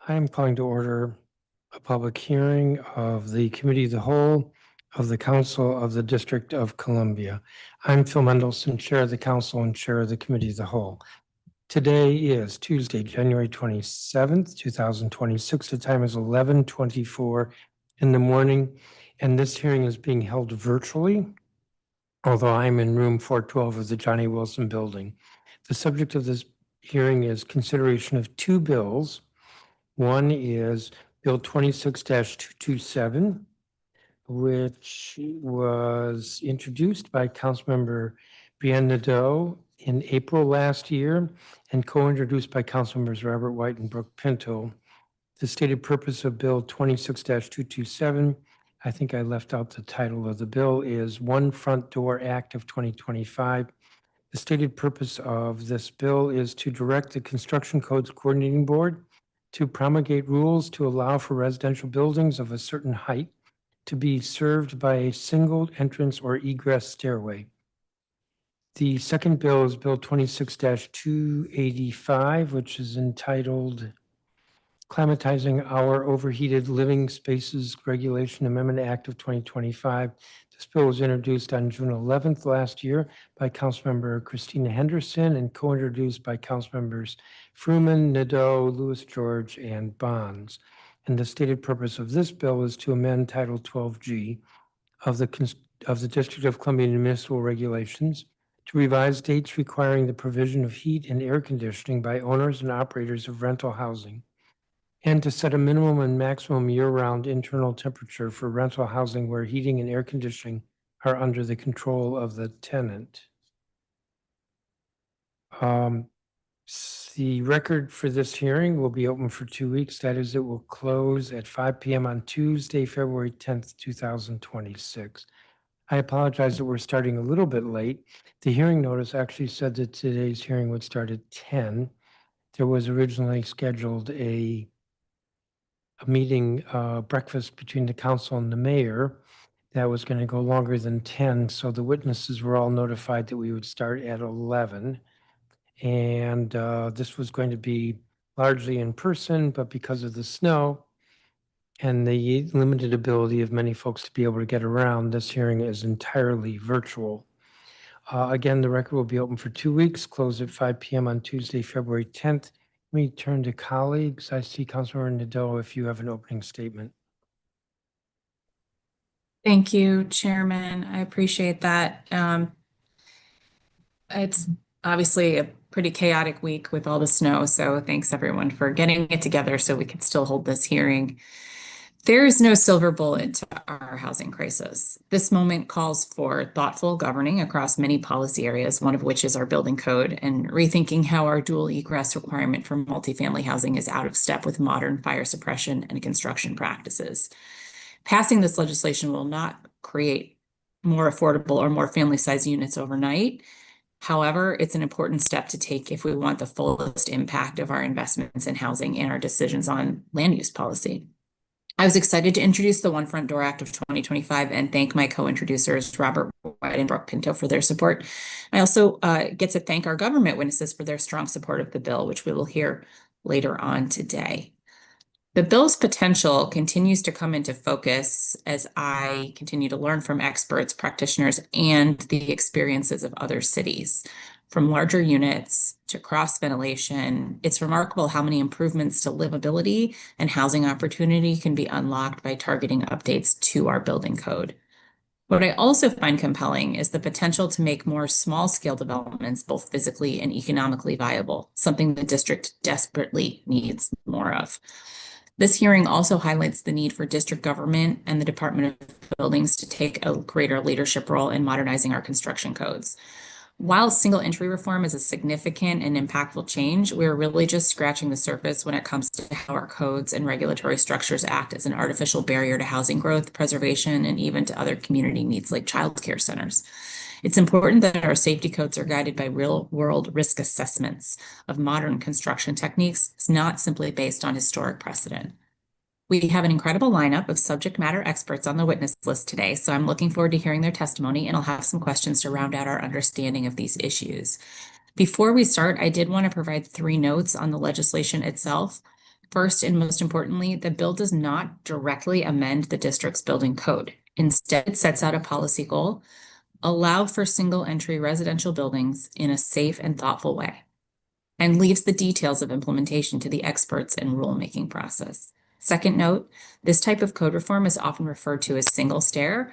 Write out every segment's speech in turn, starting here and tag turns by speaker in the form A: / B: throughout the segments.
A: I am calling to order a public hearing of the Committee of the Whole of the Council of the District of Columbia. I'm Phil Mendelson, Chair of the Council and Chair of the Committee of the Whole. Today is Tuesday, January 27th, 2026. The time is 11:24 in the morning, and this hearing is being held virtually, although I'm in room 412 of the Johnny Wilson Building. The subject of this hearing is consideration of two bills. One is Bill 26-227, which was introduced by Councilmember Brianne Nadeau in April last year and co-introduced by Councilmembers Robert White and Brooke Pinto. The stated purpose of Bill 26-227, I think I left out the title of the bill, is One Front Door Act of 2025. The stated purpose of this bill is to direct the Construction Codes Coordinating Board to promulgate rules to allow for residential buildings of a certain height to be served by a single entrance or egress stairway. The second bill is Bill 26-285, which is entitled Climatizing Our Overheated Living Spaces Regulation Amendment Act of 2025. This bill was introduced on June 11th last year by Councilmember Christina Henderson and co-introduced by Councilmembers Fruman, Nadeau, Louis George, and Bonds. And the stated purpose of this bill is to amend Title 12G of the District of Columbia Municipal Regulations to revise dates requiring the provision of heat and air conditioning by owners and operators of rental housing, and to set a minimum and maximum year-round internal temperature for rental housing where heating and air conditioning are under the control of the tenant. The record for this hearing will be open for 2 weeks. That is, it will close at 5 p.m. on Tuesday, February 10th, 2026. I apologize that we're starting a little bit late. The hearing notice actually said that today's hearing would start at 10. There was originally scheduled a meeting, breakfast between the council and the mayor that was going to go longer than 10. So the witnesses were all notified that we would start at 11. And this was going to be largely in person, but because of the snow and the limited ability of many folks to be able to get around, this hearing is entirely virtual. Again, the record will be open for 2 weeks, close at 5 p.m. on Tuesday, February 10th. Let me turn to colleagues. I see Councilmember Nadeau, if you have an opening statement.
B: Thank you, Chairman. I appreciate that. It's obviously a pretty chaotic week with all the snow, so thanks everyone for getting it together so we could still hold this hearing. There is no silver bullet to our housing crisis. This moment calls for thoughtful governing across many policy areas, one of which is our building code, and rethinking how our dual egress requirement for multifamily housing is out of step with modern fire suppression and construction practices. Passing this legislation will not create more affordable or more family-sized units overnight. However, it's an important step to take if we want the fullest impact of our investments in housing and our decisions on land use policy. I was excited to introduce the One Front Door Act of 2025 and thank my co-introducers, Robert White and Brooke Pinto, for their support. I also get to thank our government witnesses for their strong support of the bill, which we will hear later on today. The bill's potential continues to come into focus as I continue to learn from experts, practitioners, and the experiences of other cities. From larger units to cross ventilation, it's remarkable how many improvements to livability and housing opportunity can be unlocked by targeting updates to our building code. What I also find compelling is the potential to make more small-scale developments both physically and economically viable, something the district desperately needs more of. This hearing also highlights the need for district government and the Department of Buildings to take a greater leadership role in modernizing our construction codes. While single entry reform is a significant and impactful change, we're really just scratching the surface when it comes to how our codes and regulatory structures act as an artificial barrier to housing growth, preservation, and even to other community needs like childcare centers. It's important that our safety codes are guided by real-world risk assessments of modern construction techniques. It's not simply based on historic precedent. We have an incredible lineup of subject matter experts on the witness list today, so I'm looking forward to hearing their testimony, and I'll have some questions to round out our understanding of these issues. Before we start, I did want to provide 3 notes on the legislation itself. First and most importantly, the bill does not directly amend the district's building code. Instead, it sets out a policy goal: allow for single entry residential buildings in a safe and thoughtful way, and leaves the details of implementation to the experts and rulemaking process. Second note, this type of code reform is often referred to as single stair,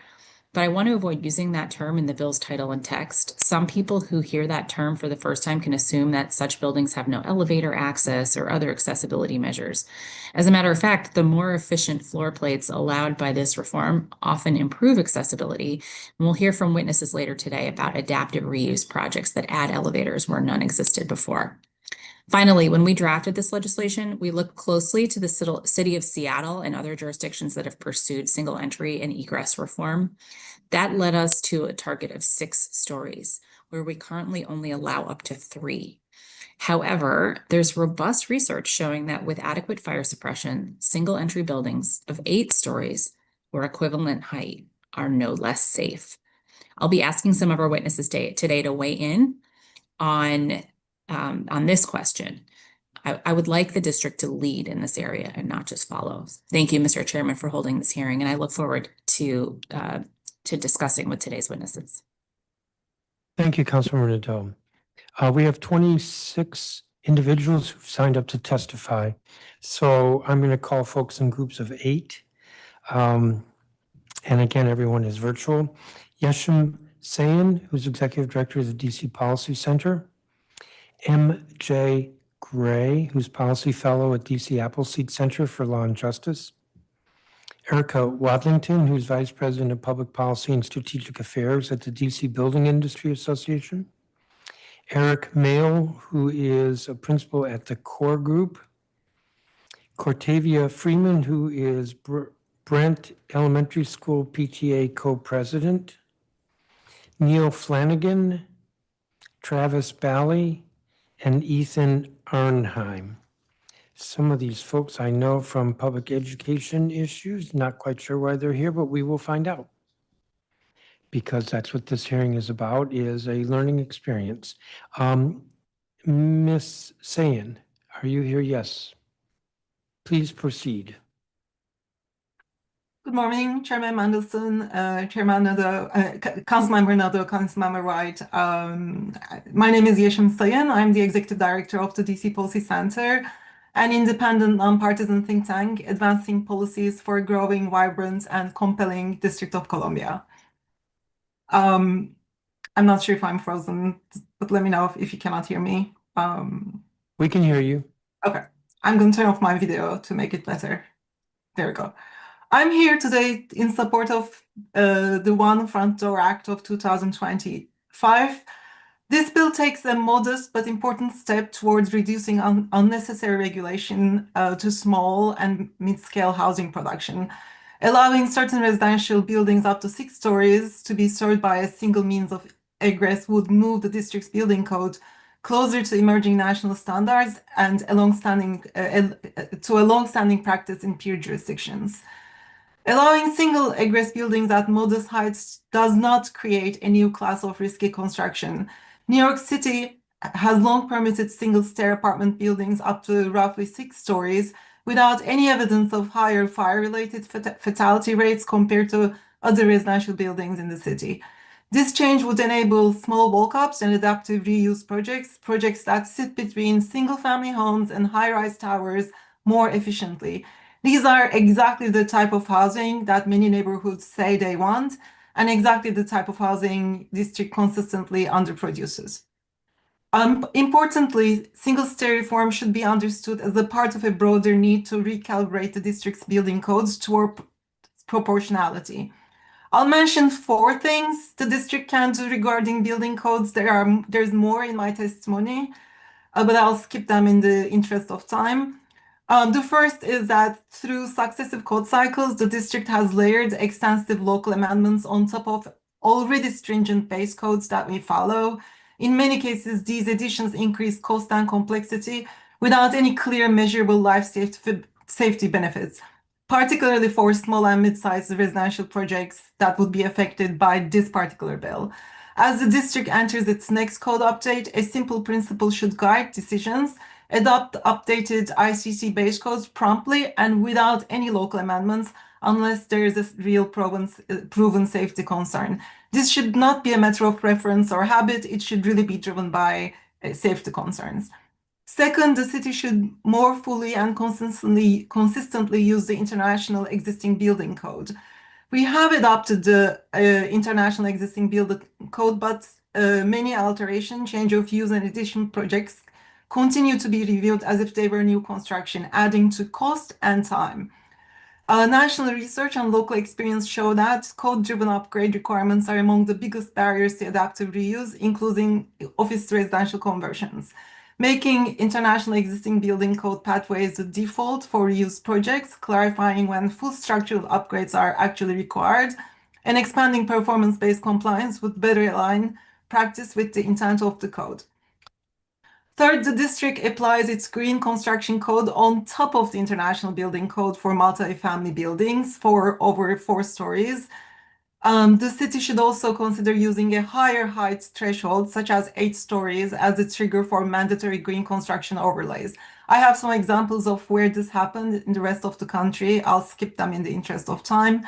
B: but I want to avoid using that term in the bill's title and text. Some people who hear that term for the first time can assume that such buildings have no elevator access or other accessibility measures. As a matter of fact, the more efficient floor plates allowed by this reform often improve accessibility, and we'll hear from witnesses later today about adaptive reuse projects that add elevators where none existed before. Finally, when we drafted this legislation, we looked closely to the city of Seattle and other jurisdictions that have pursued single entry and egress reform. That led us to a target of 6 stories, where we currently only allow up to 3. However, there's robust research showing that with adequate fire suppression, single entry buildings of 8 stories or equivalent height are no less safe. I'll be asking some of our witnesses today to weigh in on this question. I would like the district to lead in this area and not just follow. Thank you, Mr. Chairman, for holding this hearing, and I look forward to discussing with today's witnesses.
A: Thank you, Councilmember Nadeau. We have 26 individuals who've signed up to testify. So I'm going to call folks in groups of 8. And again, everyone is virtual. Yeshim Sayin, who's Executive Director of the DC Policy Center. M.J. Gray, who's Policy Fellow at DC Appleseed Center for Law and Justice. Erica Wadlington, who's Vice President of Public Policy and Strategic Affairs at the DC Building Industry Association. Eric Mail, who is a principal at the Core Group. Cortavia Freeman, who is Brent Elementary School PTA co-president. Neil Flanagan, Travis Bally, and Ethan Arnheim. Some of these folks I know from public education issues, not quite sure why they're here, but we will find out. Because that's what this hearing is about, is a learning experience. Ms. Sayin, are you here? Yes. Please proceed.
C: Good morning, Chairman Mandelson, Chairman Nadeau, Councilmember Nadeau, Councilmember Wright. My name is Yeshim Sayin. I'm the Executive Director of the DC Policy Center, an independent, nonpartisan think tank advancing policies for a growing, vibrant, and compelling District of Columbia. I'm not sure if I'm frozen, but let me know if you cannot hear me.
A: We can hear you.
C: Okay, I'm going to turn off my video to make it better. There we go. I'm here today in support of the One Front Door Act of 2025. This bill takes a modest but important step towards reducing unnecessary regulation to small and mid-scale housing production, allowing certain residential buildings up to 6 stories to be served by a single means of egress would move the district's building code closer to emerging national standards and a long-standing practice in peer jurisdictions. Allowing single egress buildings at modest heights does not create a new class of risky construction. New York City has long permitted single-stair apartment buildings up to roughly 6 stories without any evidence of higher fire-related fatality rates compared to other residential buildings in the city. This change would enable small bulk-ups and adaptive reuse projects that sit between single-family homes and high-rise towers more efficiently. These are exactly the type of housing that many neighborhoods say they want, and exactly the type of housing district consistently underproduces. Importantly, single-stair reform should be understood as a part of a broader need to recalibrate the district's building codes toward proportionality. I'll mention 4 things the district can do regarding building codes. There's more in my testimony, but I'll skip them in the interest of time. The first is that through successive code cycles, the district has layered extensive local amendments on top of already stringent base codes that we follow. In many cases, these additions increase cost and complexity without any clear measurable life safety benefits, particularly for small and mid-sized residential projects that would be affected by this particular bill. As the district enters its next code update, a simple principle should guide decisions. adopt updated ICC base codes promptly and without any local amendments unless there is a real proven safety concern. This should not be a matter of preference or habit. It should really be driven by safety concerns. Second, the city should more fully and consistently use the international existing building code. We have adopted the international existing building code, but many alteration, change of use, and addition projects continue to be reviewed as if they were new construction, adding to cost and time. National research and local experience show that code-driven upgrade requirements are among the biggest barriers to adaptive reuse, including office to residential conversions. Making international existing building code pathways the default for reuse projects, clarifying when full structural upgrades are actually required, and expanding performance-based compliance would better align practice with the intent of the code. Third, the district applies its green construction code on top of the international building code for multi-family buildings for over 4 stories. The city should also consider using a higher height threshold, such as 8 stories, as a trigger for mandatory green construction overlays. I have some examples of where this happened in the rest of the country. I'll skip them in the interest of time.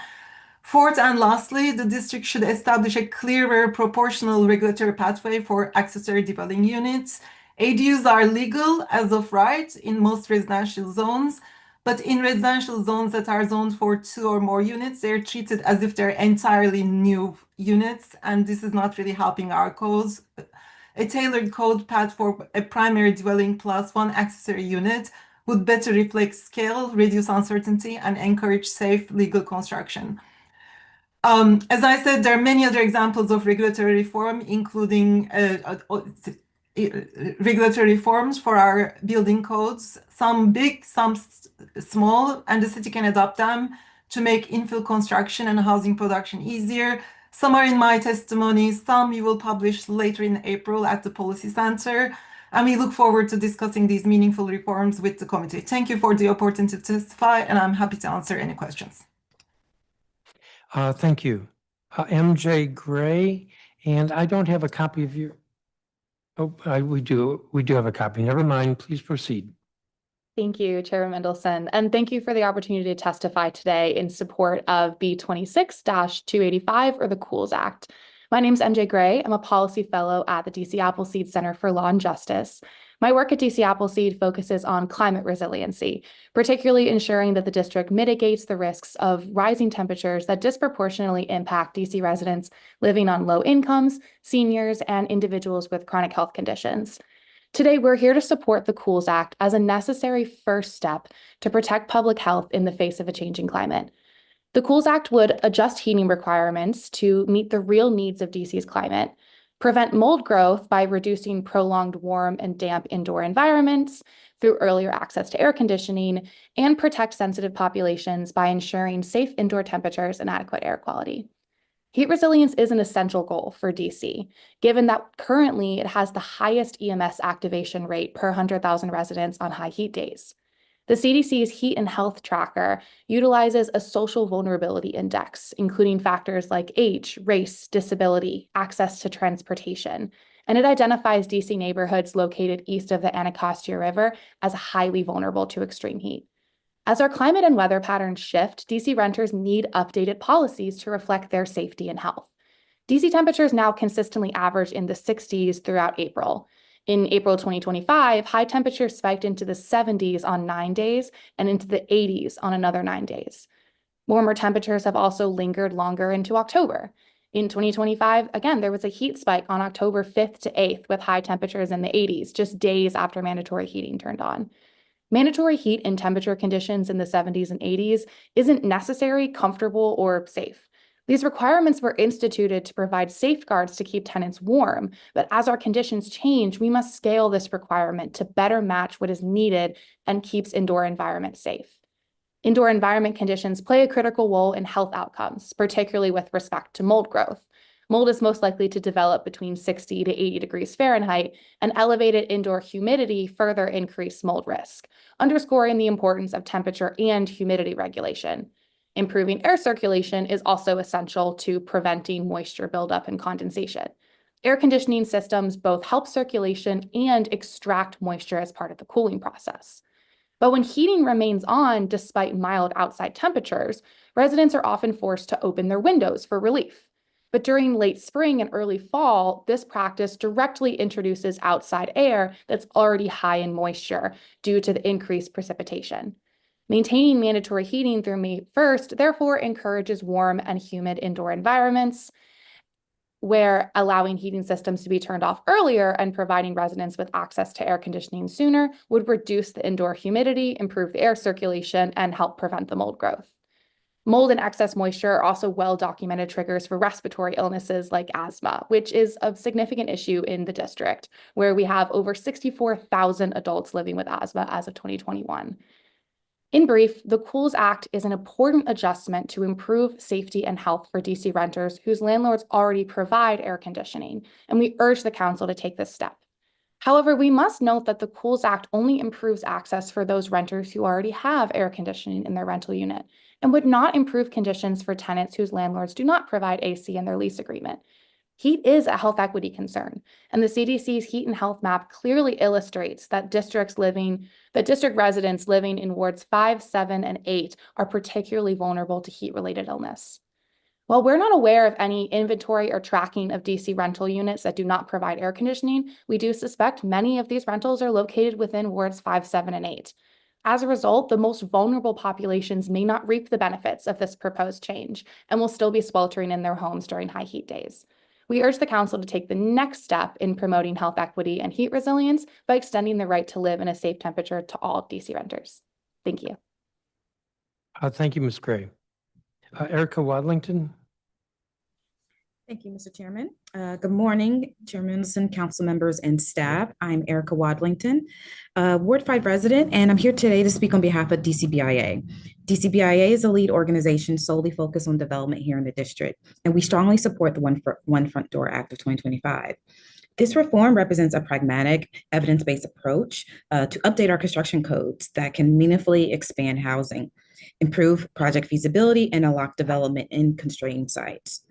C: Fourth and lastly, the district should establish a clearer proportional regulatory pathway for accessory dwelling units. ADUs are legal as of right in most residential zones, but in residential zones that are zoned for 2 or more units, they're treated as if they're entirely new units, and this is not really helping our cause. A tailored code path for a primary dwelling plus 1 accessory unit would better reflect scale, reduce uncertainty, and encourage safe legal construction. As I said, there are many other examples of regulatory reform, including regulatory reforms for our building codes, some big, some small, and the city can adopt them to make infill construction and housing production easier. Some are in my testimony, some we will publish later in April at the Policy Center, and we look forward to discussing these meaningful reforms with the committee. Thank you for the opportunity to testify, and I'm happy to answer any questions.
A: Thank you. MJ Gray, and I don't have a copy of your. Oh, we do have a copy. Never mind. Please proceed.
D: Thank you, Chairman Mendelson, and thank you for the opportunity to testify today in support of B26-285 or the COOLS Act. My name is MJ Gray. I'm a policy fellow at the DC Appleseed Center for Law and Justice. My work at DC Appleseed focuses on climate resiliency, particularly ensuring that the district mitigates the risks of rising temperatures that disproportionately impact DC residents living on low incomes, seniors, and individuals with chronic health conditions. Today, we're here to support the COOLS Act as a necessary first step to protect public health in the face of a changing climate. The COOLS Act would adjust heating requirements to meet the real needs of DC's climate, prevent mold growth by reducing prolonged warm and damp indoor environments through earlier access to air conditioning, and protect sensitive populations by ensuring safe indoor temperatures and adequate air quality. Heat resilience is an essential goal for DC, given that currently it has the highest EMS activation rate per 100,000 residents on high heat days. The CDC's Heat and Health Tracker utilizes a social vulnerability index, including factors like age, race, disability, access to transportation, and it identifies DC neighborhoods located east of the Anacostia River as highly vulnerable to extreme heat. As our climate and weather patterns shift, DC renters need updated policies to reflect their safety and health. DC temperatures now consistently average in the 60s throughout April. In April 2025, high temperatures spiked into the 70s on 9 days and into the 80s on another 9 days. Warmer temperatures have also lingered longer into October. In 2025, again, there was a heat spike on October 5th to 8th with high temperatures in the 80s, just days after mandatory heating turned on. Mandatory heat and temperature conditions in the 70s and 80s isn't necessary, comfortable, or safe. These requirements were instituted to provide safeguards to keep tenants warm, but as our conditions change, we must scale this requirement to better match what is needed and keeps indoor environments safe. Indoor environment conditions play a critical role in health outcomes, particularly with respect to mold growth. Mold is most likely to develop between 60 to 80 degrees Fahrenheit, and elevated indoor humidity further increase mold risk, underscoring the importance of temperature and humidity regulation. Improving air circulation is also essential to preventing moisture buildup and condensation. Air conditioning systems both help circulation and extract moisture as part of the cooling process. But when heating remains on despite mild outside temperatures, residents are often forced to open their windows for relief. But during late spring and early fall, this practice directly introduces outside air that's already high in moisture due to the increased precipitation. Maintaining mandatory heating through May 1st, therefore, encourages warm and humid indoor environments, where allowing heating systems to be turned off earlier and providing residents with access to air conditioning sooner would reduce the indoor humidity, improve the air circulation, and help prevent the mold growth. Mold and excess moisture are also well-documented triggers for respiratory illnesses like asthma, which is a significant issue in the district, where we have over 64,000 adults living with asthma as of 2021. In brief, the COOLS Act is an important adjustment to improve safety and health for DC renters whose landlords already provide air conditioning, and we urge the council to take this step. However, we must note that the COOLS Act only improves access for those renters who already have air conditioning in their rental unit and would not improve conditions for tenants whose landlords do not provide AC in their lease agreement. Heat is a health equity concern, and the CDC's heat and health map clearly illustrates that district residents living in wards 5, 7, and 8 are particularly vulnerable to heat-related illness. While we're not aware of any inventory or tracking of DC rental units that do not provide air conditioning, we do suspect many of these rentals are located within wards 5, 7, and 8. As a result, the most vulnerable populations may not reap the benefits of this proposed change and will still be sweltering in their homes during high heat days. We urge the council to take the next step in promoting health equity and heat resilience by extending the right to live in a safe temperature to all DC renters. Thank you.
A: Thank you, Ms. Gray. Erica Wadlington.
E: Thank you, Mr. Chairman. Good morning, Chairman Mendelson, council members, and staff. I'm Erica Wadlington, Ward 5 resident, and I'm here today to speak on behalf of DCBIA. DCBIA is a lead organization solely focused on development here in the district, and we strongly support the One Front Door Act of 2025. This reform represents a pragmatic, evidence-based approach to update our construction codes that can meaningfully expand housing, improve project feasibility, and unlock development in constrained sites.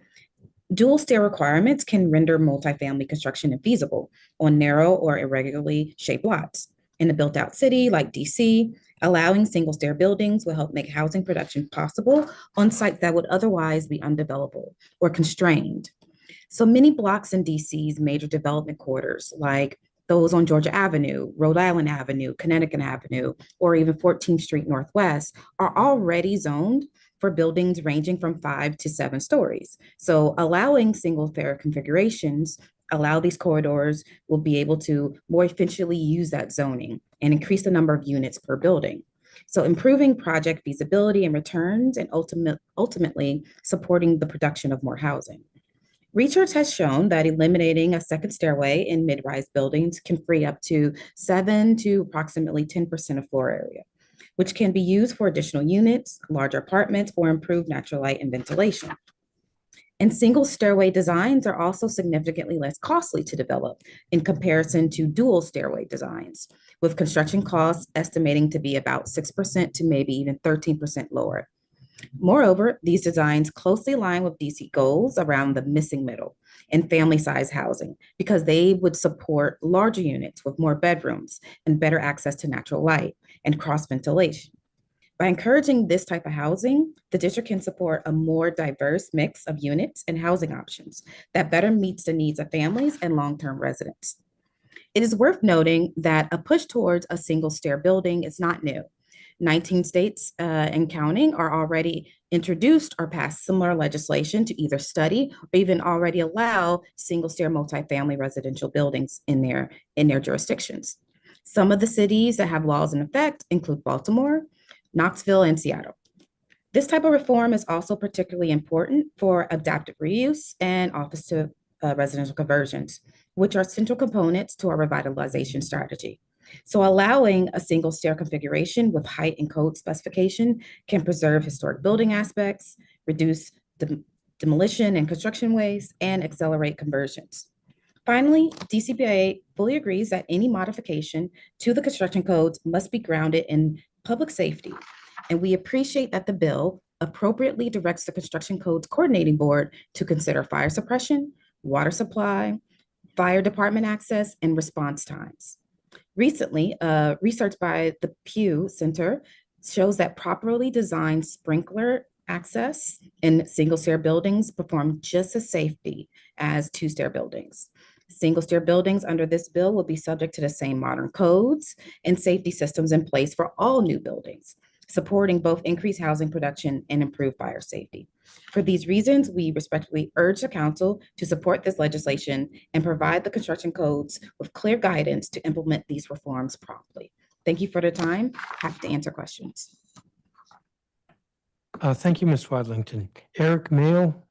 E: Dual stair requirements can render multifamily construction infeasible on narrow or irregularly shaped lots. In a built-out city like DC, allowing single stair buildings will help make housing production possible on sites that would otherwise be undevelopable or constrained. So many blocks in DC's major development corridors, like those on Georgia Avenue, Rhode Island Avenue, Connecticut Avenue, or even 14th Street Northwest, are already zoned for buildings ranging from 5 to 7 stories. So allowing single stair configurations allow these corridors will be able to more efficiently use that zoning and increase the number of units per building. So improving project feasibility and returns and ultimately supporting the production of more housing. Research has shown that eliminating a second stairway in mid-rise buildings can free up to 7 to approximately 10% of floor area, which can be used for additional units, larger apartments, or improved natural light and ventilation. And single stairway designs are also significantly less costly to develop in comparison to dual stairway designs, with construction costs estimating to be about 6% to maybe even 13% lower. Moreover, these designs closely align with DC goals around the missing middle and family size housing because they would support larger units with more bedrooms and better access to natural light and cross ventilation. By encouraging this type of housing, the district can support a more diverse mix of units and housing options that better meets the needs of families and long-term residents. It is worth noting that a push towards a single stair building is not new. 19 states and counting are already introduced or passed similar legislation to either study or even already allow single stair multifamily residential buildings in their jurisdictions. Some of the cities that have laws in effect include Baltimore, Knoxville, and Seattle. This type of reform is also particularly important for adaptive reuse and office to residential conversions, which are central components to our revitalization strategy. So allowing a single stair configuration with height and code specification can preserve historic building aspects, reduce demolition and construction waste, and accelerate conversions. Finally, DCBIA fully agrees that any modification to the construction codes must be grounded in public safety, and we appreciate that the bill appropriately directs the Construction Codes Coordinating Board to consider fire suppression, water supply, fire department access, and response times. Recently, research by the Pew Center shows that properly designed sprinkler access in single-stair buildings perform just as safety as two-stair buildings. Single-stair buildings under this bill will be subject to the same modern codes and safety systems in place for all new buildings, supporting both increased housing production and improved fire safety. For these reasons, we respectfully urge the council to support this legislation and provide the construction codes with clear guidance to implement these reforms promptly. Thank you for the time. Happy to answer questions.
A: Thank you, Ms. Wadlington. Eric Mail.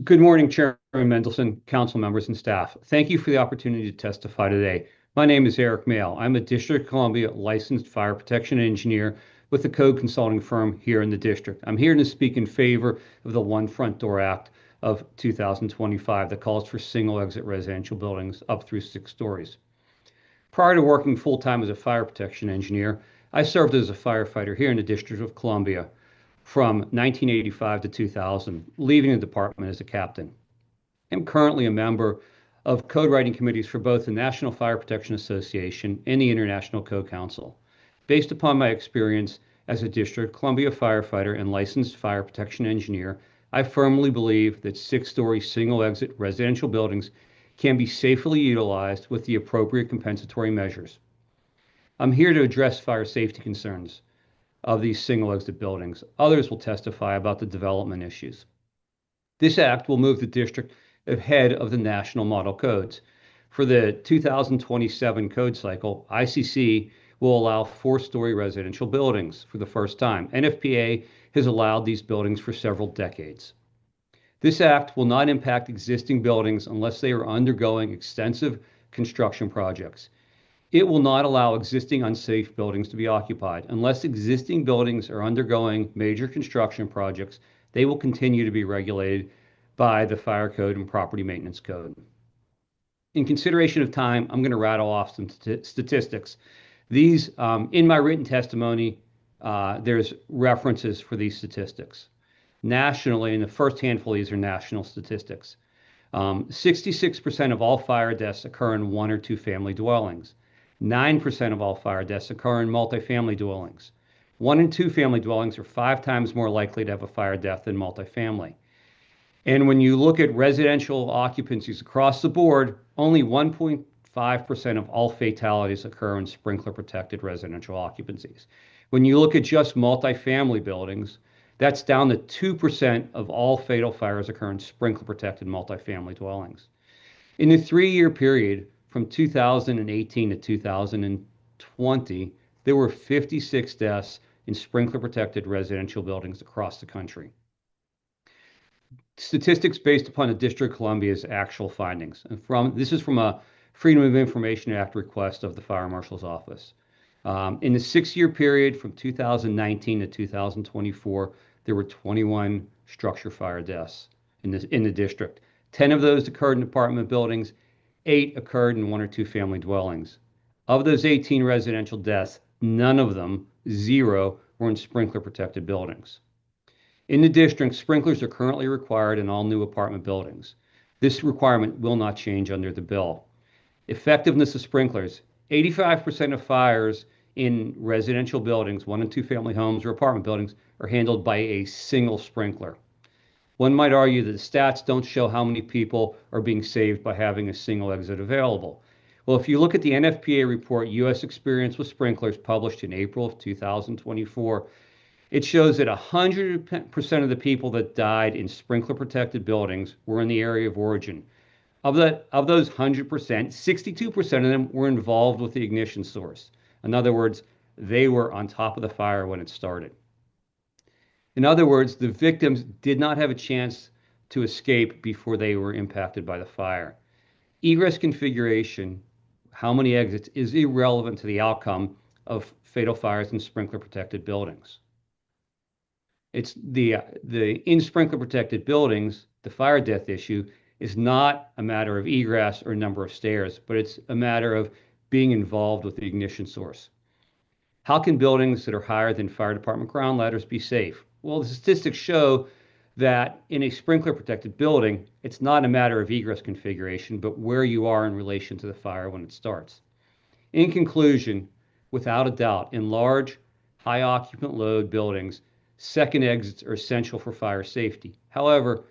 F: Good morning, Chairman Mendelson, council members, and staff. Thank you for the opportunity to testify today. My name is Eric Mail. I'm a District of Columbia licensed fire protection engineer with the code consulting firm here in the district. I'm here to speak in favor of the One Front Door Act of 2025 that calls for single exit residential buildings up through 6 stories. Prior to working full-time as a fire protection engineer, I served as a firefighter here in the District of Columbia from 1985 to 2000, leaving the department as a captain. I'm currently a member of code writing committees for both the National Fire Protection Association and the International Code Council. Based upon my experience as a District of Columbia firefighter and licensed fire protection engineer, I firmly believe that 6-story single-exit residential buildings can be safely utilized with the appropriate compensatory measures. I'm here to address fire safety concerns of these single-exit buildings. Others will testify about the development issues. This act will move the district ahead of the national model codes. For the 2027 code cycle, ICC will allow 4-story residential buildings for the first time. NFPA has allowed these buildings for several decades. This act will not impact existing buildings unless they are undergoing extensive construction projects. It will not allow existing unsafe buildings to be occupied. Unless existing buildings are undergoing major construction projects, they will continue to be regulated by the Fire Code and Property Maintenance Code. In consideration of time, I'm going to rattle off some statistics. These, in my written testimony, there's references for these statistics. Nationally, and the first handful of these are national statistics, 66% of all fire deaths occur in 1 or 2 family dwellings. 9% of all fire deaths occur in multifamily dwellings. 1 and 2 family dwellings are 5 times more likely to have a fire death than multifamily. And when you look at residential occupancies across the board, only 1.5% of all fatalities occur in sprinkler protected residential occupancies. When you look at just multifamily buildings, that's down to 2% of all fatal fires occur in sprinkler protected multifamily dwellings. In the 3-year period from 2018 to 2020, there were 56 deaths in sprinkler protected residential buildings across the country. Statistics based upon the District of Columbia's actual findings. And this is from a Freedom of Information Act request of the Fire Marshal's Office. In the 6-year period from 2019 to 2024, there were 21 structure fire deaths in the district. 10 of those occurred in apartment buildings, 8 occurred in 1 or 2 family dwellings. Of those 18 residential deaths, none of them, 0, were in sprinkler protected buildings. In the district, sprinklers are currently required in all new apartment buildings. This requirement will not change under the bill. Effectiveness of sprinklers. 85% of fires in residential buildings, 1 and 2 family homes or apartment buildings, are handled by a single sprinkler. One might argue that the stats don't show how many people are being saved by having a single exit available. Well, if you look at the NFPA report, U.S. Experience with Sprinklers, published in April of 2024, it shows that 100% of the people that died in sprinkler protected buildings were in the area of origin. Of those 100%, 62% of them were involved with the ignition source. In other words, they were on top of the fire when it started. In other words, the victims did not have a chance to escape before they were impacted by the fire. Egress configuration, how many exits, is irrelevant to the outcome of fatal fires in sprinkler protected buildings. It's in sprinkler protected buildings, the fire death issue is not a matter of egress or number of stairs, but it's a matter of being involved with the ignition source. How can buildings that are higher than fire department ground ladders be safe? Well, the statistics show that in a sprinkler protected building, it's not a matter of egress configuration, but where you are in relation to the fire when it starts. In conclusion, without a doubt, in large, high occupant load buildings, second exits are essential for fire safety. However,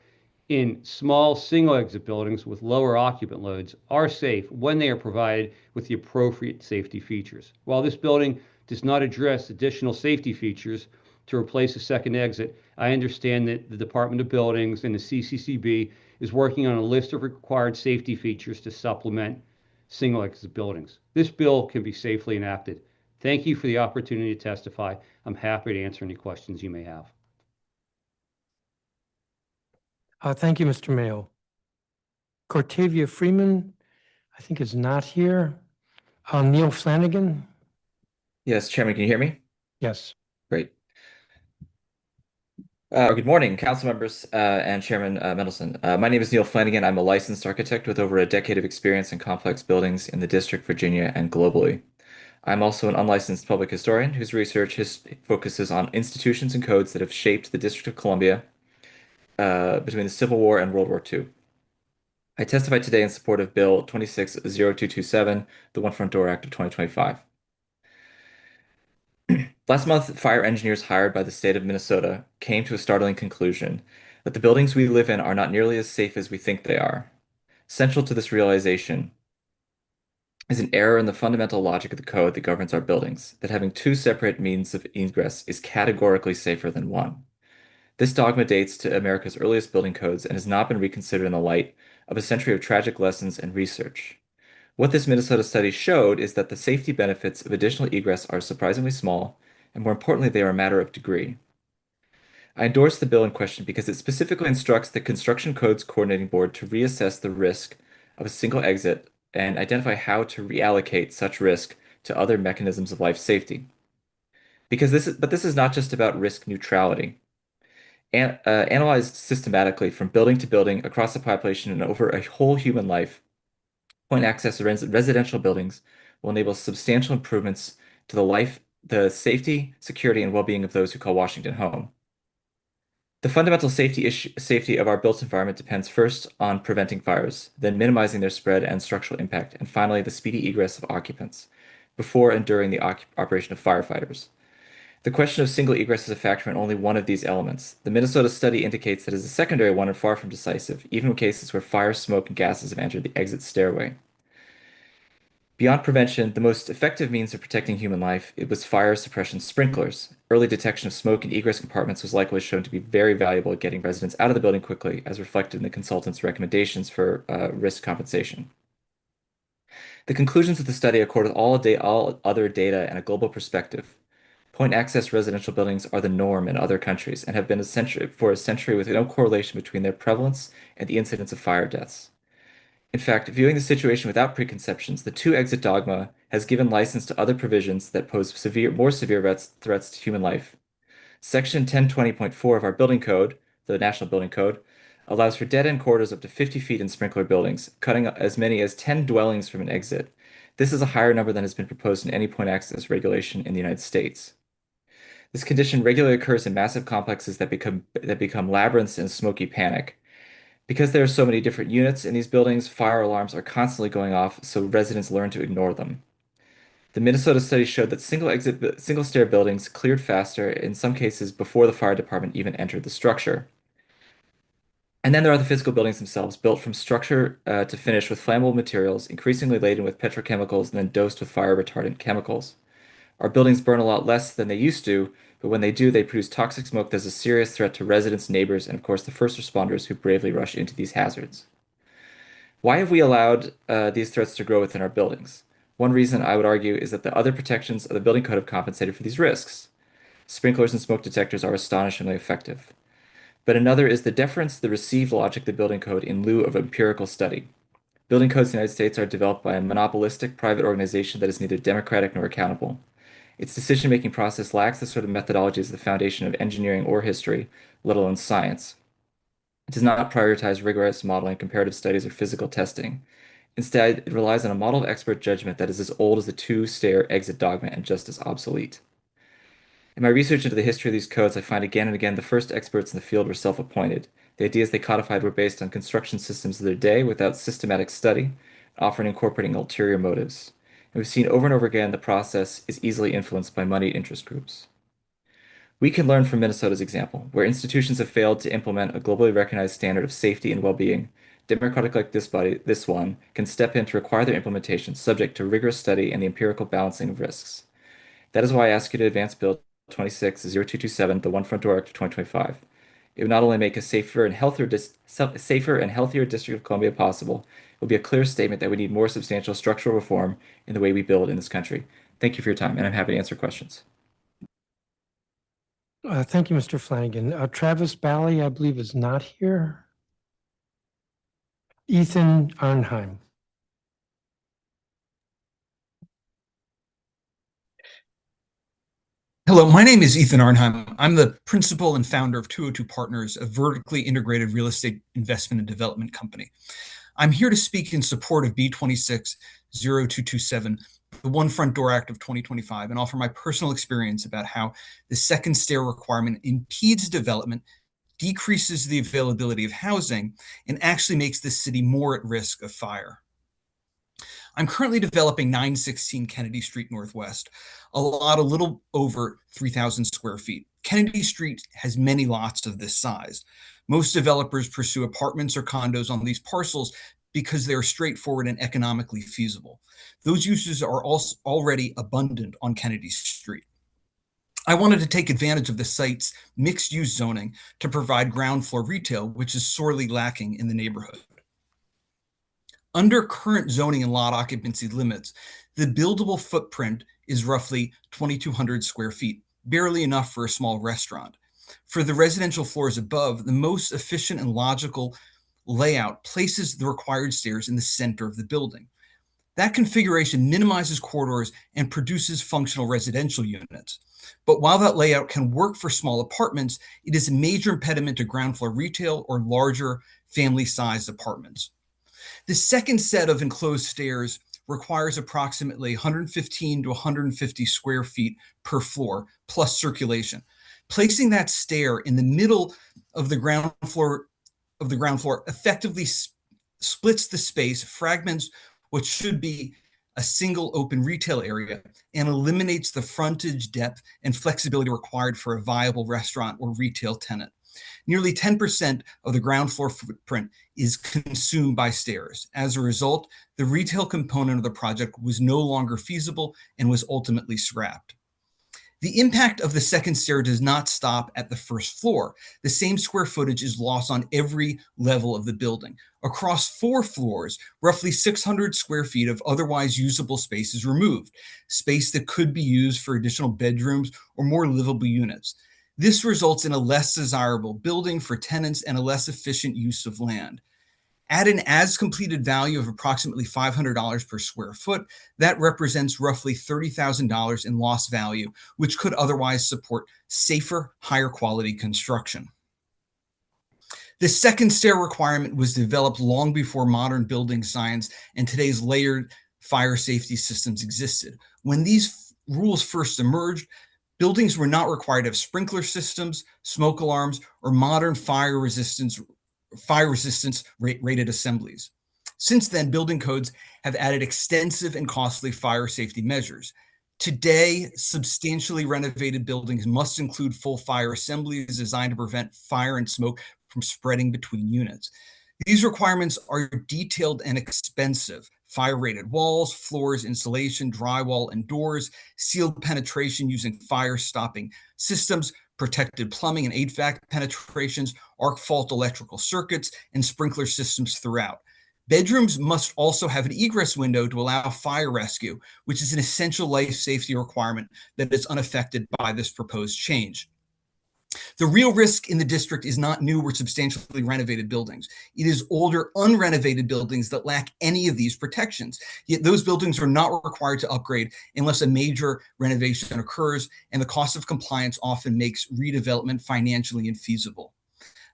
F: in small single exit buildings with lower occupant loads are safe when they are provided with the appropriate safety features. While this building does not address additional safety features to replace a second exit, I understand that the Department of Buildings and the CCCB is working on a list of required safety features to supplement single exit buildings. This bill can be safely enacted. Thank you for the opportunity to testify. I'm happy to answer any questions you may have.
A: Thank you, Mr. Mayo. Cortavia Freeman, I think, is not here. Neil Flanagan?
G: Yes, Chairman, can you hear me?
A: Yes.
G: Great. Good morning, council members and Chairman Mendelson. My name is Neil Flanagan. I'm a licensed architect with over a decade of experience in complex buildings in the District, Virginia, and globally. I'm also an unlicensed public historian whose research focuses on institutions and codes that have shaped the District of Columbia between the Civil War and World War II. I testified today in support of Bill 260227, the One Front Door Act of 2025. Last month, fire engineers hired by the state of Minnesota came to a startling conclusion that the buildings we live in are not nearly as safe as we think they are. Central to this realization is an error in the fundamental logic of the code that governs our buildings, that having two separate means of egress is categorically safer than one. This dogma dates to America's earliest building codes and has not been reconsidered in the light of a century of tragic lessons and research. What this Minnesota study showed is that the safety benefits of additional egress are surprisingly small, and more importantly, they are a matter of degree. I endorse the bill in question because it specifically instructs the Construction Codes Coordinating Board to reassess the risk of a single exit and identify how to reallocate such risk to other mechanisms of life safety. But this is not just about risk neutrality. Analyzed systematically from building to building across the population and over a whole human life, point access to residential buildings will enable substantial improvements to the safety, security, and well-being of those who call Washington home. The fundamental safety of our built environment depends first on preventing fires, then minimizing their spread and structural impact, and finally the speedy egress of occupants before and during the operation of firefighters. The question of single egress is a factor in only one of these elements. The Minnesota study indicates that it is a secondary one and far from decisive, even in cases where fire, smoke, and gases have entered the exit stairway. Beyond prevention, the most effective means of protecting human life, it was fire suppression sprinklers. Early detection of smoke in egress compartments was likewise shown to be very valuable at getting residents out of the building quickly, as reflected in the consultant's recommendations for risk compensation. The conclusions of the study accord with all other data and a global perspective. Point access residential buildings are the norm in other countries and have been for a century with no correlation between their prevalence and the incidence of fire deaths. In fact, viewing the situation without preconceptions, the two-exit dogma has given license to other provisions that pose more severe threats to human life. Section 1020.4 of our building code, the National Building Code, allows for dead-end corridors up to 50 feet in sprinkler buildings, cutting as many as 10 dwellings from an exit. This is a higher number than has been proposed in any point access regulation in the United States. This condition regularly occurs in massive complexes that become labyrinths and smoky panic. Because there are so many different units in these buildings, fire alarms are constantly going off, so residents learn to ignore them. The Minnesota study showed that single-stair buildings cleared faster, in some cases before the fire department even entered the structure. And then there are the physical buildings themselves, built from structure to finish with flammable materials, increasingly laden with petrochemicals and then dosed with fire-retardant chemicals. Our buildings burn a lot less than they used to, but when they do, they produce toxic smoke that is a serious threat to residents, neighbors, and of course the first responders who bravely rush into these hazards. Why have we allowed these threats to grow within our buildings? One reason I would argue is that the other protections of the building code have compensated for these risks. Sprinklers and smoke detectors are astonishingly effective. But another is the deference to the received logic of the building code in lieu of empirical study. Building codes in the United States are developed by a monopolistic private organization that is neither democratic nor accountable. Its decision-making process lacks the sort of methodologies as the foundation of engineering or history, let alone science. It does not prioritize rigorous modeling, comparative studies, or physical testing. Instead, it relies on a model of expert judgment that is as old as the two-stair exit dogma and just as obsolete. In my research into the history of these codes, I find again and again the first experts in the field were self-appointed. The ideas they codified were based on construction systems of their day without systematic study, often incorporating ulterior motives. And we've seen over and over again the process is easily influenced by moneyed interest groups. We can learn from Minnesota's example, where institutions have failed to implement a globally recognized standard of safety and well-being. Democratic like this one, can step in to require their implementation subject to rigorous study and the empirical balancing of risks. That is why I ask you to advance Bill 26-0227, the One Front Door Act of 2025. It would not only make a safer and healthier District of Columbia possible, it will be a clear statement that we need more substantial structural reform in the way we build in this country. Thank you for your time, and I'm happy to answer questions.
A: Thank you, Mr. Flanagan. Travis Bally, I believe, is not here. Ethan Arnheim.
H: Hello, my name is Ethan Arnheim. I'm the principal and founder of 202 Partners, a vertically integrated real estate investment and development company. I'm here to speak in support of B26-0227, the One Front Door Act of 2025, and offer my personal experience about how the second stair requirement impedes development, decreases the availability of housing, and actually makes the city more at risk of fire. I'm currently developing 916 Kennedy Street Northwest, a lot a little over 3,000 square feet. Kennedy Street has many lots of this size. Most developers pursue apartments or condos on these parcels because they are straightforward and economically feasible. Those uses are also already abundant on Kennedy Street. I wanted to take advantage of the site's mixed-use zoning to provide ground floor retail, which is sorely lacking in the neighborhood. Under current zoning and lot occupancy limits, the buildable footprint is roughly 2,200 square feet, barely enough for a small restaurant. For the residential floors above, the most efficient and logical layout places the required stairs in the center of the building. That configuration minimizes corridors and produces functional residential units. But while that layout can work for small apartments, it is a major impediment to ground floor retail or larger family-sized apartments. The second set of enclosed stairs requires approximately 115 to 150 square feet per floor, plus circulation. Placing that stair in the middle of the ground floor effectively splits the space, fragments what should be a single open retail area, and eliminates the frontage depth and flexibility required for a viable restaurant or retail tenant. Nearly 10% of the ground floor footprint is consumed by stairs. As a result, the retail component of the project was no longer feasible and was ultimately scrapped. The impact of the second stair does not stop at the first floor. The same square footage is lost on every level of the building. Across 4 floors, roughly 600 square feet of otherwise usable space is removed, space that could be used for additional bedrooms or more livable units. This results in a less desirable building for tenants and a less efficient use of land. At an as-completed value of approximately $500 per square foot, that represents roughly $30,000 in lost value, which could otherwise support safer, higher quality construction. The second stair requirement was developed long before modern building science and today's layered fire safety systems existed. When these rules first emerged, buildings were not required to have sprinkler systems, smoke alarms, or modern fire resistance rated assemblies. Since then, building codes have added extensive and costly fire safety measures. Today, substantially renovated buildings must include full fire assemblies designed to prevent fire and smoke from spreading between units. These requirements are detailed and expensive. Fire-rated walls, floors, insulation, drywall, and doors, sealed penetration using fire-stopping systems, protected plumbing and HVAC penetrations, arc fault electrical circuits, and sprinkler systems throughout. Bedrooms must also have an egress window to allow fire rescue, which is an essential life safety requirement that is unaffected by this proposed change. The real risk in the district is not new or substantially renovated buildings. It is older, unrenovated buildings that lack any of these protections. Yet those buildings are not required to upgrade unless a major renovation occurs, and the cost of compliance often makes redevelopment financially infeasible.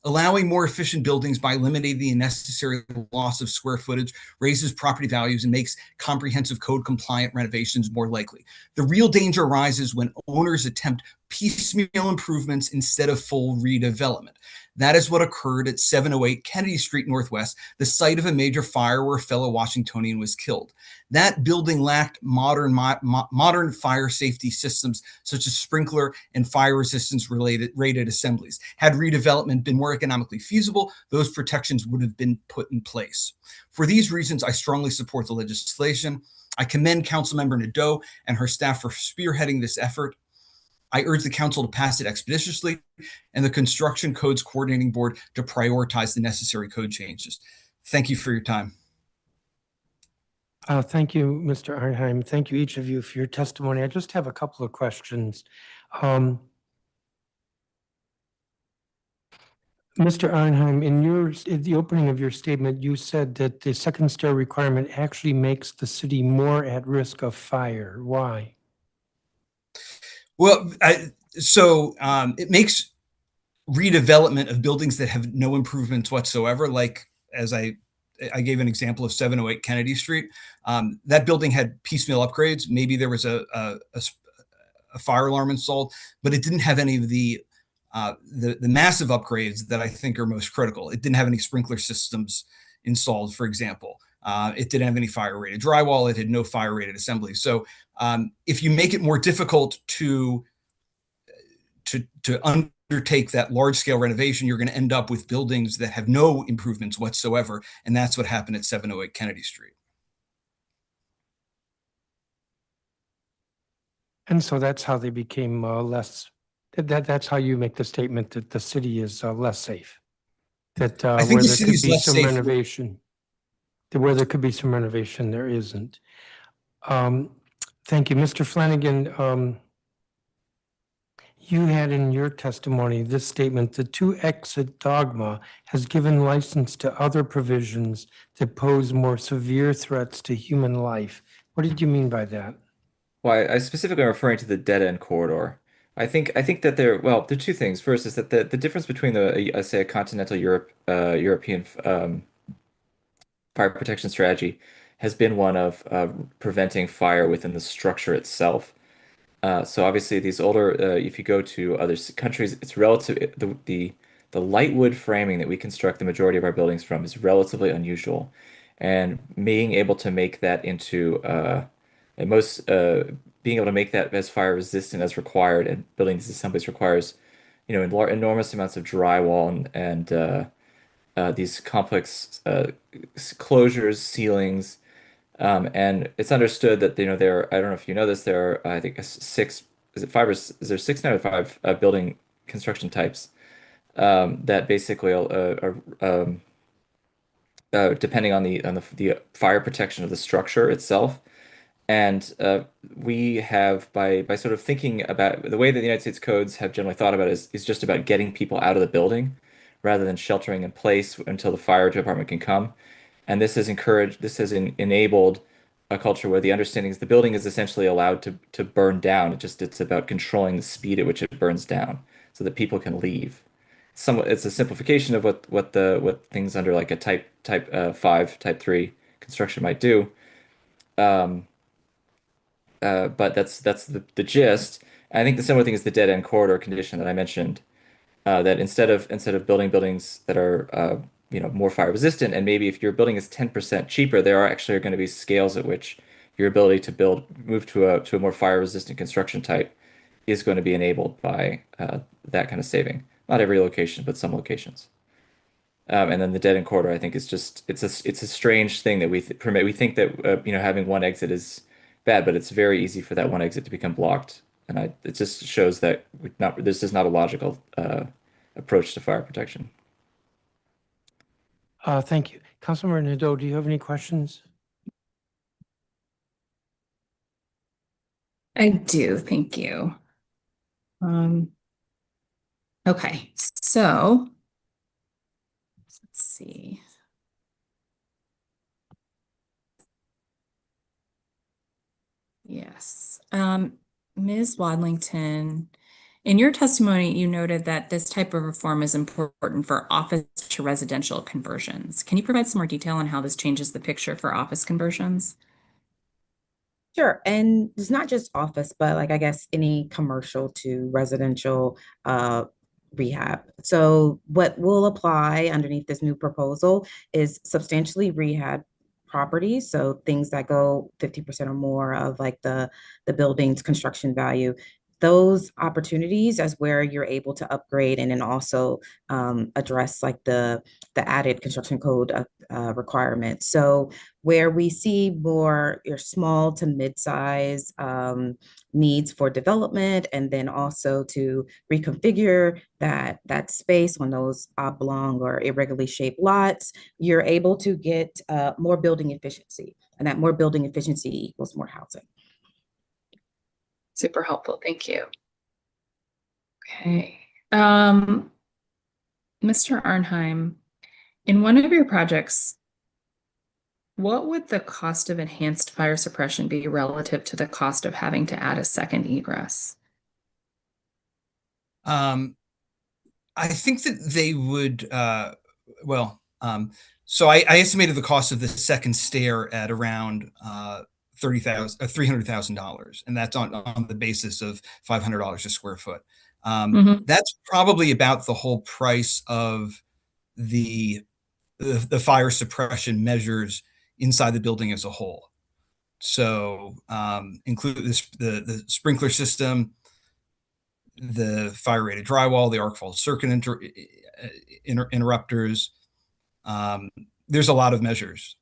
H: Allowing more efficient buildings by eliminating the unnecessary loss of square footage raises property values and makes comprehensive code compliant renovations more likely. The real danger arises when owners attempt piecemeal improvements instead of full redevelopment. That is what occurred at 708 Kennedy Street Northwest, the site of a major fire where a fellow Washingtonian was killed. That building lacked modern fire safety systems such as sprinkler and fire resistance rated assemblies. Had redevelopment been more economically feasible, those protections would have been put in place. For these reasons, I strongly support the legislation. I commend Councilmember Nadeau and her staff for spearheading this effort. I urge the council to pass it expeditiously and the Construction Codes Coordinating Board to prioritize the necessary code changes. Thank you for your time.
A: Thank you, Mr. Arnheim. Thank you, each of you, for your testimony. I just have a couple of questions. Mr. Arnheim, in the opening of your statement, you said that the second stair requirement actually makes the city more at risk of fire. Why?
H: Well, it makes redevelopment of buildings that have no improvements whatsoever, like as I gave an example of 708 Kennedy Street. That building had piecemeal upgrades. Maybe there was a fire alarm installed, but it didn't have any of the massive upgrades that I think are most critical. It didn't have any sprinkler systems installed, for example. It didn't have any fire-rated drywall. It had no fire-rated assembly. So if you make it more difficult to undertake that large-scale renovation, you're going to end up with buildings that have no improvements whatsoever, and that's what happened at 708 Kennedy Street.
A: And so that's how they became less. That's how you make the statement that the city is less safe. That
H: I think
A: where
H: the
A: there could
H: city's
A: be
H: less
A: some
H: safe.
A: renovation, where there could be some renovation, there isn't. Thank you, Mr. Flanagan. You had in your testimony this statement: the two-exit dogma has given license to other provisions that pose more severe threats to human life. What did you mean by that?
G: Well, I specifically am referring to the dead-end corridor. I think that there are two things. First is that the difference between say a continental European fire protection strategy has been one of preventing fire within the structure itself. So obviously these older, if you go to other countries, it's relative, the light wood framing that we construct the majority of our buildings from is relatively unusual. And being able to make that into being able to make that as fire resistant as required, and building these assemblies requires, enormous amounts of drywall and these complex closures, ceilings, and it's understood that there are, I don't know if you know this, there are I think six, is there six now or five building construction types that basically are depending on the fire protection of the structure itself. And we have, by sort of thinking about the way that the United States codes have generally thought about it, is just about getting people out of the building rather than sheltering in place until the fire department can come. And this has enabled a culture where the understanding is the building is essentially allowed to burn down. It's about controlling the speed at which it burns down so that people can leave. It's a simplification of what things under like a type 5, type 3 construction might do. But that's the gist. I think the similar thing is the dead end corridor condition that I mentioned. That instead of building buildings that are more fire resistant, and maybe if your building is 10% cheaper, there are actually going to be scales at which your ability to move to a more fire resistant construction type is going to be enabled by that kind of saving. Not every location, but some locations. And then the dead end corridor, I think, is just it's a strange thing that we permit. We think that having one exit is bad, but it's very easy for that one exit to become blocked, and it just shows that this is not a logical approach to fire protection.
A: Thank you. Councilmember Nadeau, do you have any questions?
B: I do, thank you. Okay, so let's see. Yes. Ms. Wadlington, in your testimony, you noted that this type of reform is important for office to residential conversions. Can you provide some more detail on how this changes the picture for office conversions?
E: Sure. And it's not just office, but like I guess any commercial to residential rehab. So what will apply underneath this new proposal is substantially rehab properties. So things that go 50% or more of like the building's construction value. Those opportunities as where you're able to upgrade and then also address like the added construction code requirements. So where we see more your small to mid-size needs for development, and then also to reconfigure that space on those oblong or irregularly shaped lots, you're able to get more building efficiency, and that more building efficiency equals more housing.
B: Super helpful. Thank you. Okay. Mr. Arnheim, in one of your projects, what would the cost of enhanced fire suppression be relative to the cost of having to add a second egress?
H: I think that they would, so I estimated the cost of the second stair at around $300,000, and that's on the basis of $500 a square foot. That's probably about the whole price of the fire suppression measures inside the building as a whole. So include the sprinkler system, the fire rated drywall, the arc fault circuit interrupters. There's a lot of measures.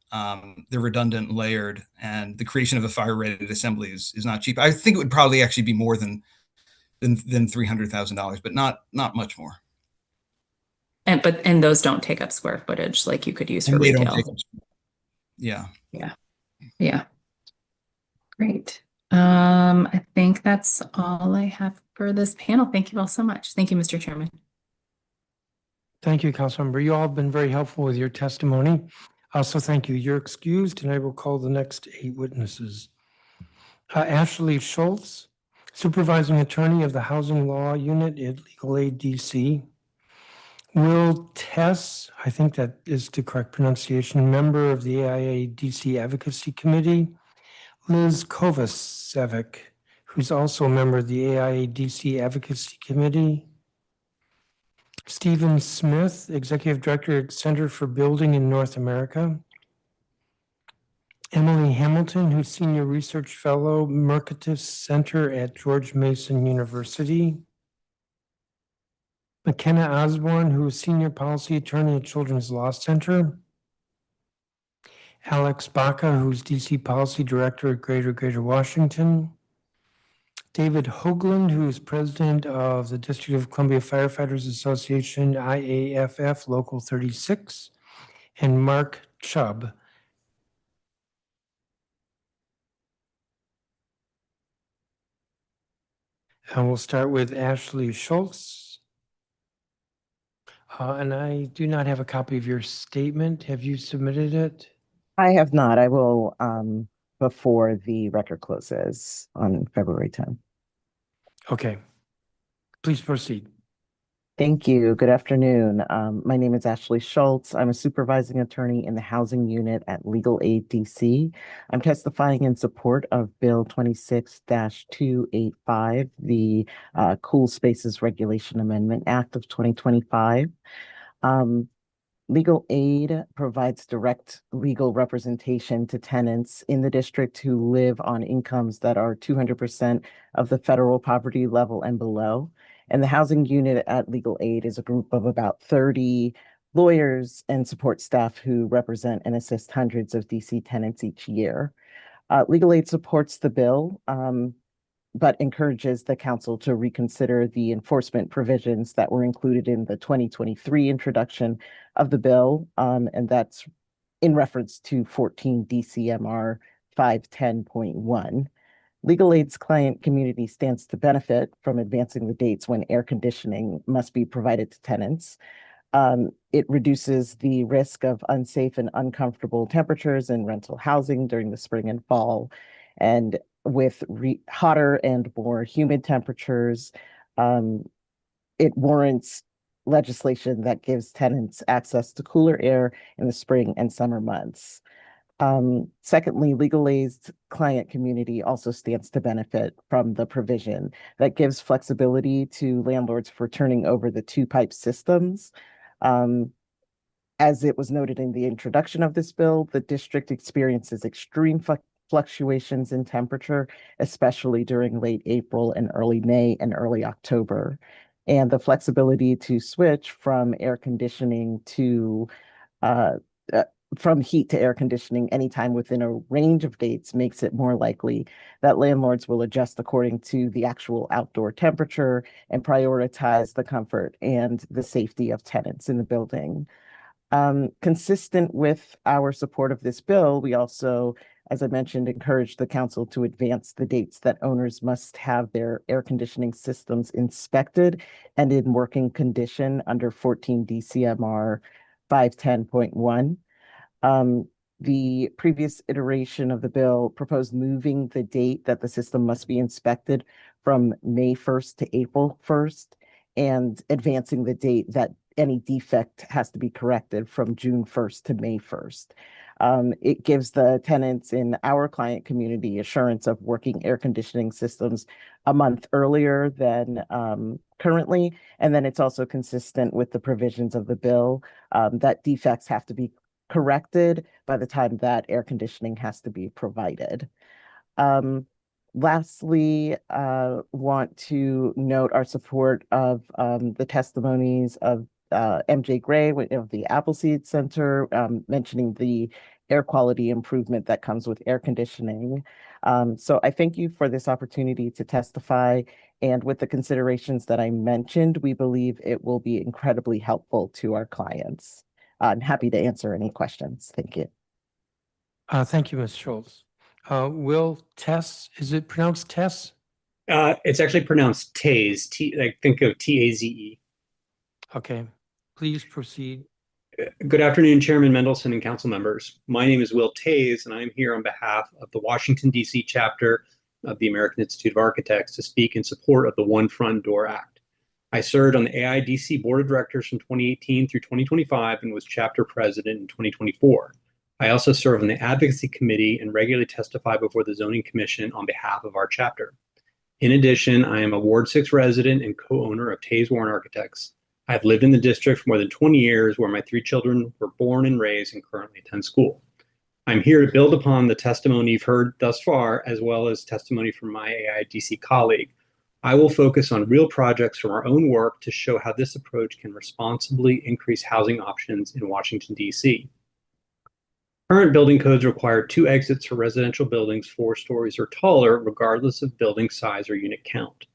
H: They're redundant, layered, and the creation of a fire rated assembly is not cheap. I think it would probably actually be more than $300,000, but not much more.
B: And those don't take up square footage like you could use for
H: They
B: retail.
H: don't take up. Yeah.
B: Yeah. Great. I think that's all I have for this panel. Thank you all so much. Thank you, Mr. Chairman.
A: Thank you, Councilmember. You all have been very helpful with your testimony. Also, thank you. You're excused, and I will call the next 8 witnesses. Ashley Schultz, Supervising Attorney of the Housing Law Unit at Legal Aid DC. Will Tess, I think that is the correct pronunciation, member of the AIA DC Advocacy Committee. Liz Kovacevic, who's also a member of the AIA DC Advocacy Committee. Stephen Smith, Executive Director at Center for Building in North America. Emily Hamilton, who's Senior Research Fellow, Mercatus Center at George Mason University. McKenna Osborne, who is Senior Policy Attorney at Children's Law Center. Alex Baca, who's DC Policy Director at Greater Washington. David Hoagland, who is President of the District of Columbia Firefighters Association, IAFF Local 36. And Mark Chubb. And we'll start with Ashley Schultz. And I do not have a copy of your statement. Have you submitted it?
I: I have not. I will before the record closes on February 10th.
A: Okay. Please proceed.
I: Thank you. Good afternoon. My name is Ashley Schultz. I'm a supervising attorney in the housing unit at Legal Aid DC. I'm testifying in support of Bill 26-285, the Cool Spaces Regulation Amendment Act of 2025. Legal Aid provides direct legal representation to tenants in the district who live on incomes that are 200% of the federal poverty level and below. And the housing unit at Legal Aid is a group of about 30 lawyers and support staff who represent and assist hundreds of DC tenants each year. Legal Aid supports the bill, but encourages the council to reconsider the enforcement provisions that were included in the 2023 introduction of the bill, and that's in reference to 14 DCMR 510.1. Legal Aid's client community stands to benefit from advancing the dates when air conditioning must be provided to tenants. It reduces the risk of unsafe and uncomfortable temperatures in rental housing during the spring and fall. And with hotter and more humid temperatures, it warrants legislation that gives tenants access to cooler air in the spring and summer months. Secondly, legal aid's client community also stands to benefit from the provision that gives flexibility to landlords for turning over the two pipe systems. As it was noted in the introduction of this bill, the district experiences extreme fluctuations in temperature, especially during late April and early May and early October. And the flexibility to switch from air conditioning to from heat to air conditioning anytime within a range of dates makes it more likely that landlords will adjust according to the actual outdoor temperature and prioritize the comfort and the safety of tenants in the building. Consistent with our support of this bill, we also, as I mentioned, encourage the council to advance the dates that owners must have their air conditioning systems inspected and in working condition under 14 DCMR 510.1. The previous iteration of the bill proposed moving the date that the system must be inspected from May 1st to April 1st and advancing the date that any defect has to be corrected from June 1st to May 1st. It gives the tenants in our client community assurance of working air conditioning systems a month earlier than currently. And then it's also consistent with the provisions of the bill that defects have to be corrected by the time that air conditioning has to be provided. Lastly, want to note our support of the testimonies of MJ Gray of the Appleseed Center, mentioning the air quality improvement that comes with air conditioning. So I thank you for this opportunity to testify. And with the considerations that I mentioned, we believe it will be incredibly helpful to our clients. I'm happy to answer any questions. Thank you.
A: Thank you, Ms. Schultz. Will Tess, is it pronounced Tess?
J: It's actually pronounced Taze. Like think of T-A-Z-E.
A: Okay, please proceed.
J: Good afternoon, Chairman Mendelson and council members. My name is Will Taze, and I'm here on behalf of the Washington, D.C. chapter of the American Institute of Architects to speak in support of the One Front Door Act. I served on the AIDC Board of Directors from 2018 through 2025 and was chapter president in 2024. I also serve on the Advocacy Committee and regularly testify before the Zoning Commission on behalf of our chapter. In addition, I am a Ward 6 resident and co-owner of Taze Warren Architects. I've lived in the district for more than 20 years, where my 3 children were born and raised and currently attend school. I'm here to build upon the testimony you've heard thus far, as well as testimony from my AIDC colleague. I will focus on real projects from our own work to show how this approach can responsibly increase housing options in Washington, D.C. Current building codes require 2 exits for residential buildings 4 stories or taller, regardless of building size or unit count.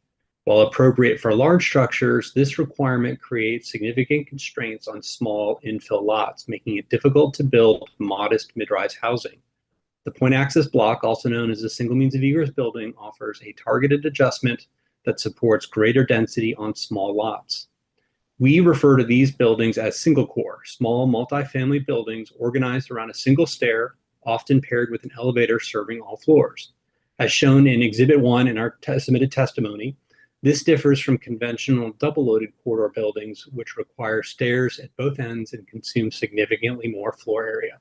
J: While appropriate for large structures, this requirement creates significant constraints on small infill lots, making it difficult to build modest mid-rise housing. The point access block, also known as a single means of egress building, offers a targeted adjustment that supports greater density on small lots. We refer to these buildings as single core, small multifamily buildings organized around a single stair, often paired with an elevator serving all floors. As shown in Exhibit 1 in our submitted testimony, this differs from conventional double-loaded corridor buildings, which require stairs at both ends and consume significantly more floor area.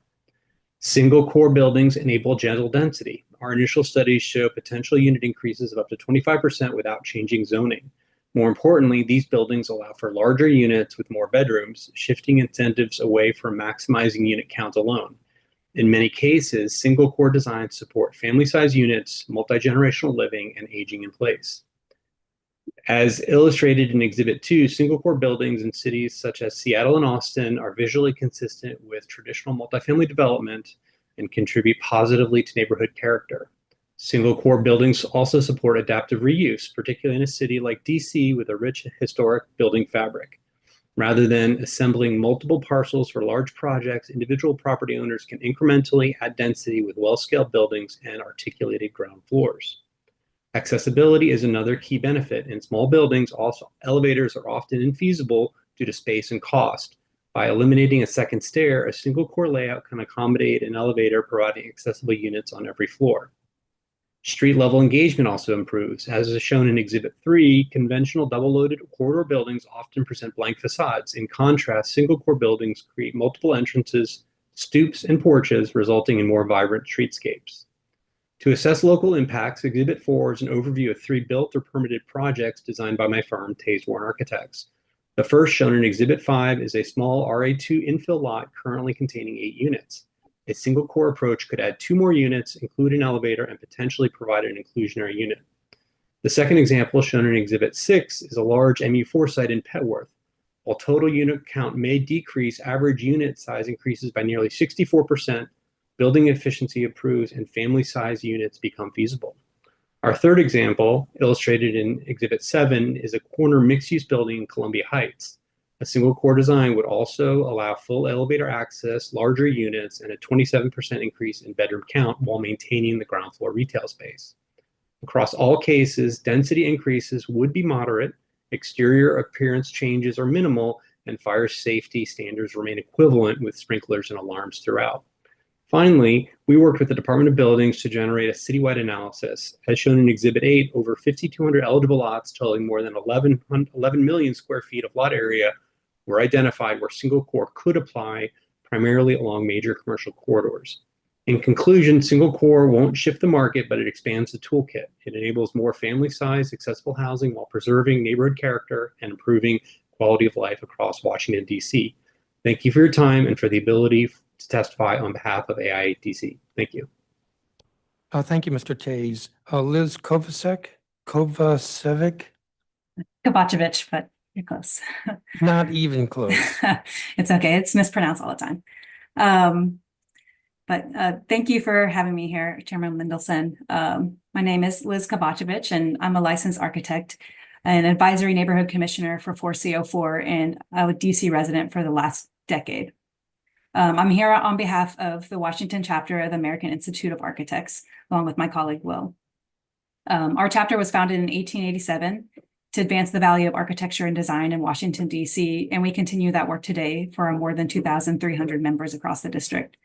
J: Single core buildings enable gentle density. Our initial studies show potential unit increases of up to 25% without changing zoning. More importantly, these buildings allow for larger units with more bedrooms, shifting incentives away from maximizing unit count alone. In many cases, single core designs support family-size units, multi-generational living, and aging in place. As illustrated in Exhibit 2, single core buildings in cities such as Seattle and Austin are visually consistent with traditional multifamily development and contribute positively to neighborhood character. Single core buildings also support adaptive reuse, particularly in a city like DC with a rich historic building fabric. Rather than assembling multiple parcels for large projects, individual property owners can incrementally add density with well-scaled buildings and articulated ground floors. Accessibility is another key benefit. In small buildings, also elevators are often infeasible due to space and cost. By eliminating a second stair, a single core layout can accommodate an elevator, providing accessible units on every floor. Street level engagement also improves. As is shown in Exhibit 3, conventional double-loaded corridor buildings often present blank facades. In contrast, single core buildings create multiple entrances, stoops, and porches, resulting in more vibrant streetscapes. To assess local impacts, Exhibit 4 is an overview of 3 built or permitted projects designed by my firm, Taze Warren Architects. The first, shown in Exhibit 5, is a small RA2 infill lot currently containing 8 units. A single core approach could add 2 more units, include an elevator, and potentially provide an inclusionary unit. The second example, shown in Exhibit 6, is a large MU4 site in Petworth. While total unit count may decrease, average unit size increases by nearly 64%, building efficiency improves, and family-size units become feasible. Our third example, illustrated in Exhibit 7, is a corner mixed-use building in Columbia Heights. A single core design would also allow full elevator access, larger units, and a 27% increase in bedroom count while maintaining the ground floor retail space. Across all cases, density increases would be moderate, exterior appearance changes are minimal, and fire safety standards remain equivalent with sprinklers and alarms throughout. Finally, we worked with the Department of Buildings to generate a citywide analysis. As shown in Exhibit 8, over 5,200 eligible lots totaling more than 11 million square feet of lot area were identified where single core could apply, primarily along major commercial corridors. In conclusion, single core won't shift the market, but it expands the toolkit. It enables more family-sized, accessible housing while preserving neighborhood character and improving quality of life across Washington, D.C. Thank you for your time and for the ability to testify on behalf of AIA DC. Thank you.
A: Thank you, Mr. Taze. Liz Kovacevic?
K: Kovacevic, but you're close.
A: Not even close.
K: It's okay. It's mispronounced all the time. But thank you for having me here, Chairman Mendelson. My name is Liz Kovacevic, and I'm a licensed architect and advisory neighborhood commissioner for 4CO4 and a DC resident for the last decade. I'm here on behalf of the Washington chapter of the American Institute of Architects, along with my colleague, Will. Our chapter was founded in 1887 to advance the value of architecture and design in Washington, D.C., and we continue that work today for our more than 2,300 members across the district.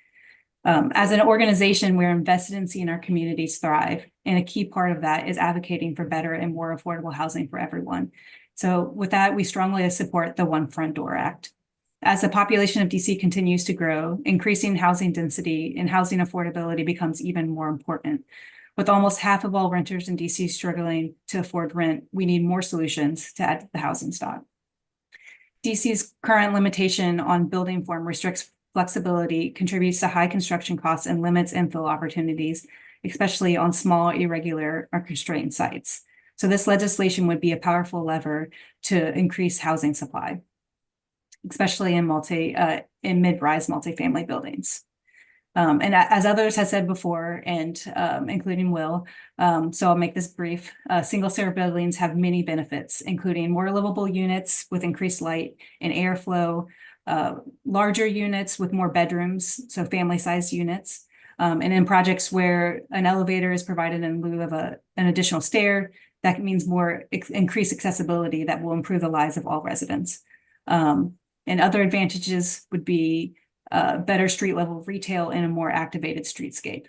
K: As an organization, we're invested in seeing our communities thrive, and a key part of that is advocating for better and more affordable housing for everyone. So with that, we strongly support the One Front Door Act. As the population of DC continues to grow, increasing housing density and housing affordability becomes even more important. With almost half of all renters in DC struggling to afford rent, we need more solutions to add to the housing stock. DC's current limitation on building form restricts flexibility, contributes to high construction costs, and limits infill opportunities, especially on small, irregular, or constrained sites. So this legislation would be a powerful lever to increase housing supply, especially in mid-rise multifamily buildings. And as others have said before, and including Will, so I'll make this brief, single-stair buildings have many benefits, including more livable units with increased light and airflow, larger units with more bedrooms, so family-sized units, and in projects where an elevator is provided in lieu of an additional stair, that means more increased accessibility that will improve the lives of all residents. And other advantages would be better street level retail and a more activated streetscape.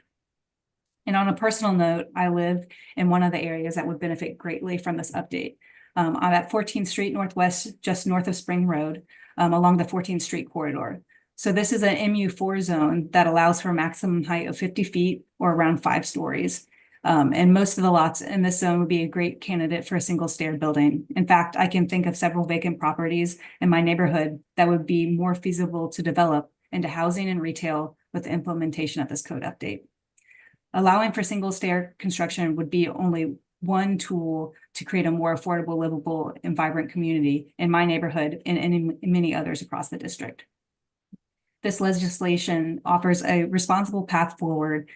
K: And on a personal note, I live in one of the areas that would benefit greatly from this update. I'm at 14th Street Northwest, just north of Spring Road, along the 14th Street corridor. So this is an MU4 zone that allows for a maximum height of 50 feet or around 5 stories. And most of the lots in this zone would be a great candidate for a single stair building. In fact, I can think of several vacant properties in my neighborhood that would be more feasible to develop into housing and retail with the implementation of this code update. Allowing for single stair construction would be only one tool to create a more affordable, livable, and vibrant community in my neighborhood and in many others across the district. This legislation offers a responsible path forward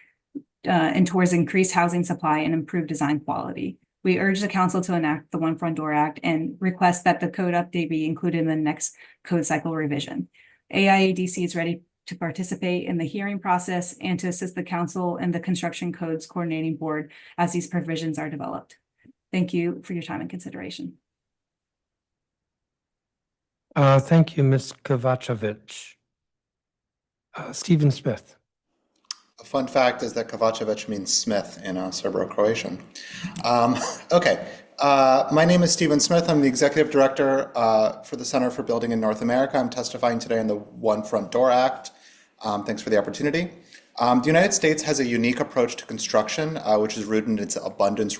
K: and towards increased housing supply and improved design quality. We urge the council to enact the One Front Door Act and request that the code update be included in the next code cycle revision. AIADC is ready to participate in the hearing process and to assist the council and the Construction Codes Coordinating Board as these provisions are developed. Thank you for your time and consideration.
A: Thank you, Ms. Kovacevic. Stephen Smith.
L: A fun fact is that Kovacevic means Smith in Serbo-Croatian. Okay, my name is Stephen Smith. I'm the Executive Director for the Center for Building in North America. I'm testifying today on the One Front Door Act. Thanks for the opportunity. The United States has a unique approach to construction, which is rooted in its abundant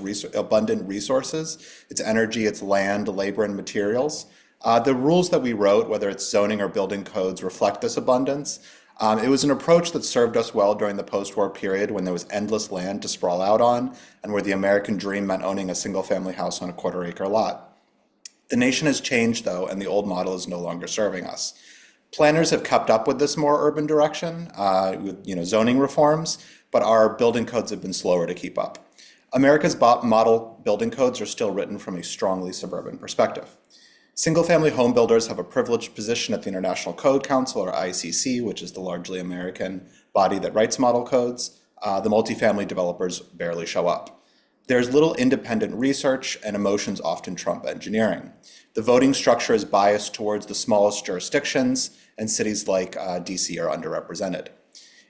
L: resources, its energy, its land, labor, and materials. The rules that we wrote, whether it's zoning or building codes, reflect this abundance. It was an approach that served us well during the post-war period when there was endless land to sprawl out on and where the American dream meant owning a single-family house on a quarter-acre lot. The nation has changed, though, and the old model is no longer serving us. Planners have kept up with this more urban direction, with zoning reforms, but our building codes have been slower to keep up. America's model building codes are still written from a strongly suburban perspective. Single-family home builders have a privileged position at the International Code Council, or ICC, which is the largely American body that writes model codes. The multifamily developers barely show up. There's little independent research, and emotions often trump engineering. The voting structure is biased towards the smallest jurisdictions, and cities like DC are underrepresented.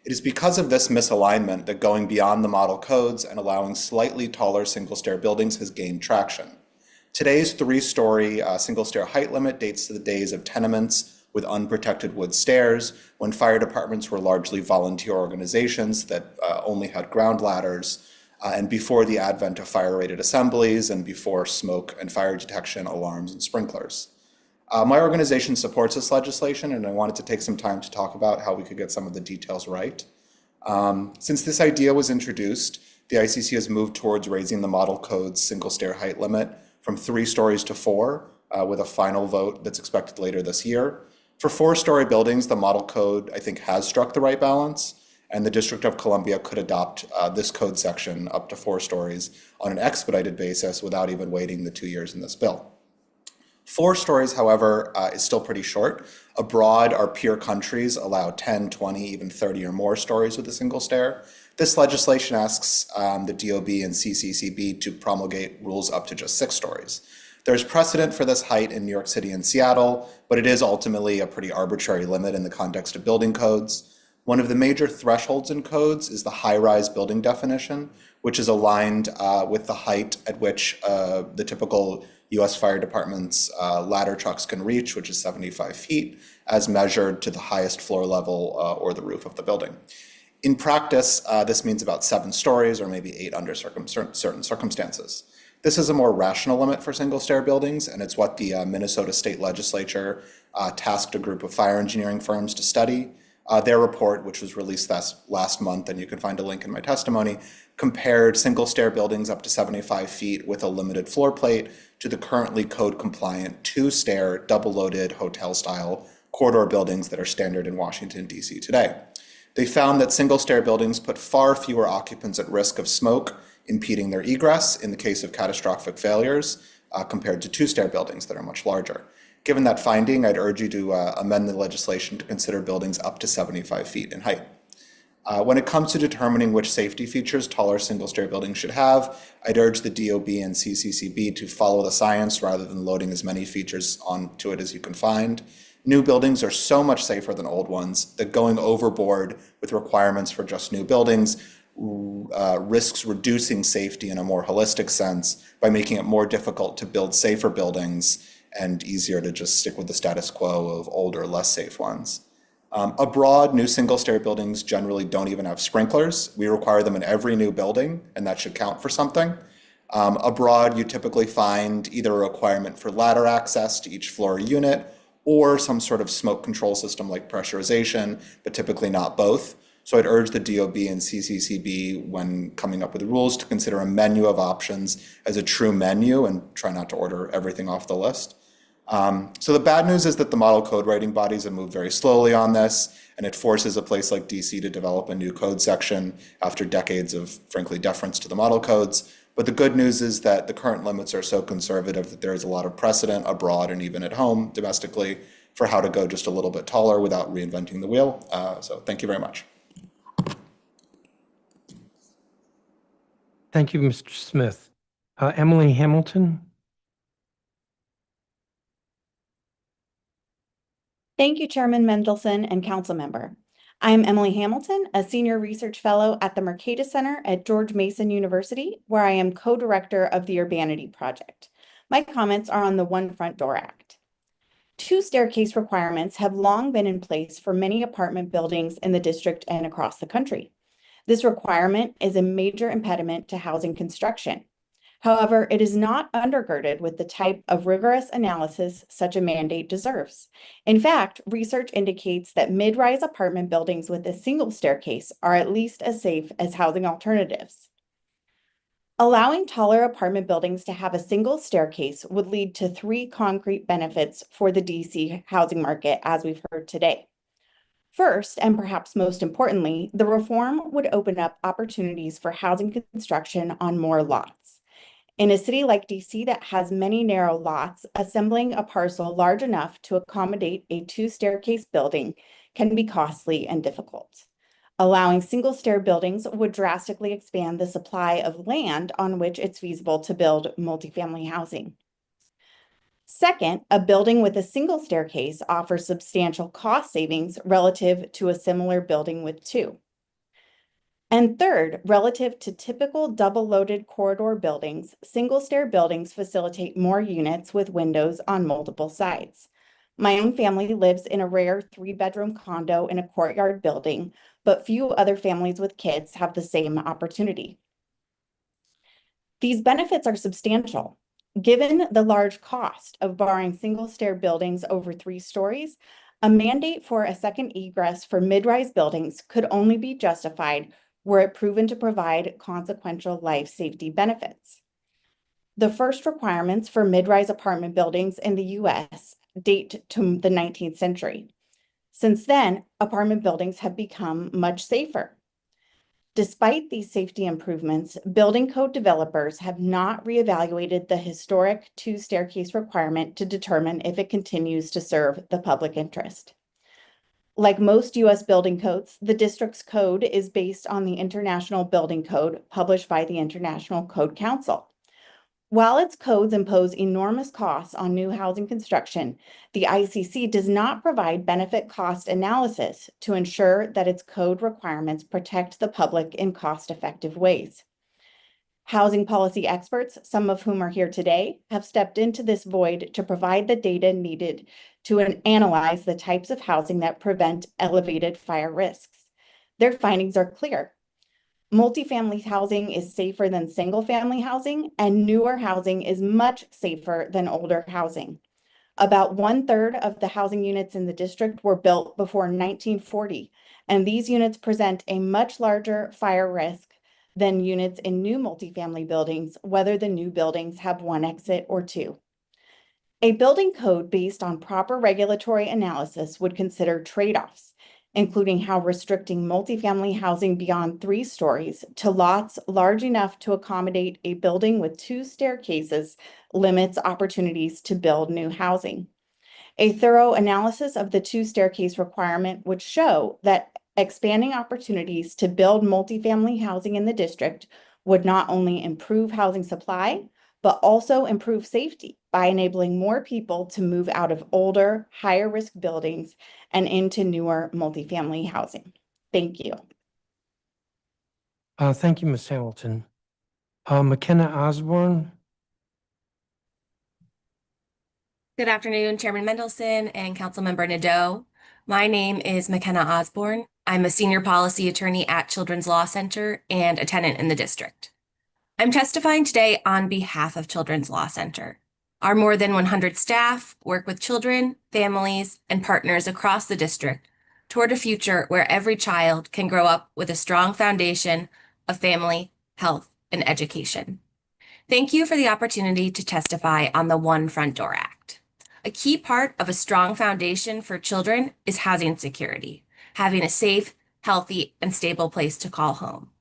L: It is because of this misalignment that going beyond the model codes and allowing slightly taller single-stair buildings has gained traction. Today's three-story single-stair height limit dates to the days of tenements with unprotected wood stairs, when fire departments were largely volunteer organizations that only had ground ladders, and before the advent of fire-rated assemblies and before smoke and fire detection alarms and sprinklers. My organization supports this legislation, and I wanted to take some time to talk about how we could get some of the details right. Since this idea was introduced, the ICC has moved towards raising the model code's single-stair height limit from 3 stories to 4, with a final vote that's expected later this year. For 4-story buildings, the model code, I think, has struck the right balance, and the District of Columbia could adopt this code section up to 4 stories on an expedited basis without even waiting the 2 years in this bill. 4 stories, however, is still pretty short. Abroad, our peer countries allow 10, 20, even 30 or more stories with a single stair. This legislation asks the DOB and CCCB to promulgate rules up to just 6 stories. There's precedent for this height in New York City and Seattle, but it is ultimately a pretty arbitrary limit in the context of building codes. One of the major thresholds in codes is the high-rise building definition, which is aligned with the height at which the typical U.S. fire department's ladder trucks can reach, which is 75 feet, as measured to the highest floor level or the roof of the building. In practice, this means about 7 stories or maybe 8 under certain circumstances. This is a more rational limit for single-stair buildings, and it's what the Minnesota State Legislature tasked a group of fire engineering firms to study. Their report, which was released last month, and you can find a link in my testimony, compared single-stair buildings up to 75 feet with a limited floor plate to the currently code-compliant 2-stair, double-loaded, hotel-style corridor buildings that are standard in Washington, D.C. today. They found that single-stair buildings put far fewer occupants at risk of smoke impeding their egress in the case of catastrophic failures compared to 2-stair buildings that are much larger. Given that finding, I'd urge you to amend the legislation to consider buildings up to 75 feet in height. When it comes to determining which safety features taller single-stair buildings should have, I'd urge the DOB and CCCB to follow the science rather than loading as many features onto it as you can find. New buildings are so much safer than old ones that going overboard with requirements for just new buildings risks reducing safety in a more holistic sense by making it more difficult to build safer buildings and easier to just stick with the status quo of older, less safe ones. Abroad, new single-stair buildings generally don't even have sprinklers. We require them in every new building, and that should count for something. Abroad, you typically find either a requirement for ladder access to each floor unit or some sort of smoke control system like pressurization, but typically not both. So I'd urge the DOB and CCCB, when coming up with rules, to consider a menu of options as a true menu and try not to order everything off the list. So the bad news is that the model code writing bodies have moved very slowly on this, and it forces a place like DC to develop a new code section after decades of, frankly, deference to the model codes. But the good news is that the current limits are so conservative that there is a lot of precedent abroad and even at home domestically for how to go just a little bit taller without reinventing the wheel. So thank you very much.
A: Thank you, Mr. Smith. Emily Hamilton.
M: Thank you, Chairman Mendelson and Council Member. I am Emily Hamilton, a Senior Research Fellow at the Mercatus Center at George Mason University, where I am co-director of the Urbanity Project. My comments are on the One Front Door Act. Two staircase requirements have long been in place for many apartment buildings in the district and across the country. This requirement is a major impediment to housing construction. However, it is not undergirded with the type of rigorous analysis such a mandate deserves. In fact, research indicates that mid-rise apartment buildings with a single staircase are at least as safe as housing alternatives. Allowing taller apartment buildings to have a single staircase would lead to three concrete benefits for the DC housing market, as we've heard today. First, and perhaps most importantly, the reform would open up opportunities for housing construction on more lots. In a city like DC that has many narrow lots, assembling a parcel large enough to accommodate a two-staircase building can be costly and difficult. Allowing single-stair buildings would drastically expand the supply of land on which it's feasible to build multifamily housing. Second, a building with a single staircase offers substantial cost savings relative to a similar building with two. And third, relative to typical double-loaded corridor buildings, single-stair buildings facilitate more units with windows on multiple sides. My own family lives in a rare 3-bedroom condo in a courtyard building, but few other families with kids have the same opportunity. These benefits are substantial. Given the large cost of borrowing single-stair buildings over 3 stories, a mandate for a second egress for mid-rise buildings could only be justified were it proven to provide consequential life safety benefits. The first requirements for mid-rise apartment buildings in the U.S. date to the 19th century. Since then, apartment buildings have become much safer. Despite these safety improvements, building code developers have not reevaluated the historic 2-staircase requirement to determine if it continues to serve the public interest. Like most U.S. building codes, the district's code is based on the International Building Code published by the International Code Council. While its codes impose enormous costs on new housing construction, the ICC does not provide benefit cost analysis to ensure that its code requirements protect the public in cost-effective ways. Housing policy experts, some of whom are here today, have stepped into this void to provide the data needed to analyze the types of housing that prevent elevated fire risks. Their findings are clear. Multifamily housing is safer than single-family housing, and newer housing is much safer than older housing. About 1/3 of the housing units in the district were built before 1940, and these units present a much larger fire risk than units in new multifamily buildings, whether the new buildings have 1 exit or 2. A building code based on proper regulatory analysis would consider trade-offs, including how restricting multifamily housing beyond 3 stories to lots large enough to accommodate a building with 2 staircases limits opportunities to build new housing. A thorough analysis of the 2-staircase requirement would show that expanding opportunities to build multifamily housing in the district would not only improve housing supply, but also improve safety by enabling more people to move out of older, higher risk buildings and into newer multifamily housing. Thank you.
A: Thank you, Ms. Hamilton. McKenna Osborne.
N: Good afternoon, Chairman Mendelson and Councilmember Nadeau. My name is McKenna Osborne. I'm a senior policy attorney at Children's Law Center and a tenant in the district. I'm testifying today on behalf of Children's Law Center. Our more than 100 staff work with children, families, and partners across the district toward a future where every child can grow up with a strong foundation of family, health, and education. Thank you for the opportunity to testify on the One Front Door Act. A key part of a strong foundation for children is housing security, having a safe, healthy, and stable place to call home.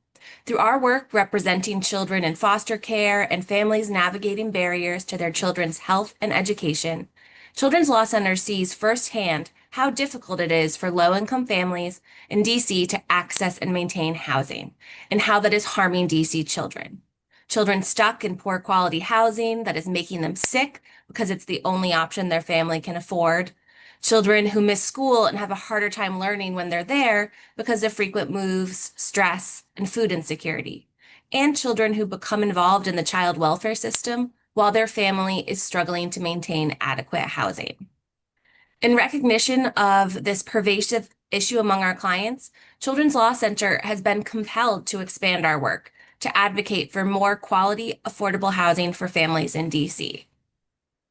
N: Through our work representing children in foster care and families navigating barriers to their children's health and education, Children's Law Center sees firsthand how difficult it is for low-income families in DC to access and maintain housing, and how that is harming DC children. Children stuck in poor quality housing that is making them sick because it's the only option their family can afford. Children who miss school and have a harder time learning when they're there because of frequent moves, stress, and food insecurity. And children who become involved in the child welfare system while their family is struggling to maintain adequate housing. In recognition of this pervasive issue among our clients, Children's Law Center has been compelled to expand our work to advocate for more quality, affordable housing for families in DC.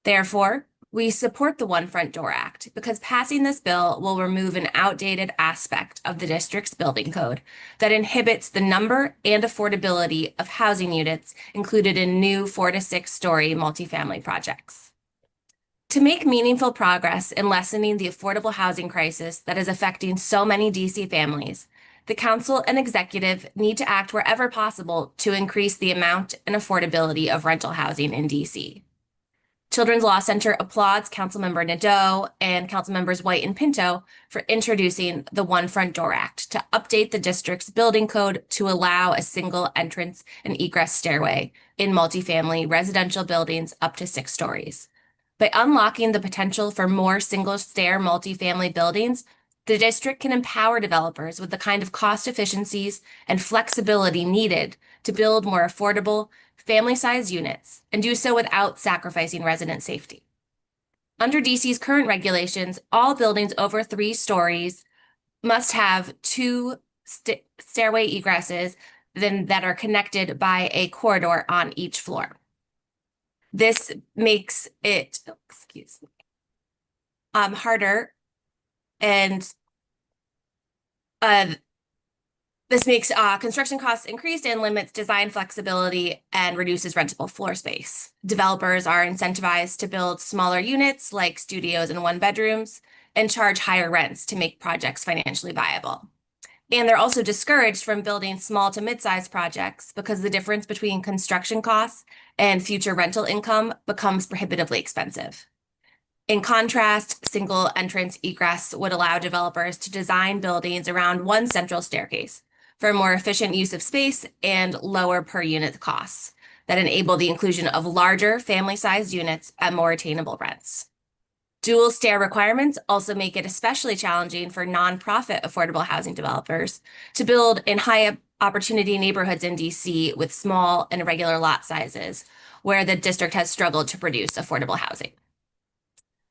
N: Therefore, we support the One Front Door Act because passing this bill will remove an outdated aspect of the district's building code that inhibits the number and affordability of housing units included in new 4 to 6 story multifamily projects. To make meaningful progress in lessening the affordable housing crisis that is affecting so many DC families, the council and executive need to act wherever possible to increase the amount and affordability of rental housing in DC. Children's Law Center applauds Councilmember Nadeau and Councilmembers White and Pinto for introducing the One Front Door Act to update the district's building code to allow a single entrance and egress stairway in multifamily residential buildings up to 6 stories. By unlocking the potential for more single-stair multifamily buildings, the district can empower developers with the kind of cost efficiencies and flexibility needed to build more affordable, family-sized units and do so without sacrificing resident safety. Under DC's current regulations, all buildings over 3 stories must have 2 stairway egresses that are connected by a corridor on each floor. This makes it, harder, and this makes construction costs increased and limits design flexibility and reduces rentable floor space. Developers are incentivized to build smaller units like studios and 1-bedrooms and charge higher rents to make projects financially viable. And they're also discouraged from building small to mid-sized projects because the difference between construction costs and future rental income becomes prohibitively expensive. In contrast, single entrance egress would allow developers to design buildings around one central staircase for more efficient use of space and lower per unit costs that enable the inclusion of larger family-sized units at more attainable rents. Dual stair requirements also make it especially challenging for nonprofit affordable housing developers to build in high opportunity neighborhoods in DC with small and irregular lot sizes, where the district has struggled to produce affordable housing.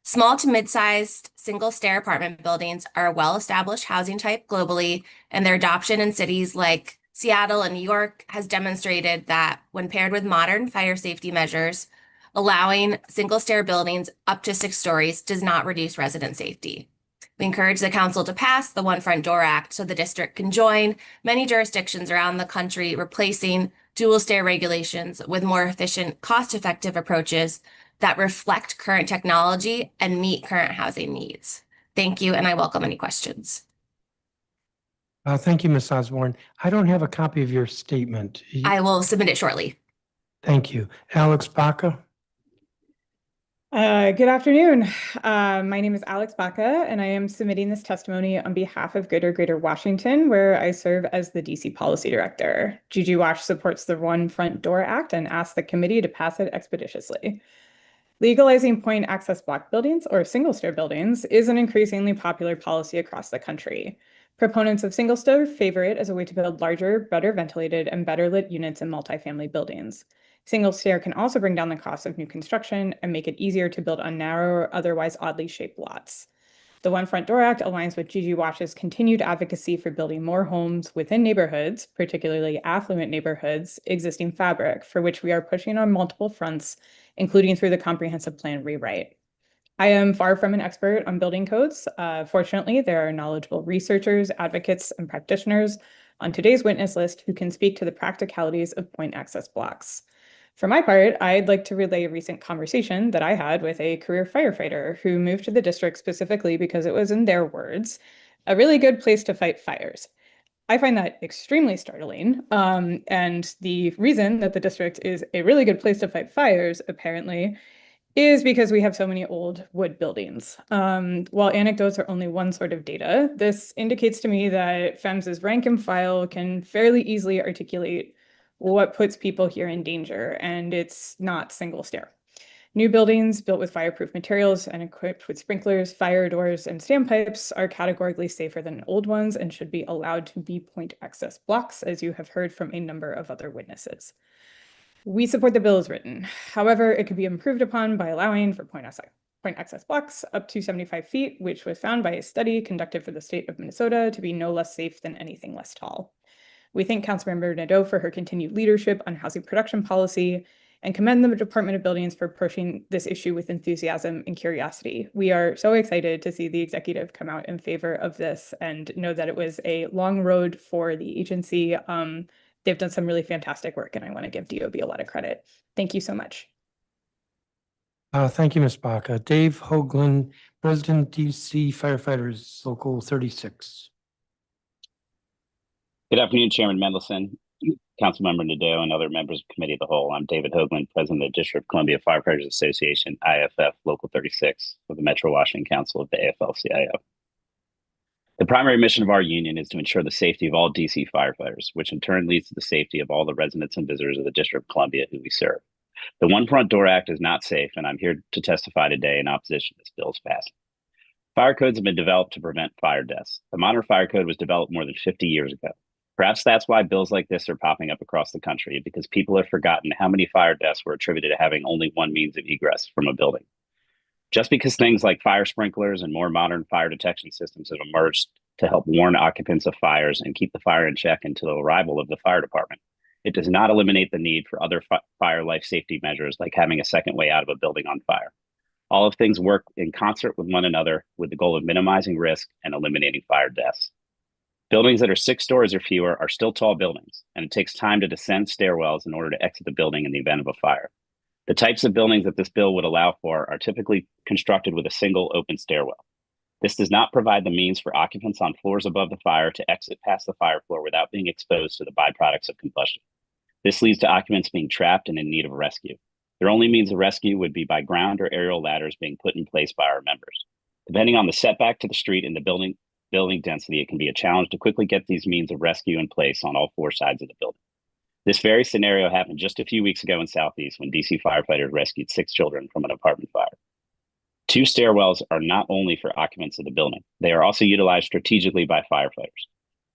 N: Small to mid-sized single-stair apartment buildings are a well-established housing type globally, and their adoption in cities like Seattle and New York has demonstrated that when paired with modern fire safety measures, allowing single-stair buildings up to 6 stories does not reduce resident safety. We encourage the council to pass the One Front Door Act so the district can join many jurisdictions around the country replacing dual stair regulations with more efficient, cost-effective approaches that reflect current technology and meet current housing needs. Thank you, and I welcome any questions.
A: Thank you, Ms. Osborne. I don't have a copy of your statement.
N: I will submit it shortly.
A: Thank you. Alex Baca?
O: Good afternoon. My name is Alex Baca, and I am submitting this testimony on behalf of Greater Washington, where I serve as the DC Policy Director. GGWash supports the One Front Door Act and asks the committee to pass it expeditiously. Legalizing point access block buildings, or single-stair buildings, is an increasingly popular policy across the country. Proponents of single-stair favor it as a way to build larger, better ventilated, and better lit units in multifamily buildings. Single-stair can also bring down the cost of new construction and make it easier to build on narrow or otherwise oddly shaped lots. The One Front Door Act aligns with GGWash's continued advocacy for building more homes within neighborhoods, particularly affluent neighborhoods, existing fabric, for which we are pushing on multiple fronts, including through the comprehensive plan rewrite. I am far from an expert on building codes. Fortunately, there are knowledgeable researchers, advocates, and practitioners on today's witness list who can speak to the practicalities of point access blocks. For my part, I'd like to relay a recent conversation that I had with a career firefighter who moved to the district specifically because it was, in their words, a really good place to fight fires. I find that extremely startling. And the reason that the district is a really good place to fight fires, apparently, is because we have so many old wood buildings. While anecdotes are only one sort of data, this indicates to me that FEMS's rank and file can fairly easily articulate what puts people here in danger, and it's not single stair. New buildings built with fireproof materials and equipped with sprinklers, fire doors, and standpipes are categorically safer than old ones and should be allowed to be point access blocks, as you have heard from a number of other witnesses. We support the bill as written. However, it could be improved upon by allowing for point point excess blocks up to 75 feet, which was found by a study conducted for the state of Minnesota to be no less safe than anything less tall. We thank Councilmember Nadeau for her continued leadership on housing production policy and commend the Department of Buildings for approaching this issue with enthusiasm and curiosity. We are so excited to see the executive come out in favor of this and know that it was a long road for the agency. They've done some really fantastic work, and I want to give DOB a lot of credit. Thank you so much.
A: Thank you, Ms. Baca. Dave Hoagland, President, DC Firefighters Local 36.
P: Good afternoon, Chairman Mendelson, Councilmember Nadeau, and other members of the Committee of the Whole. I'm David Hoagland, President of the District of Columbia Firefighters Association, IFF Local 36, of the Metro Washington Council of the AFL-CIO. The primary mission of our union is to ensure the safety of all DC firefighters, which in turn leads to the safety of all the residents and visitors of the District of Columbia who we serve. The One Front Door Act is not safe, and I'm here to testify today in opposition to this bill's passing. Fire codes have been developed to prevent fire deaths. The modern fire code was developed more than 50 years ago. Perhaps that's why bills like this are popping up across the country, because people have forgotten how many fire deaths were attributed to having only one means of egress from a building. Just because things like fire sprinklers and more modern fire detection systems have emerged to help warn occupants of fires and keep the fire in check until the arrival of the fire department, it does not eliminate the need for other fire life safety measures like having a second way out of a building on fire. All of things work in concert with one another with the goal of minimizing risk and eliminating fire deaths. Buildings that are 6 stories or fewer are still tall buildings, and it takes time to descend stairwells in order to exit the building in the event of a fire. The types of buildings that this bill would allow for are typically constructed with a single open stairwell. This does not provide the means for occupants on floors above the fire to exit past the fire floor without being exposed to the byproducts of combustion. This leads to occupants being trapped and in need of rescue. Their only means of rescue would be by ground or aerial ladders being put in place by our members. Depending on the setback to the street and the building density, it can be a challenge to quickly get these means of rescue in place on all 4 sides of the building. This very scenario happened just a few weeks ago in Southeast when DC firefighters rescued 6 children from an apartment fire. 2 stairwells are not only for occupants of the building, they are also utilized strategically by firefighters.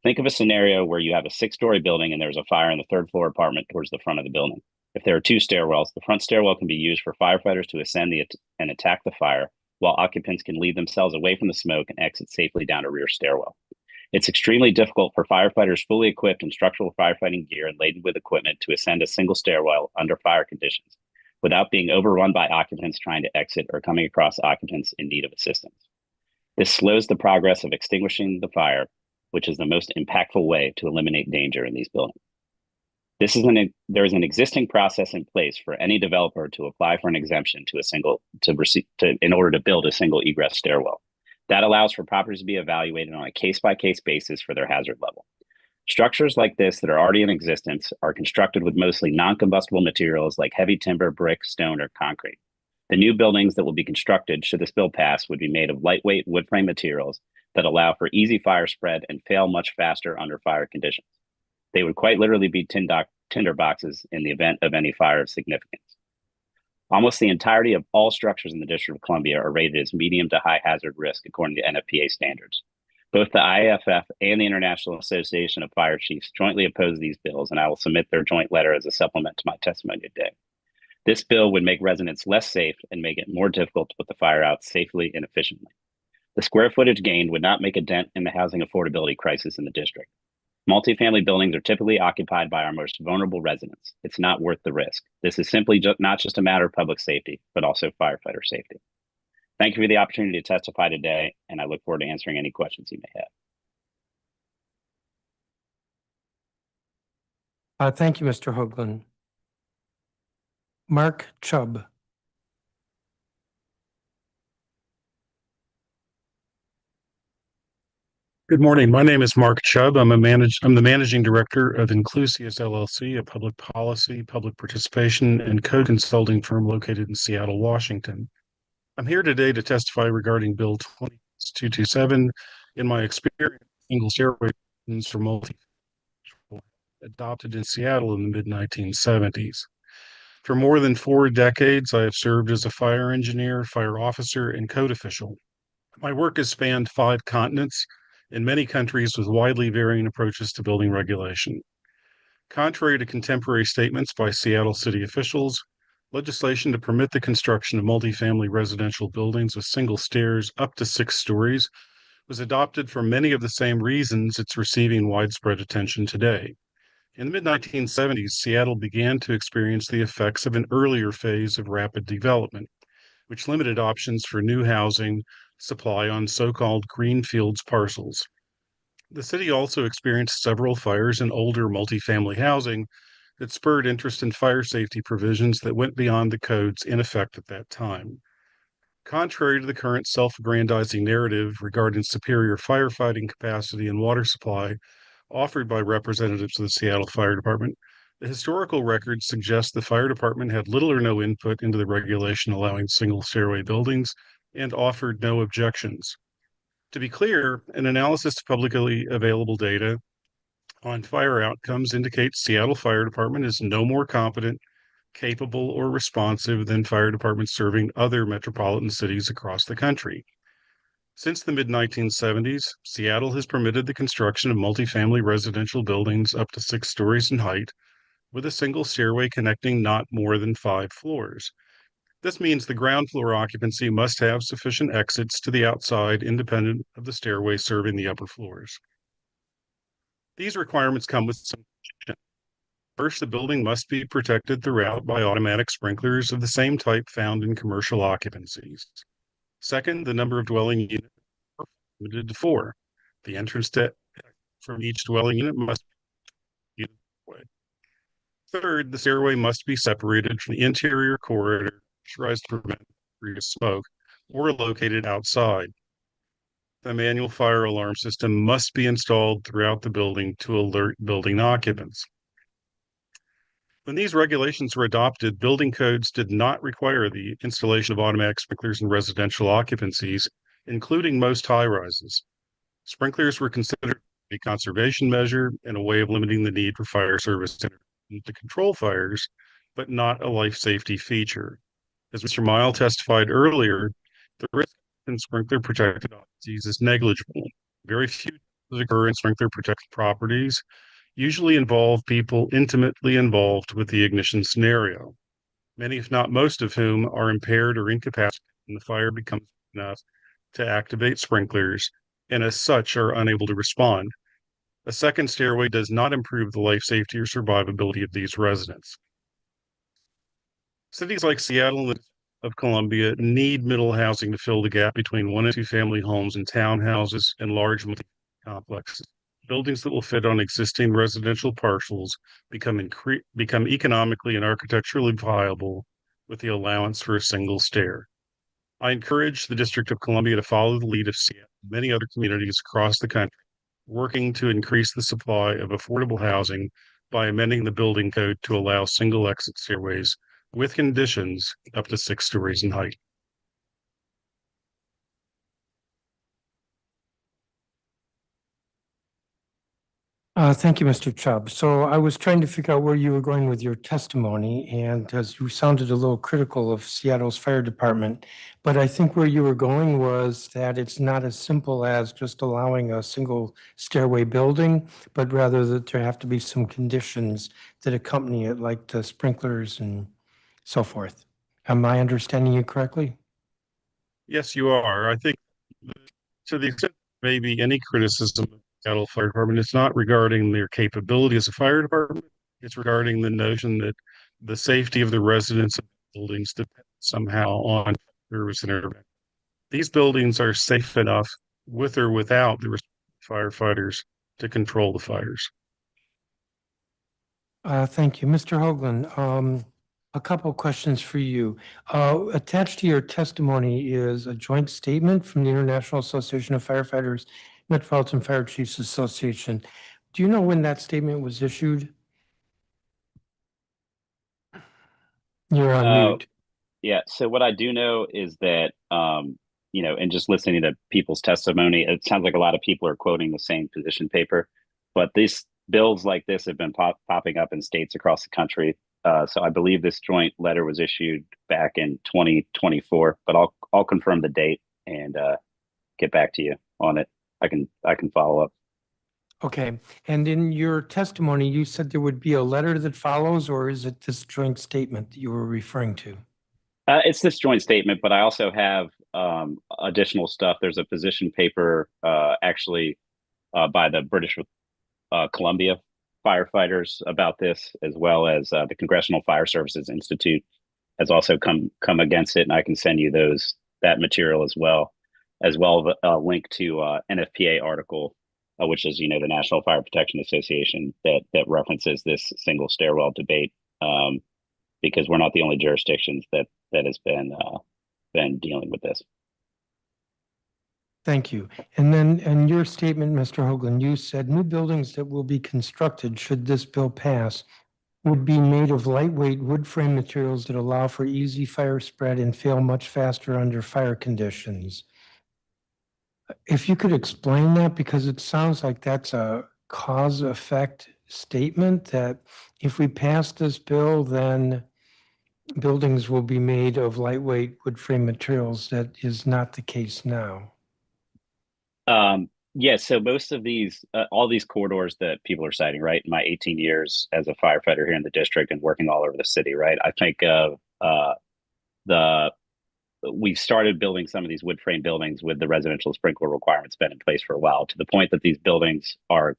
P: Think of a scenario where you have a 6-story building and there's a fire in the 3rd floor apartment towards the front of the building. If there are 2 stairwells, the front stairwell can be used for firefighters to ascend and attack the fire, while occupants can lead themselves away from the smoke and exit safely down a rear stairwell. It's extremely difficult for firefighters fully equipped in structural firefighting gear and laden with equipment to ascend a single stairwell under fire conditions without being overrun by occupants trying to exit or coming across occupants in need of assistance. This slows the progress of extinguishing the fire, which is the most impactful way to eliminate danger in these buildings. There is an existing process in place for any developer to apply for an exemption in order to build a single egress stairwell. That allows for properties to be evaluated on a case-by-case basis for their hazard level. Structures like this that are already in existence are constructed with mostly non-combustible materials like heavy timber, brick, stone, or concrete. The new buildings that will be constructed, should this bill pass, would be made of lightweight wood frame materials that allow for easy fire spread and fail much faster under fire conditions. They would quite literally be tinder boxes in the event of any fire of significance. Almost the entirety of all structures in the District of Columbia are rated as medium to high hazard risk according to NFPA standards. Both the IAFF and the International Association of Fire Chiefs jointly oppose these bills, and I will submit their joint letter as a supplement to my testimony today. This bill would make residents less safe and make it more difficult to put the fire out safely and efficiently. The square footage gained would not make a dent in the housing affordability crisis in the district. Multifamily buildings are typically occupied by our most vulnerable residents. It's not worth the risk. This is simply not just a matter of public safety, but also firefighter safety. Thank you for the opportunity to testify today, and I look forward to answering any questions you may have.
A: Thank you, Mr. Hoagland. Mark Chubb.
Q: Good morning. My name is Mark Chubb. I'm the managing director of Inclusius LLC, a public policy, public participation, and code consulting firm located in Seattle, Washington. I'm here today to testify regarding Bill 227. In my experience, single stairway for multi adopted in Seattle in the mid-1970s. For more than 4 decades, I have served as a fire engineer, fire officer, and code official. My work has spanned 5 continents in many countries with widely varying approaches to building regulation. Contrary to contemporary statements by Seattle city officials, Legislation to permit the construction of multifamily residential buildings with single stairs up to 6 stories was adopted for many of the same reasons it's receiving widespread attention today. In the mid-1970s, Seattle began to experience the effects of an earlier phase of rapid development, which limited options for new housing supply on so-called greenfields parcels. The city also experienced several fires in older multifamily housing that spurred interest in fire safety provisions that went beyond the codes in effect at that time. Contrary to the current self-aggrandizing narrative regarding superior firefighting capacity and water supply offered by representatives of the Seattle Fire Department, the historical record suggests the fire department had little or no input into the regulation allowing single stairway buildings and offered no objections. To be clear, an analysis of publicly available data on fire outcomes indicates Seattle Fire Department is no more competent, capable, or responsive than fire departments serving other metropolitan cities across the country. Since the mid-1970s, Seattle has permitted the construction of multifamily residential buildings up to 6 stories in height, with a single stairway connecting not more than 5 floors. This means the ground floor occupancy must have sufficient exits to the outside independent of the stairway serving the upper floors. These requirements come with some conditions. First, the building must be protected throughout by automatic sprinklers of the same type found in commercial occupancies. Second, the number of dwelling units are limited to 4. The entrance to from each dwelling unit must be way. Third, the stairway must be separated from the interior corridor, pressurized to prevent smoke, or located outside. The manual fire alarm system must be installed throughout the building to alert building occupants. When these regulations were adopted, building codes did not require the installation of automatic sprinklers in residential occupancies, including most high-rises. Sprinklers were considered a conservation measure and a way of limiting the need for fire service to control fires, but not a life safety feature. As Mr. Mile testified earlier, the risk in sprinkler protected occupancies is negligible. Very few occur in sprinkler protected properties, usually involve people intimately involved with the ignition scenario, many, if not most of whom, are impaired or incapacitated when the fire becomes enough to activate sprinklers, and as such are unable to respond. A second stairway does not improve the life safety or survivability of these residents. Cities like Seattle and of Columbia need middle housing to fill the gap between 1 and 2 family homes and townhouses and large complexes. Buildings that will fit on existing residential parcels become economically and architecturally viable with the allowance for a single stair. I encourage the District of Columbia to follow the lead of Seattle and many other communities across the country, working to increase the supply of affordable housing by amending the building code to allow single exit stairways with conditions up to 6 stories in height.
A: Thank you, Mr. Chubb. So I was trying to figure out where you were going with your testimony, and as you sounded a little critical of Seattle's fire department, but I think where you were going was that it's not as simple as just allowing a single stairway building, but rather that there have to be some conditions that accompany it, like the sprinklers and so forth. Am I understanding you correctly?
Q: Yes, you are. I think to the extent maybe any criticism of the Seattle Fire Department, it's not regarding their capability as a fire department. It's regarding the notion that the safety of the residents of buildings depends somehow on service intervention. These buildings are safe enough with or without the firefighters to control the fires.
A: Thank you. Mr. Hoagland, a couple of questions for you. Attached to your testimony is a joint statement from the International Association of Firefighters, Metropolitan Fire Chiefs Association. Do you know when that statement was issued? You're on mute.
P: Yeah. So what I do know is that, and just listening to people's testimony, it sounds like a lot of people are quoting the same position paper, but these bills like this have been popping up in states across the country. So I believe this joint letter was issued back in 2024, but I'll confirm the date and get back to you on it. I can follow up.
A: Okay, and in your testimony, you said there would be a letter that follows, or is it this joint statement that you were referring to?
P: It's this joint statement, but I also have additional stuff. There's a position paper actually by the British Columbia firefighters about this, as well as the Congressional Fire Services Institute has also come against it, and I can send you that material as well as a link to NFPA article, which is the National Fire Protection Association that references this single stairwell debate, because we're not the only jurisdictions that has been dealing with this.
A: Thank you. And then in your statement, Mr. Hoagland, you said new buildings that will be constructed should this bill pass would be made of lightweight wood frame materials that allow for easy fire spread and fail much faster under fire conditions. If you could explain that, because it sounds like that's a cause effect statement, that if we pass this bill, then buildings will be made of lightweight wood frame materials. That is not the case now.
P: Yeah, so most of these, all these corridors that people are citing, right? In my 18 years as a firefighter here in the district and working all over the city, right? I think of we've started building some of these wood frame buildings with the residential sprinkler requirements been in place for a while, to the point that these buildings are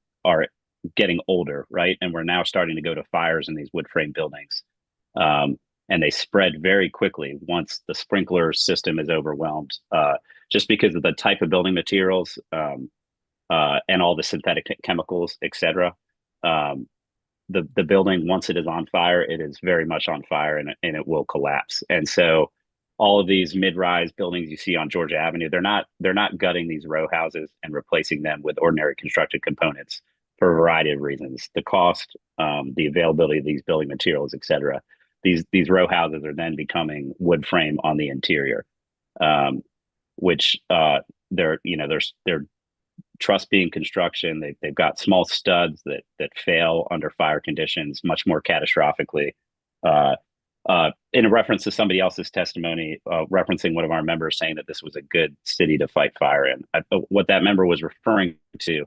P: getting older, right? And we're now starting to go to fires in these wood frame buildings. And they spread very quickly once the sprinkler system is overwhelmed, just because of the type of building materials and all the synthetic chemicals, et cetera. The building, once it is on fire, it is very much on fire, and it will collapse. And so all of these mid-rise buildings you see on Georgia Avenue, they're not gutting these row houses and replacing them with ordinary constructed components for a variety of reasons. The cost, the availability of these building materials, et cetera. These row houses are then becoming wood frame on the interior, which they're truss beam construction. They've got small studs that fail under fire conditions much more catastrophically. In a reference to somebody else's testimony, referencing one of our members saying that this was a good city to fight fire in. What that member was referring to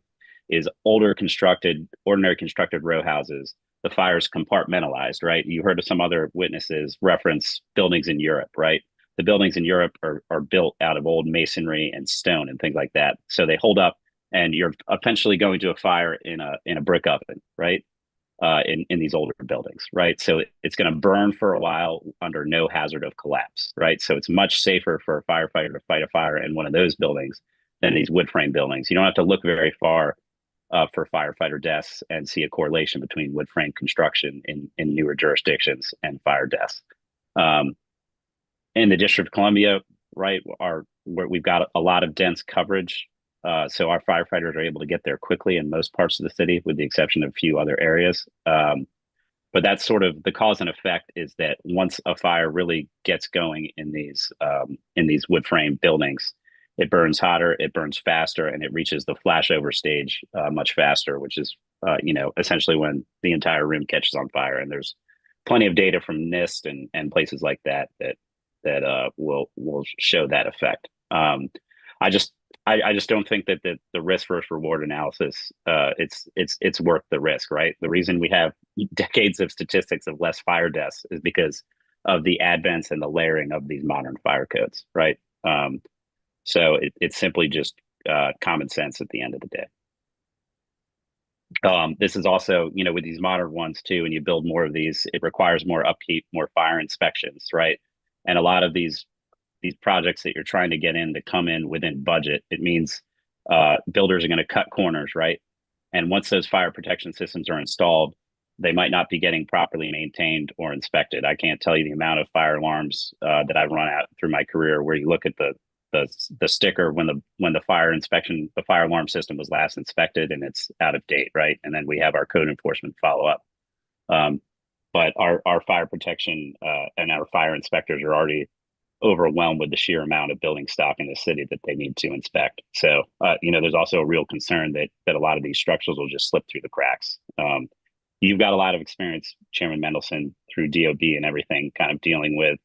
P: is older constructed, ordinary constructed row houses. The fire's compartmentalized, right? You heard of some other witnesses reference buildings in Europe, right? The buildings in Europe are built out of old masonry and stone and things like that. So they hold up, and you're eventually going to a fire in a brick oven, right? In these older buildings, right? So it's going to burn for a while under no hazard of collapse, right? So it's much safer for a firefighter to fight a fire in one of those buildings than these wood frame buildings. You don't have to look very far for firefighter deaths and see a correlation between wood frame construction in newer jurisdictions and fire deaths. In the District of Columbia, right, where we've got a lot of dense coverage, so our firefighters are able to get there quickly in most parts of the city, with the exception of a few other areas. But that's sort of the cause and effect, is that once a fire really gets going in these wood frame buildings, it burns hotter, it burns faster, and it reaches the flashover stage much faster, which is essentially when the entire room catches on fire. And there's plenty of data from NIST and places like that will show that effect. I just don't think that the risk versus reward analysis, it's worth the risk, right? The reason we have decades of statistics of less fire deaths is because of the advents and the layering of these modern fire codes, right? So it's simply just common sense at the end of the day. This is also, with these modern ones too, and you build more of these, it requires more upkeep, more fire inspections, right? And a lot of these projects that you're trying to get in to come in within budget, it means builders are going to cut corners, right? And once those fire protection systems are installed, they might not be getting properly maintained or inspected. I can't tell you the amount of fire alarms that I've run out through my career, where you look at the sticker when the fire alarm system was last inspected, and it's out of date, right? And then we have our code enforcement follow up. But our fire protection and our fire inspectors are already overwhelmed with the sheer amount of building stock in the city that they need to inspect. So, there's also a real concern that a lot of these structures will just slip through the cracks. You've got a lot of experience, Chairman Mendelson, through DOB and everything, kind of dealing with,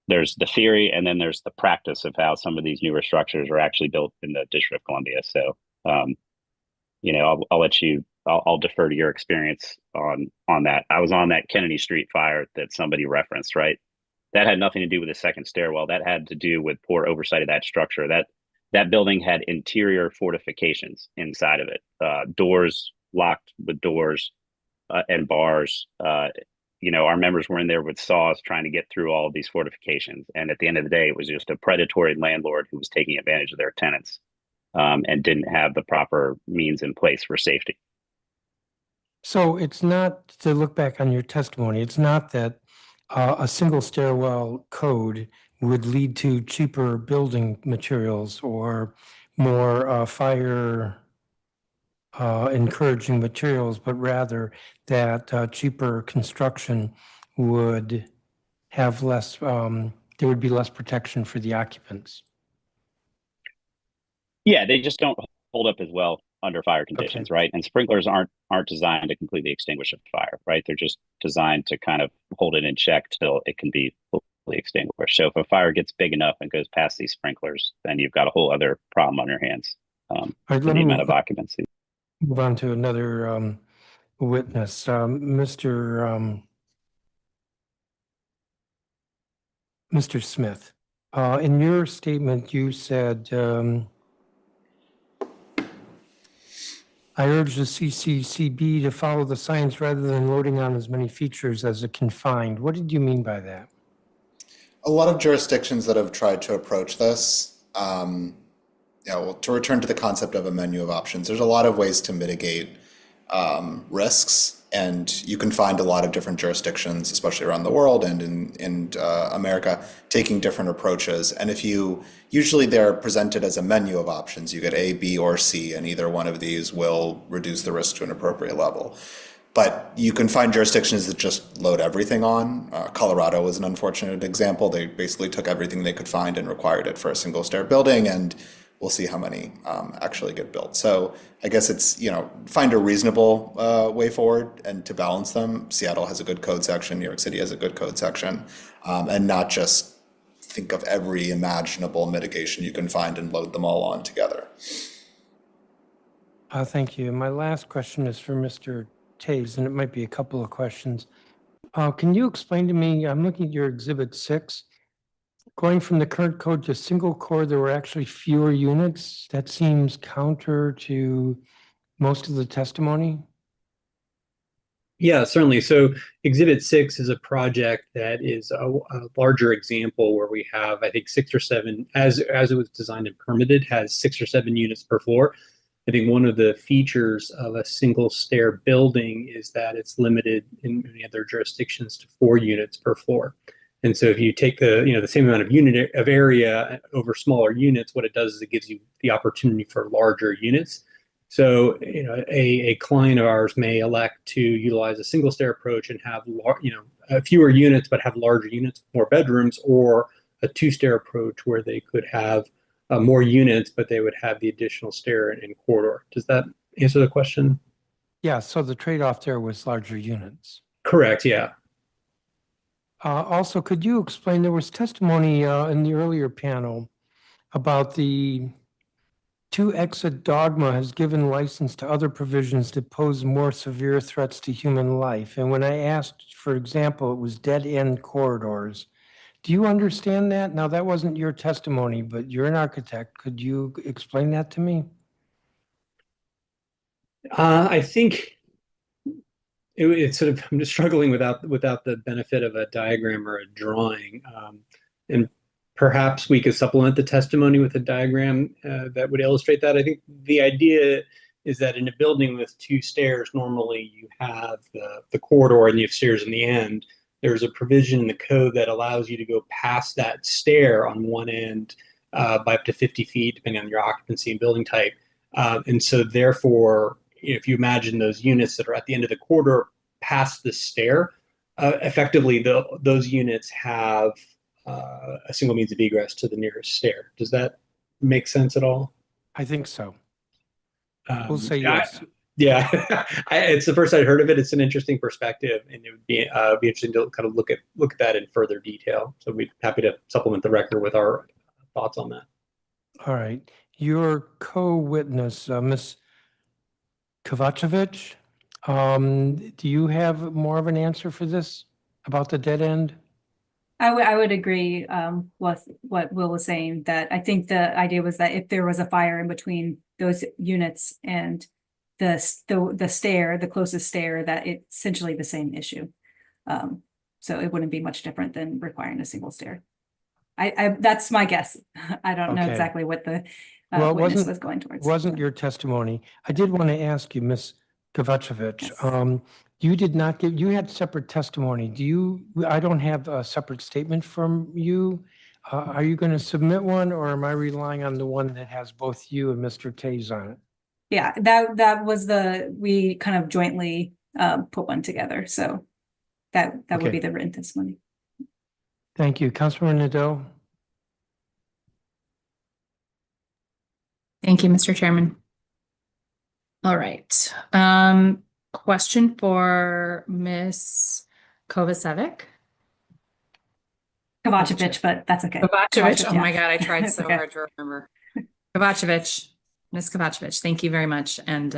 P: there's the theory, and then there's the practice of how some of these newer structures are actually built in the District of Columbia. So I'll let you. I'll defer to your experience on that. I was on that Kennedy Street fire that somebody referenced, right? That had nothing to do with the second stairwell. That had to do with poor oversight of that structure. That building had interior fortifications inside of it, doors locked with doors and bars. Our members were in there with saws trying to get through all of these fortifications. And at the end of the day, it was just a predatory landlord who was taking advantage of their tenants and didn't have the proper means in place for safety.
A: So it's not, to look back on your testimony, it's not that a single stairwell code would lead to cheaper building materials or more fire encouraging materials, but rather that cheaper construction would have less, there would be less protection for the occupants.
P: Yeah, they just don't hold up as well under fire conditions, right? And sprinklers aren't designed to completely extinguish a fire, right? They're just designed to kind of hold it in check till it can be fully extinguished. So if a fire gets big enough and goes past these sprinklers, then you've got a whole other problem on your hands for the amount of occupancy.
A: Move on to another witness, Mr. Smith. In your statement, you said, I urge the CCCB to follow the science rather than loading on as many features as it can find. What did you mean by that?
L: A lot of jurisdictions that have tried to approach this, to return to the concept of a menu of options, there's a lot of ways to mitigate risks, and you can find a lot of different jurisdictions, especially around the world and in America, taking different approaches. And usually they're presented as a menu of options. You get A, B, or C, and either one of these will reduce the risk to an appropriate level. But you can find jurisdictions that just load everything on. Colorado was an unfortunate example. They basically took everything they could find and required it for a single stair building, and we'll see how many actually get built. So I guess it's, find a reasonable way forward and to balance them. Seattle has a good code section, New York City has a good code section, and not just think of every imaginable mitigation you can find and load them all on together.
A: Thank you. My last question is for Mr. Taves, and it might be a couple of questions. Can you explain to me, I'm looking at your Exhibit 6, going from the current code to single core, there were actually fewer units. That seems counter to most of the testimony.
J: Yeah, certainly. So Exhibit 6 is a project that is a larger example where we have, I think, 6 or 7, as it was designed and permitted, has 6 or 7 units per floor. I think one of the features of a single stair building is that it's limited in many other jurisdictions to 4 units per floor. And so if you take the same amount of area over smaller units, what it does is it gives you the opportunity for larger units. So a client of ours may elect to utilize a single stair approach and have fewer units but have larger units, more bedrooms, or a 2-stair approach where they could have more units but they would have the additional stair and corridor. Does that answer the question?
A: Yeah, so the trade-off there was larger units.
J: Correct, yeah.
A: Also, could you explain, there was testimony in the earlier panel about the 2-exit dogma has given license to other provisions that pose more severe threats to human life. And when I asked, for example, it was dead-end corridors. Do you understand that? Now, that wasn't your testimony, but you're an architect. Could you explain that to me?
J: I think it's sort of, I'm just struggling without the benefit of a diagram or a drawing. And perhaps we could supplement the testimony with a diagram that would illustrate that. I think the idea is that in a building with 2 stairs, normally you have the corridor and you have stairs in the end. There's a provision in the code that allows you to go past that stair on one end by up to 50 feet, depending on your occupancy and building type. And so therefore, if you imagine those units that are at the end of the corridor past the stair, effectively those units have a single means of egress to the nearest stair. Does that make sense at all?
A: I think so. We'll say yes.
J: Yeah, it's the first I'd heard of it. It's an interesting perspective, and it would be interesting to kind of look at that in further detail. So we'd be happy to supplement the record with our thoughts on that.
A: All right. Your co-witness, Ms. Kovacevic, do you have more of an answer for this about the dead end?
K: I would agree with what Will was saying, that I think the idea was that if there was a fire in between those units and the stair, the closest stair, that it's essentially the same issue. So it wouldn't be much different than requiring a single stair. I that's my guess. I don't know
A: Okay.
K: exactly what the
A: Well, it
K: witness
A: wasn't-
K: was going towards.
A: Wasn't your testimony. I did want to ask you, Ms. Kovacevic, you did not give, you had separate testimony. I don't have a separate statement from you. Are you going to submit one, or am I relying on the one that has both you and Mr. Tays on it?
K: Yeah, that was we kind of jointly put one together. So that would
A: Okay.
K: be the written testimony.
A: Thank you. Councilmember Nadeau?
B: Thank you, Mr. Chairman. All right. Question for Ms. Kovacevic.
K: Kovacevic, but that's okay.
B: Kovacevic. Oh
K: yeah.
B: my God, I tried so
K: Okay.
B: hard to remember. Kovacevic, Ms. Kovacevic, thank you very much. And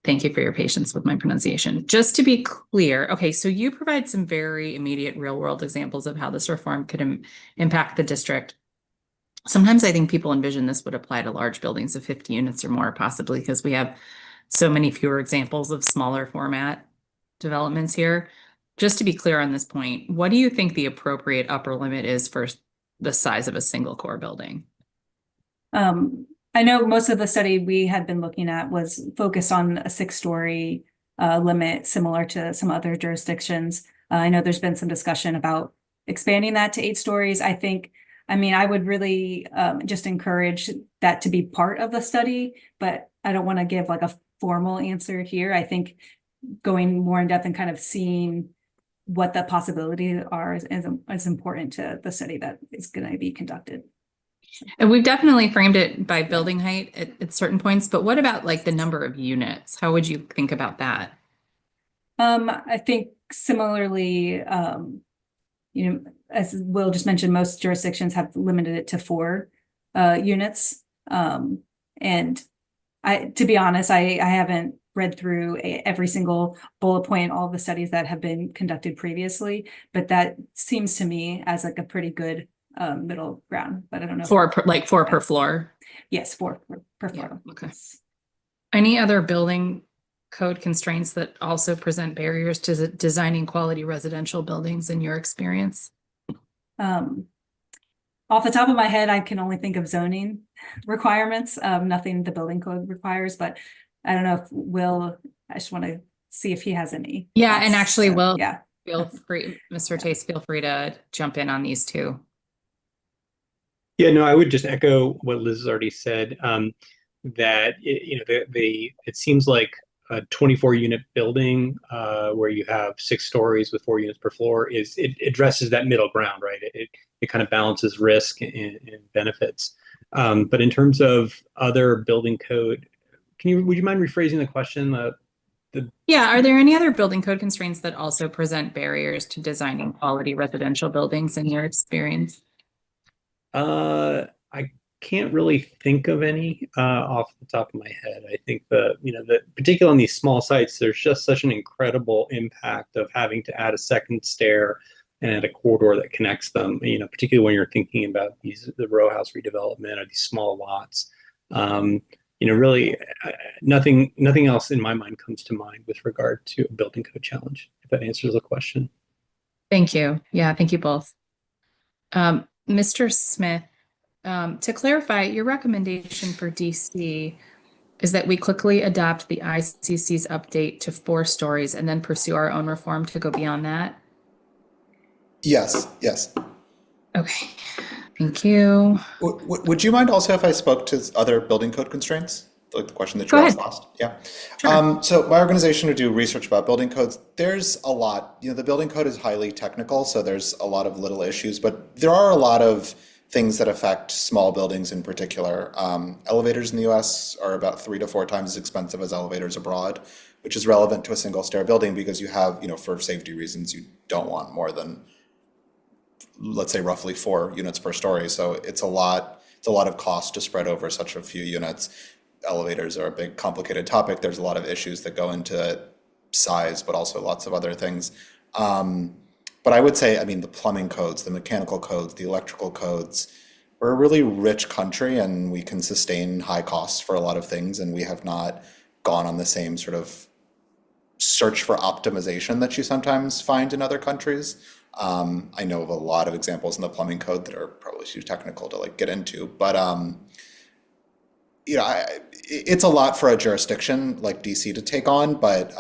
B: thank you for your patience with my pronunciation. Just to be clear, okay, so you provide some very immediate real world examples of how this reform could impact the district. Sometimes I think people envision this would apply to large buildings of 50 units or more, possibly because we have so many fewer examples of smaller format developments here. Just to be clear on this point, what do you think the appropriate upper limit is for the size of a single core building?
K: I know most of the study we had been looking at was focused on a 6-story limit, similar to some other jurisdictions. I know there's been some discussion about expanding that to 8 stories. I would really just encourage that to be part of the study, but I don't want to give like a formal answer here. I think going more in depth and kind of seeing what the possibilities are is important to the study that is going to be conducted.
B: And we've definitely framed it by building height at certain points, but what about like the number of units? How would you think about that?
K: I think similarly, as Will just mentioned, most jurisdictions have limited it to 4 units. And to be honest, I haven't read through every single bullet point, all the studies that have been conducted previously, but that seems to me as like a pretty good middle ground. But I don't know.
B: 4 per floor?
K: Yes, 4 per floor.
B: Yeah, okay. Any other building code constraints that also present barriers to designing quality residential buildings in your experience?
K: Off the top of my head, I can only think of zoning requirements, nothing the building code requires, but I don't know if Will, I just want to see if he has any.
B: Yeah,
K: thoughts.
B: and actually,
K: So,
B: Will,
K: yeah.
B: feel free, Mr. Tace, feel free to jump in on these too.
J: Yeah, no, I would just echo what Liz has already said. That it seems like a 24-unit building where you have 6 stories with 4 units per floor it addresses that middle ground, right? It kind of balances risk and benefits. But in terms of other building code, would you mind rephrasing the question?
B: Yeah, are there any other building code constraints that also present barriers to designing quality residential buildings in your experience?
J: I can't really think of any off the top of my head. I think particularly on these small sites, there's just such an incredible impact of having to add a second stair and a corridor that connects them. Particularly when you're thinking about the row house redevelopment or these small lots. Really, nothing else in my mind comes to mind with regard to a building code challenge. If that answers the question.
B: Thank you. Yeah, thank you both. Mr. Smith, to clarify, your recommendation for DC is that we quickly adopt the ICC's update to 4 stories and then pursue our own reform to go beyond that?
L: Yes.
B: Okay, thank you.
L: Would you mind also if I spoke to other building code constraints? Like the question that you
B: Go
L: asked
B: ahead.
L: last? Yeah.
B: Sure.
L: So my organization would do research about building codes. There's a lot, the building code is highly technical, so there's a lot of little issues, but there are a lot of things that affect small buildings in particular. Elevators in the US are about 3 to 4 times as expensive as elevators abroad, which is relevant to a single stair building because you have, for safety reasons, you don't want more than, let's say, roughly 4 units per story. So it's a lot of cost to spread over such a few units. elevators are a big complicated topic. There's a lot of issues that go into size, but also lots of other things. But I would say, I mean, the plumbing codes, the mechanical codes, the electrical codes, we're a really rich country and we can sustain high costs for a lot of things. And we have not gone on the same sort of search for optimization that you sometimes find in other countries. I know of a lot of examples in the plumbing code that are probably too technical to like get into, but it's a lot for a jurisdiction like DC to take on, but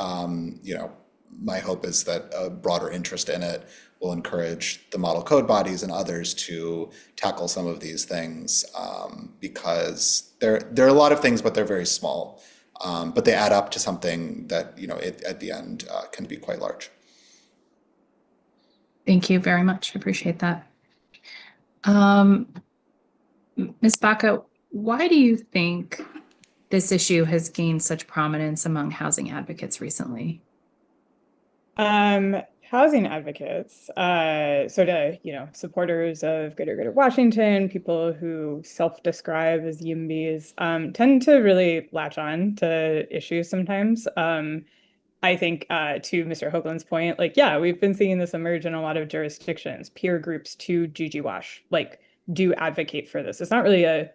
L: my hope is that a broader interest in it will encourage the model code bodies and others to tackle some of these things, because there are a lot of things, but they're very small, but they add up to something that at the end can be quite large.
B: Thank you very much. Appreciate that. Ms. Baca, why do you think this issue has gained such prominence among housing advocates recently?
O: Housing advocates, supporters of Greater Washington, people who self-describe as YIMBYs, tend to really latch on to issues sometimes. I think to Mr. Hoagland's point, we've been seeing this emerge in a lot of jurisdictions. Peer groups to GGWASH, do advocate for this. It's not really a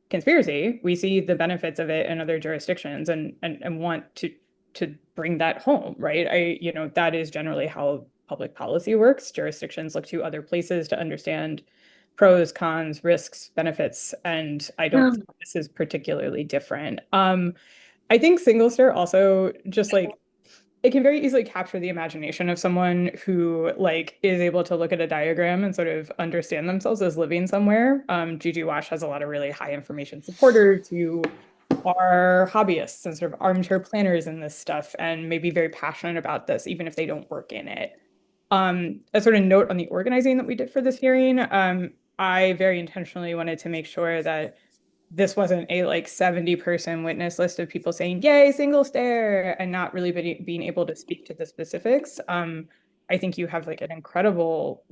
O: conspiracy. We see the benefits of it in other jurisdictions and want to bring that home, right? That is generally how public policy works. Jurisdictions look to other places to understand pros, cons, risks, benefits, and I don't think this is particularly different. I think single stair also just it can very easily capture the imagination of someone who is able to look at a diagram and sort of understand themselves as living somewhere. GGWASH has a lot of really high information supporters who are hobbyists and sort of armchair planners in this stuff and maybe very passionate about this, even if they don't work in it. A sort of note on the organizing that we did for this hearing, I very intentionally wanted to make sure that this wasn't a 70-person witness list of people saying, yay, single stair, and not really being able to speak to the specifics. I think you have an incredible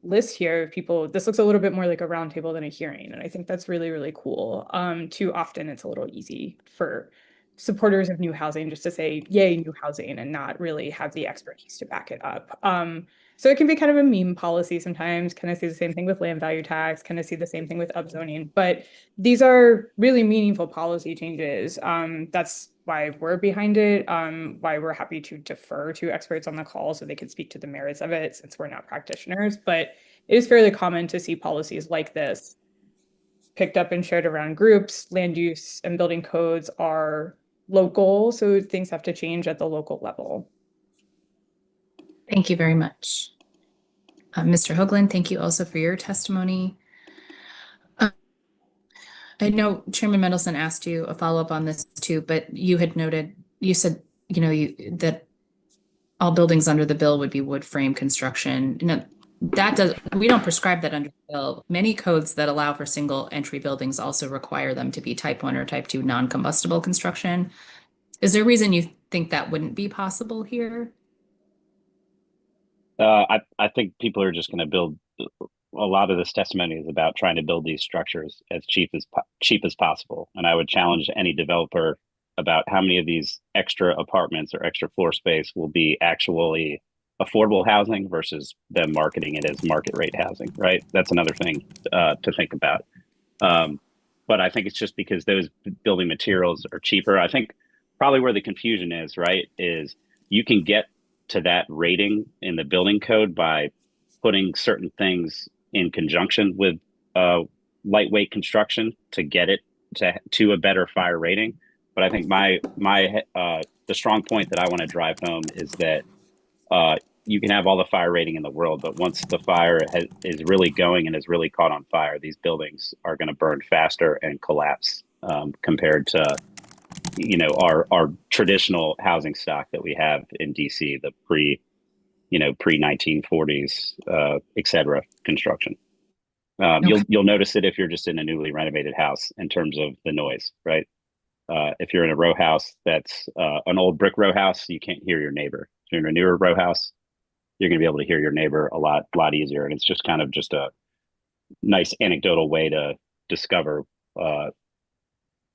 O: list here of people. This looks a little bit more like a roundtable than a hearing. And I think that's really, really cool. Too often it's a little easy for supporters of new housing just to say, yay, new housing, and not really have the expertise to back it up. So it can be kind of a meme policy sometimes. Kind of see the same thing with land value tax, kind of see the same thing with upzoning, but these are really meaningful policy changes. That's why we're behind it, why we're happy to defer to experts on the call so they can speak to the merits of it since we're not practitioners. But it is fairly common to see policies like this picked up and shared around groups. Land use and building codes are local, so things have to change at the local level.
B: Thank you very much. Mr. Hoagland, thank you also for your testimony. I know Chairman Mendelson asked you a follow-up on this too, but you said, that all buildings under the bill would be wood frame construction. We don't prescribe that under the bill. Many codes that allow for single entry buildings also require them to be type 1 or type 2 non-combustible construction. Is there a reason you think that wouldn't be possible here?
P: I think people are just going to build. A lot of this testimony is about trying to build these structures as cheap as possible. And I would challenge any developer about how many of these extra apartments or extra floor space will be actually affordable housing versus them marketing it as market rate housing, right? That's another thing to think about. But I think it's just because those building materials are cheaper. I think probably where the confusion is, right, is you can get to that rating in the building code by putting certain things in conjunction with lightweight construction to get it to a better fire rating. But I think the strong point that I want to drive home is that you can have all the fire rating in the world, but once the fire is really going and is really caught on fire, these buildings are going to burn faster and collapse compared to our traditional housing stock that we have in DC, the pre 1940s, et cetera, construction. You'll notice it if you're just in a newly renovated house in terms of the noise, right? If you're in a row house that's an old brick row house, you can't hear your neighbor. If you're in a newer row house, you're going to be able to hear your neighbor a lot easier. And it's just kind of just a nice anecdotal way to discover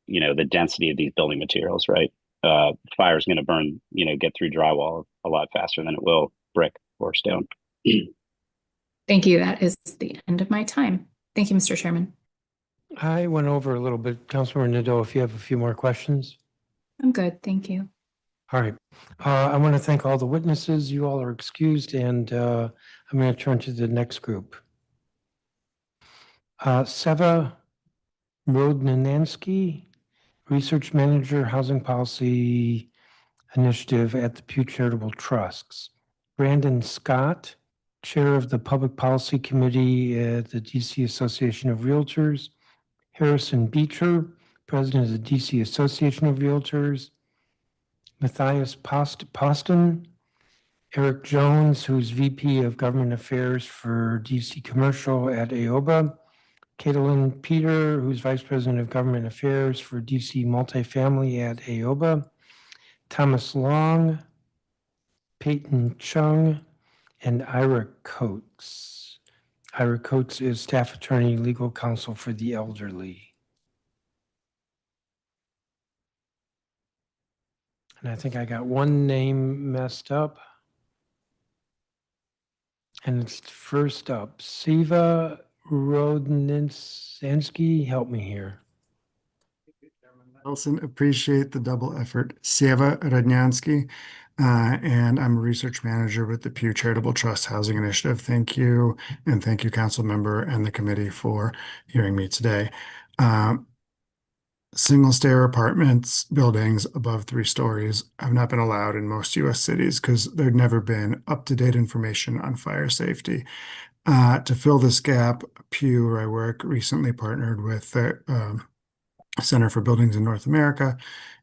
P: the density of these building materials, right? Fire is going to burn, get through drywall a lot faster than it will brick or stone.
B: Thank you. That is the end of my time. Thank you, Mr. Chairman.
A: I went over a little bit. Councilmember Nadeau, if you have a few more questions.
B: I'm good. Thank you.
A: All right. I want to thank all the witnesses. You all are excused, and I'm going to turn to the next group. Seva Rodnanansky, Research Manager, Housing Policy Initiative at the Pew Charitable Trusts. Brandon Scott, Chair of the Public Policy Committee at the DC Association of Realtors. Harrison Beecher, President of the DC Association of Realtors. Matthias Poston, Eric Jones, who's VP of Government Affairs for DC Commercial at AOBA. Caitlin Peter, who's Vice President of Government Affairs for DC Multifamily at AOBA. Thomas Long, Peyton Chung, and Ira Coates. Ira Coates is Staff Attorney, Legal Counsel for the Elderly. And I think I got one name messed up. And it's first up, Seva Rodnanansky. Help me here.
R: Nelson, appreciate the double effort. Seva Rodnanansky, and I'm a research manager with the Pew Charitable Trust Housing Initiative. Thank you, and thank you, council member and the committee for hearing me today. Single-stair apartments, buildings above 3 stories have not been allowed in most U.S. cities because there'd never been up-to-date information on fire safety. To fill this gap, Pew, where I work, recently partnered with the Center for Buildings in North America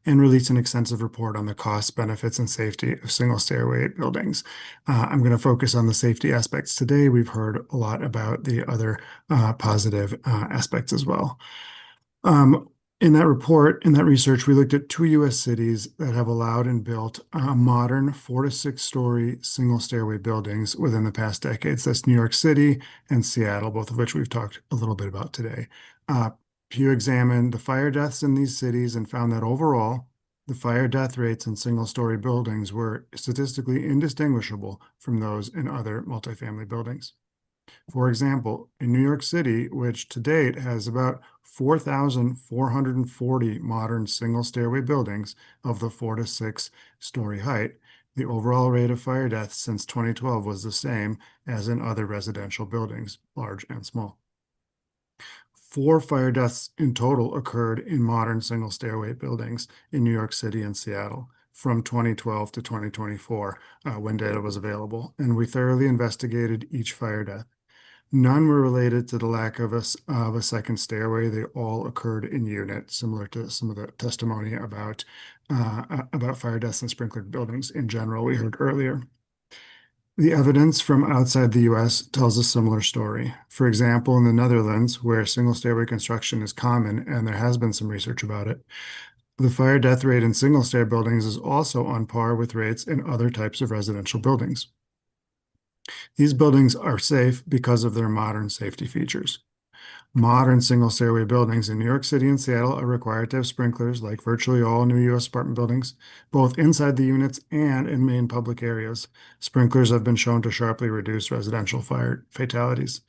R: and released an extensive report on the costs, benefits, and safety of single stairway buildings. I'm going to focus on the safety aspects today. We've heard a lot about the other positive aspects as well. In that report, in that research, we looked at 2 U.S. cities that have allowed and built modern 4 to 6 story single stairway buildings within the past decades. That's New York City and Seattle, both of which we've talked a little bit about today. Pew examined the fire deaths in these cities and found that overall, the fire death rates in single story buildings were statistically indistinguishable from those in other multifamily buildings. For example, in New York City, which to date has about 4,440 modern single stairway buildings of the 4 to 6 story height, the overall rate of fire deaths since 2012 was the same as in other residential buildings, large and small. 4 fire deaths in total occurred in modern single stairway buildings in New York City and Seattle from 2012 to 2024 when data was available, and we thoroughly investigated each fire death. None were related to the lack of a second stairway. They all occurred in units, similar to some of the testimony about fire deaths in sprinkler buildings in general we heard earlier. The evidence from outside the U.S. tells a similar story. For example, in the Netherlands, where single stairway construction is common, and there has been some research about it, the fire death rate in single stair buildings is also on par with rates in other types of residential buildings. These buildings are safe because of their modern safety features. Modern single stairway buildings in New York City and Seattle are required to have sprinklers like virtually all new U.S. apartment buildings, both inside the units and in main public areas. Sprinklers have been shown to sharply reduce residential fire fatalities.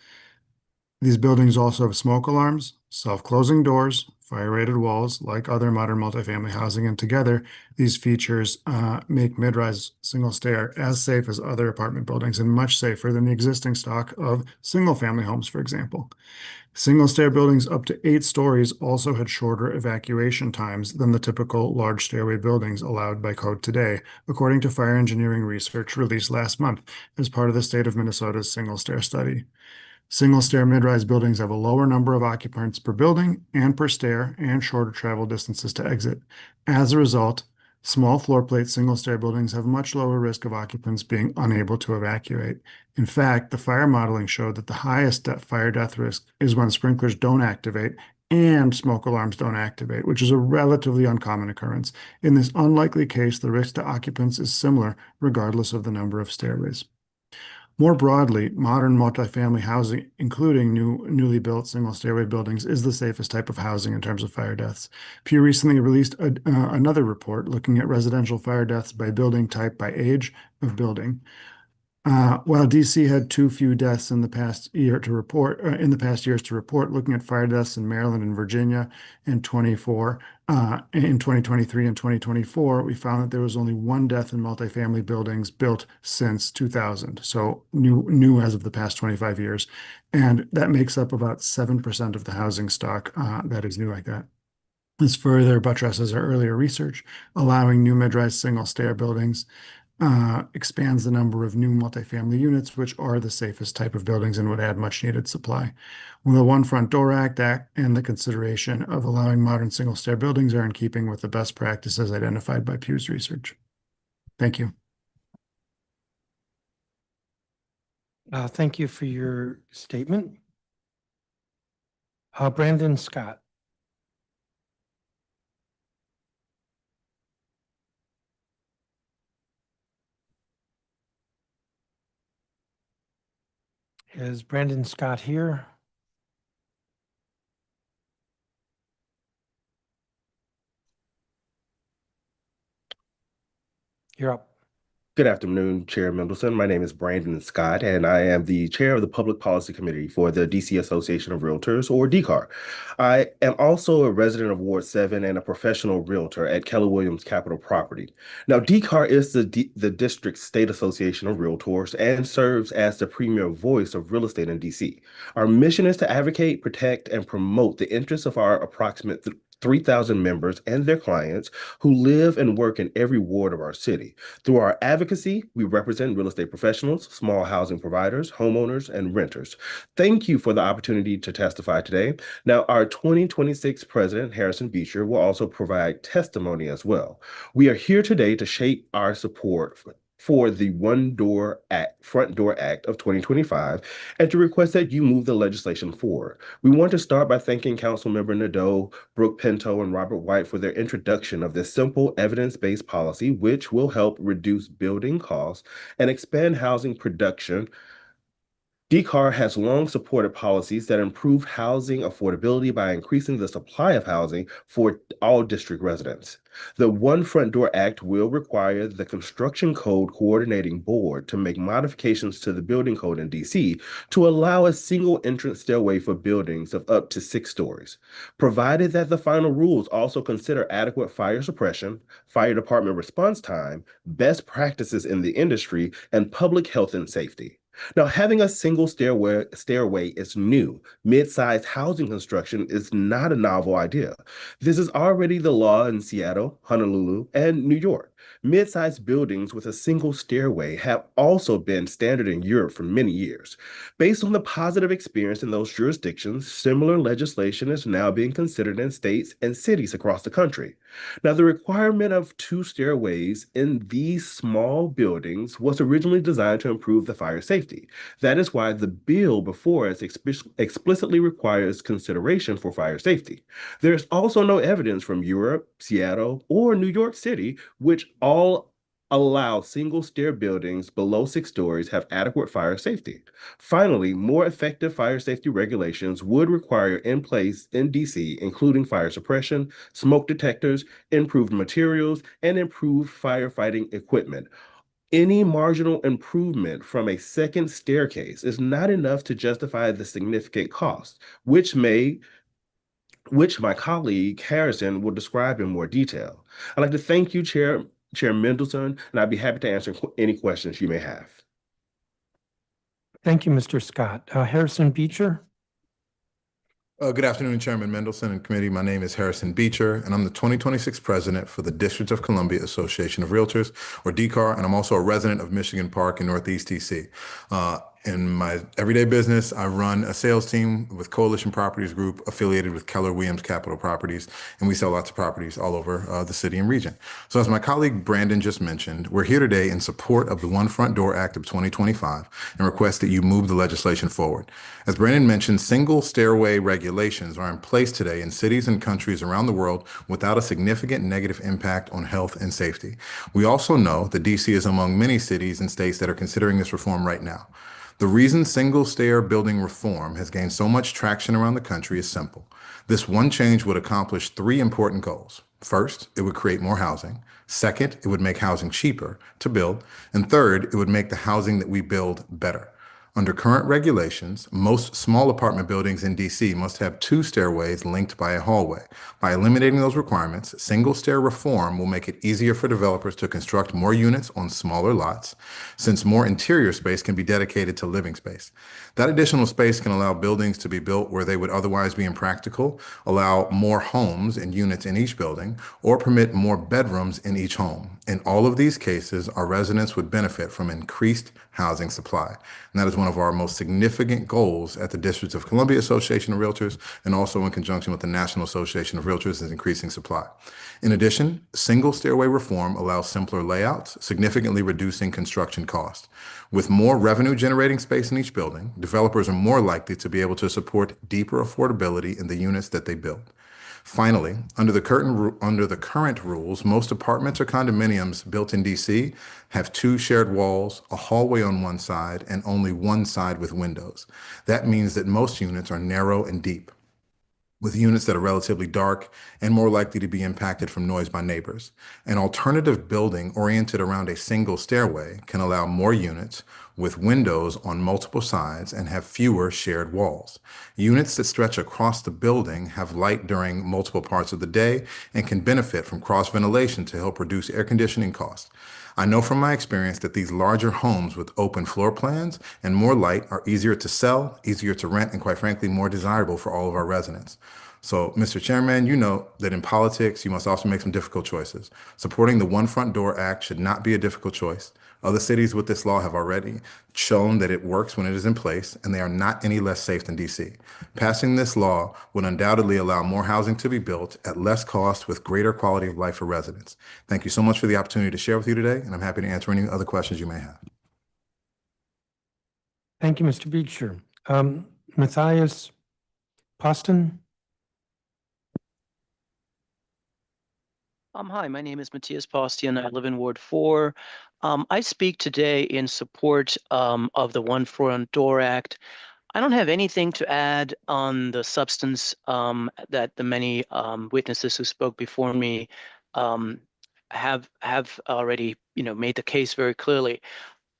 R: These buildings also have smoke alarms, self-closing doors, fire-rated walls, like other modern multifamily housing, and together, these features make mid-rise single-stair as safe as other apartment buildings and much safer than the existing stock of single-family homes, for example. Single-stair buildings up to 8 stories also had shorter evacuation times than the typical large stairway buildings allowed by code today, according to fire engineering research released last month as part of the state of Minnesota's single-stair study. Single-stair mid-rise buildings have a lower number of occupants per building and per stair and shorter travel distances to exit. As a result, small floor plate single-stair buildings have much lower risk of occupants being unable to evacuate. In fact, the fire modeling showed that the highest fire death risk is when sprinklers don't activate and smoke alarms don't activate, which is a relatively uncommon occurrence. In this unlikely case, the risk to occupants is similar regardless of the number of stairways. More broadly, modern multifamily housing, including newly built single stairway buildings, is the safest type of housing in terms of fire deaths. Pew recently released another report looking at residential fire deaths by building type by age of building. While DC had too few deaths in the past years to report, looking at fire deaths in Maryland and Virginia in 2023 and 2024, we found that there was only one death in multifamily buildings built since 2000. So new as of the past 25 years. And that makes up about 7% of the housing stock that is new like that. This further buttresses our earlier research, allowing new mid-rise single stair buildings expands the number of new multifamily units, which are the safest type of buildings and would add much needed supply. Well, the One Front Door Act and the consideration of allowing modern single stair buildings are in keeping with the best practices identified by Pew's research. Thank you.
A: Thank you for your statement. Brandon Scott. Is Brandon Scott here? You're up.
S: Good afternoon, Chair Mendelson. My name is Brandon Scott, and I am the chair of the Public Policy Committee for the DC Association of Realtors, or DCAR. I am also a resident of Ward 7 and a professional realtor at Keller Williams Capital Property. Now, DCAR is the district's state association of realtors and serves as the premier voice of real estate in DC. Our mission is to advocate, protect, and promote the interests of our approximate 3,000 members and their clients who live and work in every ward of our city. Through our advocacy, we represent real estate professionals, small housing providers, homeowners, and renters. Thank you for the opportunity to testify today. Now, our 2026 President, Harrison Beecher, will also provide testimony as well. We are here today to shape our support for the Front Door Act of 2025 and to request that you move the legislation forward. We want to start by thanking Councilmember Nadeau, Brooke Pinto, and Robert White for their introduction of this simple evidence-based policy, which will help reduce building costs and expand housing production. DCAR has long supported policies that improve housing affordability by increasing the supply of housing for all district residents. The One Front Door Act will require the Construction Code Coordinating Board to make modifications to the building code in DC to allow a single entrance stairway for buildings of up to 6 stories, provided that the final rules also consider adequate fire suppression, fire department response time, best practices in the industry, and public health and safety. Now, having a single stairway is new. Mid-sized housing construction is not a novel idea. This is already the law in Seattle, Honolulu, and New York. Mid-sized buildings with a single stairway have also been standard in Europe for many years. Based on the positive experience in those jurisdictions, similar legislation is now being considered in states and cities across the country. Now, the requirement of 2 stairways in these small buildings was originally designed to improve the fire safety. That is why the bill before us explicitly requires consideration for fire safety. There is also no evidence from Europe, Seattle, or New York City, which all allow single stair buildings below 6 stories have adequate fire safety. Finally, more effective fire safety regulations would require in place in DC, including fire suppression, smoke detectors, improved materials, and improved firefighting equipment. Any marginal improvement from a second staircase is not enough to justify the significant cost, which my colleague Harrison will describe in more detail. I'd like to thank you, Chair Mendelson, and I'd be happy to answer any questions you may have.
A: Thank you, Mr. Scott. Harrison Beecher.
T: Good afternoon, Chairman Mendelson and committee. My name is Harrison Beecher, and I'm the 2026 president for the District of Columbia Association of Realtors, or DCAR, and I'm also a resident of Michigan Park in Northeast DC. In my everyday business, I run a sales team with Coalition Properties Group affiliated with Keller Williams Capital Properties, and we sell lots of properties all over the city and region. So as my colleague Brandon just mentioned, we're here today in support of the One Front Door Act of 2025 and request that you move the legislation forward. As Brandon mentioned, single stairway regulations are in place today in cities and countries around the world without a significant negative impact on health and safety. We also know that DC is among many cities and states that are considering this reform right now. The reason single stair building reform has gained so much traction around the country is simple. This one change would accomplish three important goals. First, it would create more housing. Second, it would make housing cheaper to build. And third, it would make the housing that we build better. Under current regulations, most small apartment buildings in DC must have 2 stairways linked by a hallway. By eliminating those requirements, single stair reform will make it easier for developers to construct more units on smaller lots, since more interior space can be dedicated to living space. That additional space can allow buildings to be built where they would otherwise be impractical, allow more homes and units in each building, or permit more bedrooms in each home. In all of these cases, our residents would benefit from increased housing supply. And that is one of our most significant goals at the District of Columbia Association of Realtors, and also in conjunction with the National Association of Realtors, is increasing supply. In addition, single stairway reform allows simpler layouts, significantly reducing construction costs. With more revenue generating space in each building, developers are more likely to be able to support deeper affordability in the units that they build. Finally, under the current rules, most apartments or condominiums built in DC have 2 shared walls, a hallway on one side, and only one side with windows. That means that most units are narrow and deep, with units that are relatively dark and more likely to be impacted from noise by neighbors. An alternative building oriented around a single stairway can allow more units with windows on multiple sides and have fewer shared walls. Units that stretch across the building have light during multiple parts of the day and can benefit from cross ventilation to help reduce air conditioning costs. I know from my experience that these larger homes with open floor plans and more light are easier to sell, easier to rent, and quite frankly, more desirable for all of our residents. So, Mr. Chairman, you know that in politics, you must also make some difficult choices. Supporting the One Front Door Act should not be a difficult choice. Other cities with this law have already shown that it works when it is in place, and they are not any less safe than DC. Passing this law would undoubtedly allow more housing to be built at less cost with greater quality of life for residents. Thank you so much for the opportunity to share with you today, and I'm happy to answer any other questions you may have.
A: Thank you, Mr. Beecher. Matthias Poston?
U: Hi, my name is Matthias Postian. I live in Ward 4. I speak today in support of the One Front Door Act. I don't have anything to add on the substance that the many witnesses who spoke before me have already, made the case very clearly.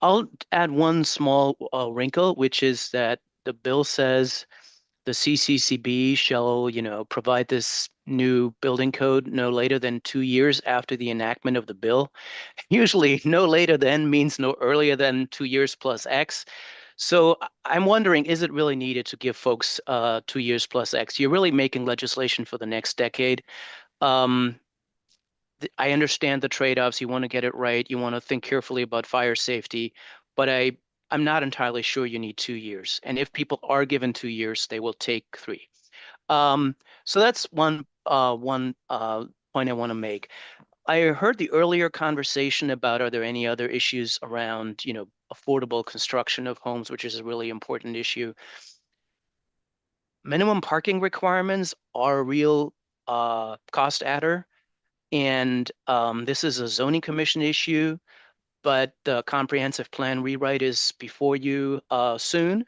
U: I'll add one small wrinkle, which is that the bill says the CCCB shall, provide this new building code no later than 2 years after the enactment of the bill. Usually no later than means no earlier than 2 years plus X. So I'm wondering, is it really needed to give folks 2 years plus X? You're really making legislation for the next decade. I understand the trade-offs. You want to get it right. You want to think carefully about fire safety, but I'm not entirely sure you need 2 years. And if people are given 2 years, they will take 3. So that's one point I want to make. I heard the earlier conversation about, are there any other issues around, affordable construction of homes, which is a really important issue. Minimum parking requirements are a real cost adder. And this is a zoning commission issue, but the comprehensive plan rewrite is before you soon.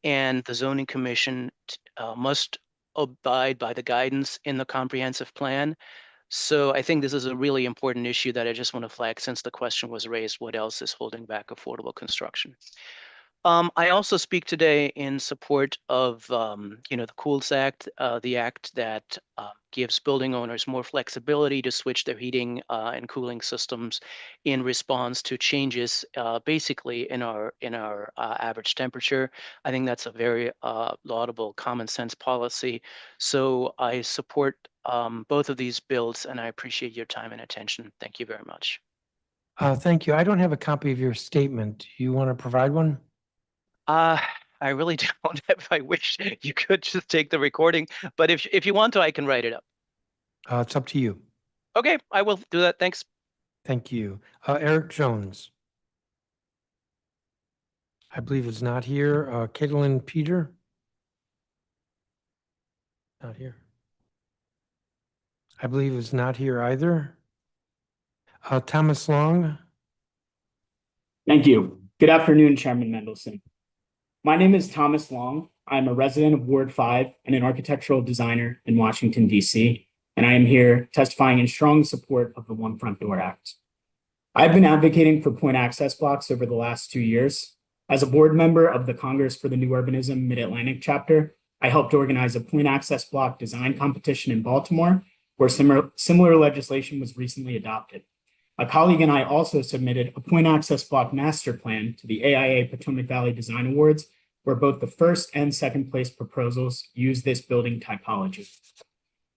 U: And the zoning commission must abide by the guidance in the comprehensive plan. So I think this is a really important issue that I just want to flag since the question was raised, what else is holding back affordable construction? I also speak today in support of, the COOLS Act, the act that gives building owners more flexibility to switch their heating and cooling systems in response to changes, basically in our average temperature. I think that's a very laudable common sense policy. So I support both of these bills, and I appreciate your time and attention. Thank you very much.
A: Thank you. I don't have a copy of your statement. Do you want to provide one?
U: I really don't. If I wish you could just take the recording, but if you want to, I can write it up.
A: It's up to you.
U: Okay, I will do that. Thanks.
A: Thank you. Eric Jones. I believe is not here. Caitlin Peter. Not here. I believe is not here either. Thomas Long.
C: Thank you. Good afternoon, Chairman Mendelson. My name is Thomas Long. I'm a resident of Ward 5 and an architectural designer in Washington, D.C., and I am here testifying in strong support of the One Front Door Act. I've been advocating for point access blocks over the last 2 years. As a board member of the Congress for the New Urbanism Mid-Atlantic chapter, I helped organize a point access block design competition in Baltimore, where similar legislation was recently adopted. A colleague and I also submitted a point access block master plan to the AIA Potomac Valley Design Awards, where both the first and second place proposals use this building typology.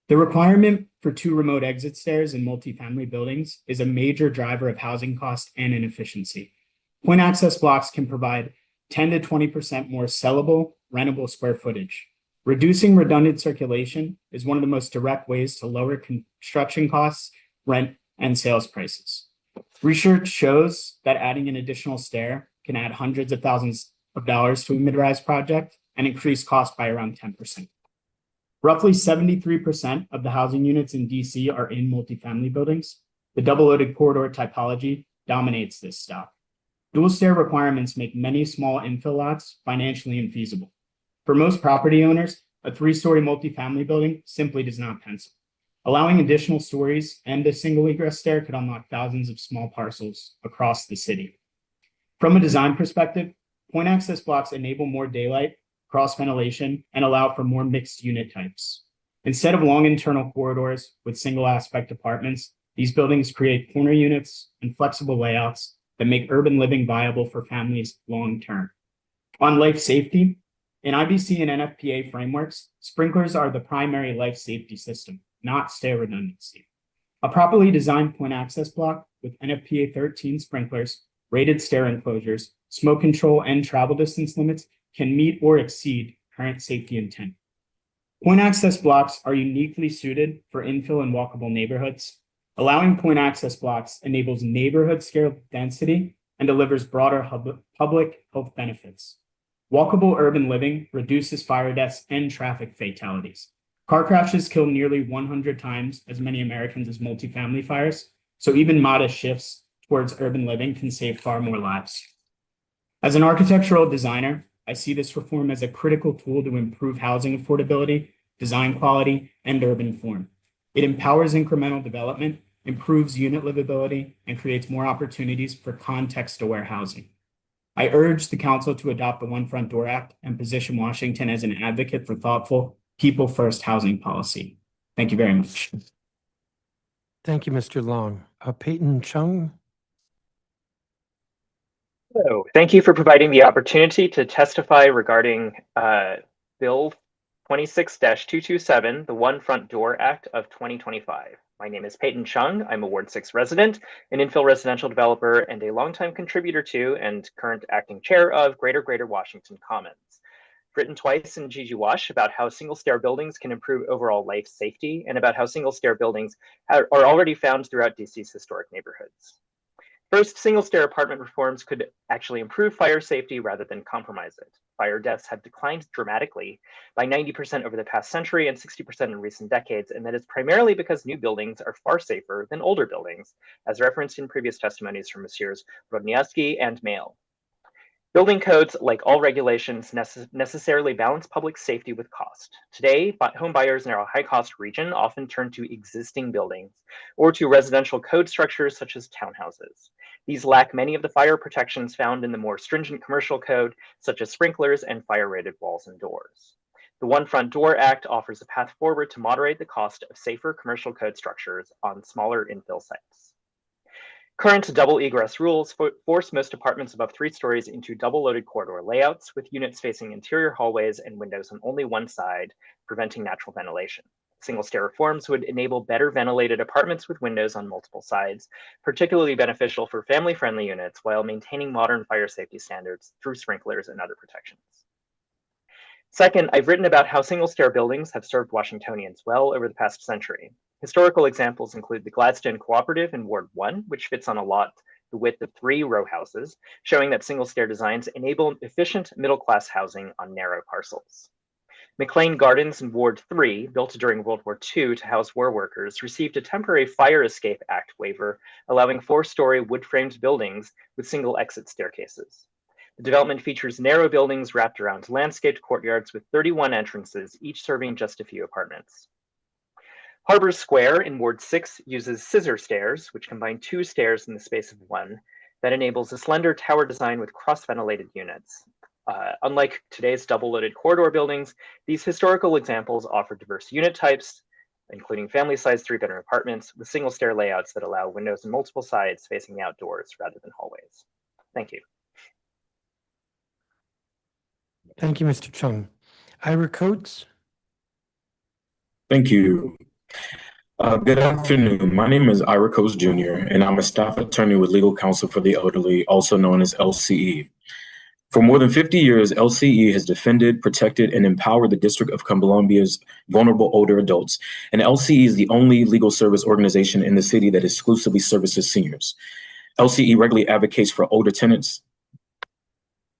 C: The requirement for 2 remote exit stairs in multifamily buildings is a major driver of housing cost and inefficiency. Point access blocks can provide 10 to 20% more sellable, rentable square footage. Reducing redundant circulation is one of the most direct ways to lower construction costs, rent, and sales prices. Research shows that adding an additional stair can add hundreds of thousands of dollars to a mid-rise project and increase cost by around 10%. Roughly 73% of the housing units in DC are in multifamily buildings. The double-loaded corridor typology dominates this stock. Dual stair requirements make many small infill lots financially infeasible. For most property owners, a 3-story multifamily building simply does not pencil. Allowing additional stories and a single egress stair could unlock thousands of small parcels across the city. From a design perspective, point access blocks enable more daylight, cross ventilation, and allow for more mixed unit types. Instead of long internal corridors with single aspect apartments, these buildings create corner units and flexible layouts that make urban living viable for families long term. On life safety, in IBC and NFPA frameworks, sprinklers are the primary life safety system, not stair redundancy. A properly designed point access block with NFPA 13 sprinklers, rated stair enclosures, smoke control, and travel distance limits can meet or exceed current safety intent. Point access blocks are uniquely suited for infill and walkable neighborhoods. Allowing point access blocks enables neighborhood scale density and delivers broader public health benefits. Walkable urban living reduces fire deaths and traffic fatalities. Car crashes kill nearly 100 times as many Americans as multifamily fires, so even modest shifts towards urban living can save far more lives. As an architectural designer, I see this reform as a critical tool to improve housing affordability, design quality, and urban form. It empowers incremental development, improves unit livability, and creates more opportunities for context-aware housing. I urge the council to adopt the One Front Door Act and position Washington as an advocate for thoughtful, people-first housing policy. Thank you very much.
A: Thank you, Mr. Long. Peyton Chung.
V: Hello. Thank you for providing the opportunity to testify regarding Bill 26-227, the One Front Door Act of 2025. My name is Peyton Chung. I'm a Ward 6 resident, an infill residential developer, and a longtime contributor to and current acting chair of Greater Washington Commons. I've written twice in GG Wash about how single-stair buildings can improve overall life safety and about how single-stair buildings are already found throughout DC's historic neighborhoods. First, single-stair apartment reforms could actually improve fire safety rather than compromise it. Fire deaths have declined dramatically by 90% over the past century and 60% in recent decades, and that is primarily because new buildings are far safer than older buildings, as referenced in previous testimonies from Messrs. Rodniewski and Mail. Building codes, like all regulations, necessarily balance public safety with cost. Today, home buyers in our high-cost region often turn to existing buildings or to residential code structures such as townhouses. These lack many of the fire protections found in the more stringent commercial code, such as sprinklers and fire-rated walls and doors. The One Front Door Act offers a path forward to moderate the cost of safer commercial code structures on smaller infill sites. Current double egress rules force most apartments above 3 stories into double-loaded corridor layouts with units facing interior hallways and windows on only one side, preventing natural ventilation. Single-stair reforms would enable better ventilated apartments with windows on multiple sides, particularly beneficial for family-friendly units while maintaining modern fire safety standards through sprinklers and other protections. Second, I've written about how single-stair buildings have served Washingtonians well over the past century. Historical examples include the Gladstone Cooperative in Ward 1, which fits on a lot the width of 3 row houses, showing that single-stair designs enable efficient middle-class housing on narrow parcels. McLean Gardens in Ward 3, built during World War II to house war workers, received a temporary Fire Escape Act waiver, allowing 4-story wood-framed buildings with single exit staircases. The development features narrow buildings wrapped around landscaped courtyards with 31 entrances, each serving just a few apartments. Harbor Square in Ward 6 uses scissor stairs, which combine 2 stairs in the space of 1, that enables a slender tower design with cross-ventilated units. Unlike today's double-loaded corridor buildings, these historical examples offer diverse unit types, including family-sized 3-bedroom apartments with single-stair layouts that allow windows on multiple sides facing the outdoors rather than hallways. Thank you.
A: Thank you, Mr. Chung. Ira Coates.
D: Thank you. Good afternoon. My name is Ira Coates Jr., and I'm a staff attorney with Legal Counsel for the Elderly, also known as LCE. For more than 50 years, LCE has defended, protected, and empowered the District of Columbia's vulnerable older adults, and LCE is the only legal service organization in the city that exclusively services seniors. LCE regularly advocates for older tenants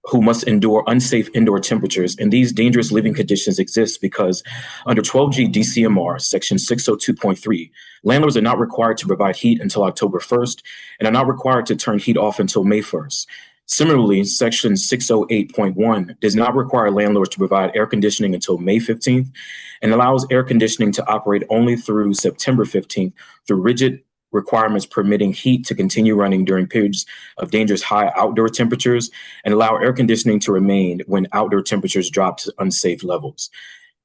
D: who must endure unsafe indoor temperatures, and these dangerous living conditions exist because under 12G DCMR section 602.3, landlords are not required to provide heat until October 1st and are not required to turn heat off until May 1st. Similarly, section 608.1 does not require landlords to provide air conditioning until May 15th and allows air conditioning to operate only through September 15th through rigid requirements permitting heat to continue running during periods of dangerous high outdoor temperatures and allow air conditioning to remain when outdoor temperatures drop to unsafe levels.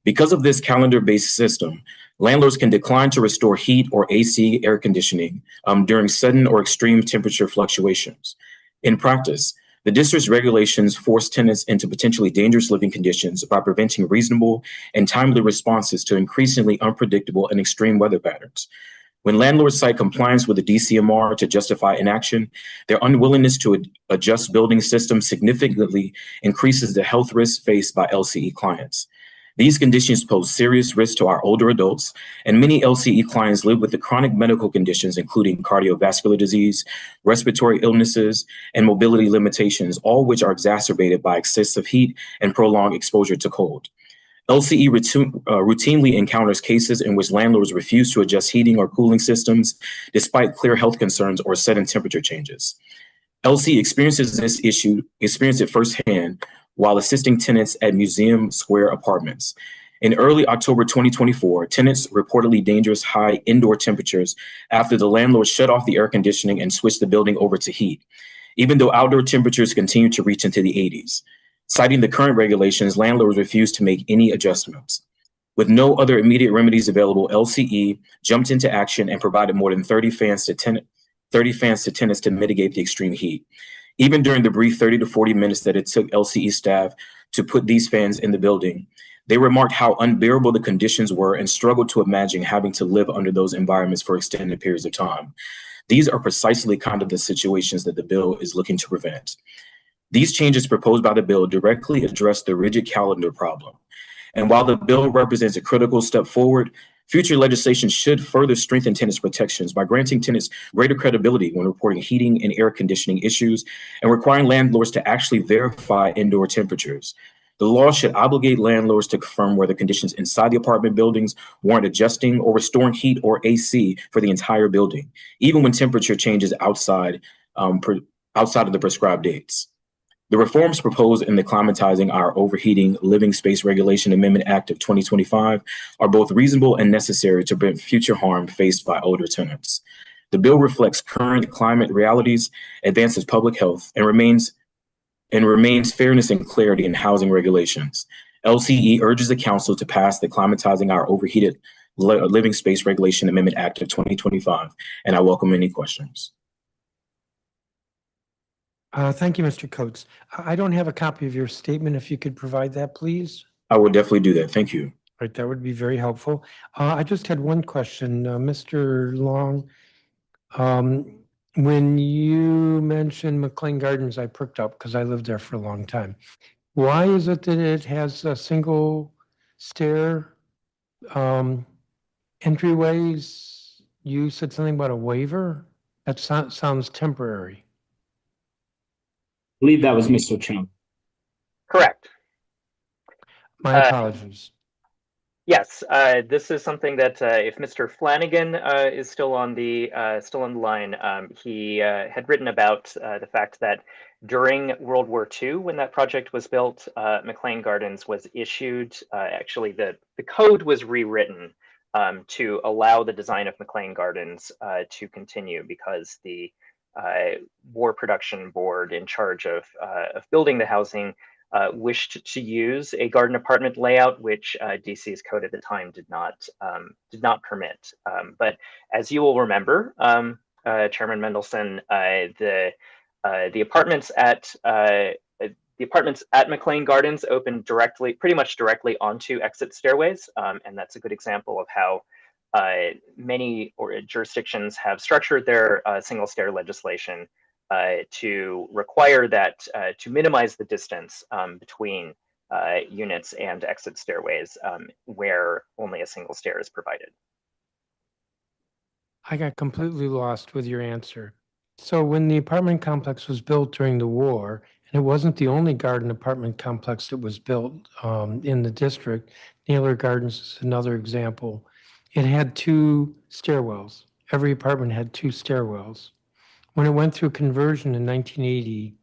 D: Because of this calendar-based system, landlords can decline to restore heat or AC air conditioning during sudden or extreme temperature fluctuations. In practice, the district's regulations force tenants into potentially dangerous living conditions by preventing reasonable and timely responses to increasingly unpredictable and extreme weather patterns. When landlords cite compliance with the DCMR to justify inaction, their unwillingness to adjust building systems significantly increases the health risks faced by LCE clients. These conditions pose serious risks to our older adults, and many LCE clients live with the chronic medical conditions, including cardiovascular disease, respiratory illnesses, and mobility limitations, all which are exacerbated by excessive heat and prolonged exposure to cold. LCE routinely encounters cases in which landlords refuse to adjust heating or cooling systems despite clear health concerns or sudden temperature changes. LCE experienced it firsthand while assisting tenants at Museum Square Apartments. In early October 2024, tenants reportedly dangerous high indoor temperatures after the landlord shut off the air conditioning and switched the building over to heat, even though outdoor temperatures continued to reach into the 80s. Citing the current regulations, landlords refused to make any adjustments. With no other immediate remedies available, LCE jumped into action and provided more than 30 fans to tenants to mitigate the extreme heat. Even during the brief 30 to 40 minutes that it took LCE staff to put these fans in the building, they remarked how unbearable the conditions were and struggled to imagine having to live under those environments for extended periods of time. These are precisely kind of the situations that the bill is looking to prevent. These changes proposed by the bill directly address the rigid calendar problem. And while the bill represents a critical step forward, future legislation should further strengthen tenants' protections by granting tenants greater credibility when reporting heating and air conditioning issues and requiring landlords to actually verify indoor temperatures. The law should obligate landlords to confirm whether conditions inside the apartment buildings warrant adjusting or restoring heat or AC for the entire building, even when temperature changes outside of the prescribed dates. The reforms proposed in the Climatizing Our Overheating Living Space Regulation Amendment Act of 2025 are both reasonable and necessary to prevent future harm faced by older tenants. The bill reflects current climate realities, advances public health, and remains fairness and clarity in housing regulations. LCE urges the council to pass the Climatizing Our Overheated Living Space Regulation Amendment Act of 2025, and I welcome any questions.
A: Thank you, Mr. Coates. I don't have a copy of your statement. If you could provide that, please.
D: I will definitely do that. Thank you.
A: Right, that would be very helpful. I just had one question, Mr. Long. When you mentioned McLean Gardens, I perked up because I lived there for a long time. Why is it that it has a single stair entryways? You said something about a waiver? That sounds temporary.
C: I believe that was Mr. Chung.
V: Correct.
A: My apologies.
V: Yes, this is something that if Mr. Flanagan is still on the line, he had written about the fact that during World War II, when that project was built, McLean Gardens was issued. Actually, the code was rewritten to allow the design of McLean Gardens to continue because the War Production Board in charge of building the housing wished to use a garden apartment layout, which DC's code at the time did not permit. But as you will remember, Chairman Mendelson, the apartments at McLean Gardens opened pretty much directly onto exit stairways, and that's a good example of how many jurisdictions have structured their single stair legislation to require that to minimize the distance between units and exit stairways where only a single stair is provided.
A: I got completely lost with your answer. So when the apartment complex was built during the war, and it wasn't the only garden apartment complex that was built in the district, Naylor Gardens is another example. It had 2 stairwells. Every apartment had 2 stairwells. When it went through conversion in 1980,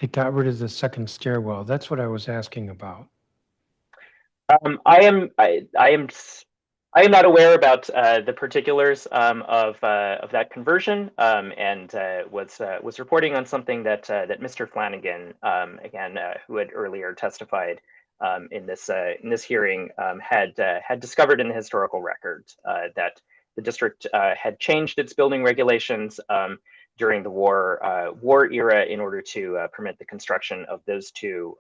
A: it got rid of the second stairwell. That's what I was asking about.
V: I am not aware about the particulars of that conversion, and was reporting on something that Mr. Flanagan, again, who had earlier testified in this hearing, had discovered in the historical record that the district had changed its building regulations during the war era in order to permit the construction of those two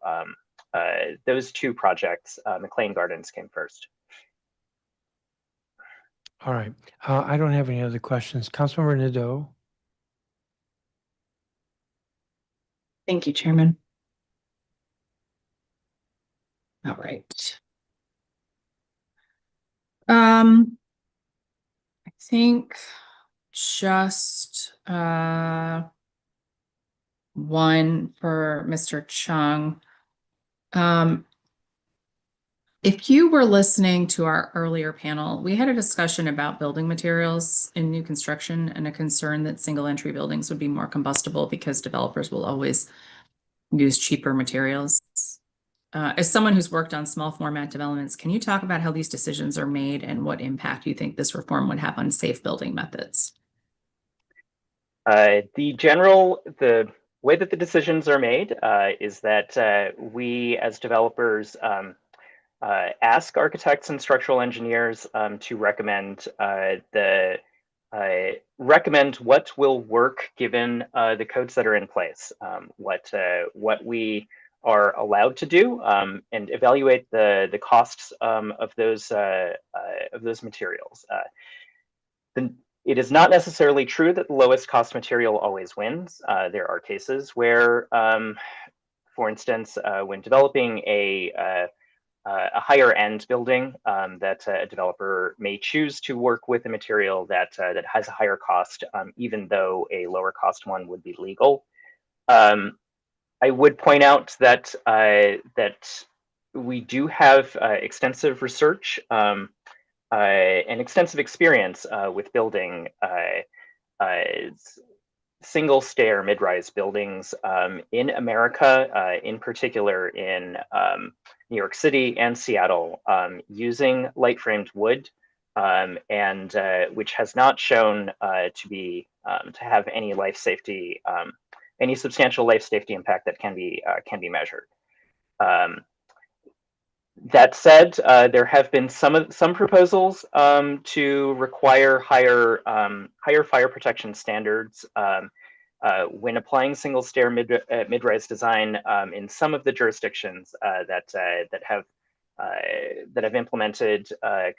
V: projects. McLean Gardens came first.
A: All right. I don't have any other questions. Councilmember Nadeau?
B: Thank you, Chairman. All right. I think just one for Mr. Chung. If you were listening to our earlier panel, we had a discussion about building materials in new construction and a concern that single entry buildings would be more combustible because developers will always use cheaper materials. As someone who's worked on small format developments, can you talk about how these decisions are made and what impact you think this reform would have on safe building methods?
V: The way that the decisions are made is that we as developers ask architects and structural engineers to recommend what will work given the codes that are in place, what we are allowed to do, and evaluate the costs of those materials. It is not necessarily true that the lowest cost material always wins. There are cases where, for instance, when developing a higher end building, that a developer may choose to work with a material that has a higher cost, even though a lower cost one would be legal. I would point out that we do have extensive research and extensive experience with building single stair mid-rise buildings in America, in particular in New York City and Seattle, using light framed wood, and which has not shown to have any any substantial life safety impact that can be measured. That said, there have been some proposals to require higher fire protection standards when applying single stair mid-rise design in some of the jurisdictions that have that have implemented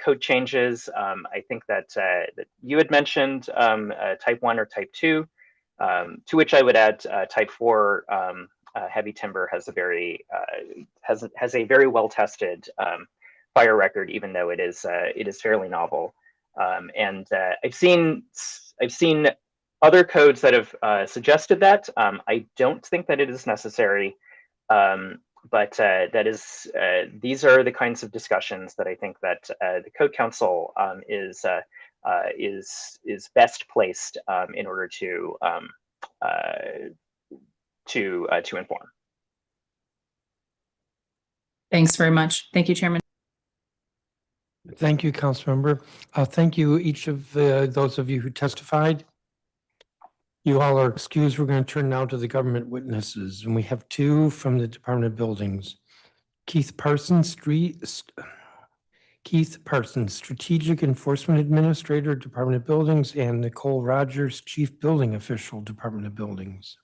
V: code changes. I think that that you had mentioned type 1 or type 2, to which I would add type 4. Heavy timber has a very well tested fire record, even though it is fairly novel. And I've seen other codes that have suggested that. I don't think that it is necessary, but that is these are the kinds of discussions that I think that the Code Council is best placed in order to inform.
B: Thanks very much. Thank you, Chairman.
A: Thank you, Councilmember. Thank you, each of those of you who testified. You all are excused. We're going to turn now to the government witnesses, and we have two from the Department of Buildings. Keith Parsons, Strategic Enforcement Administrator, Department of Buildings, and Nicole Rogers, Chief Building Official, Department of Buildings.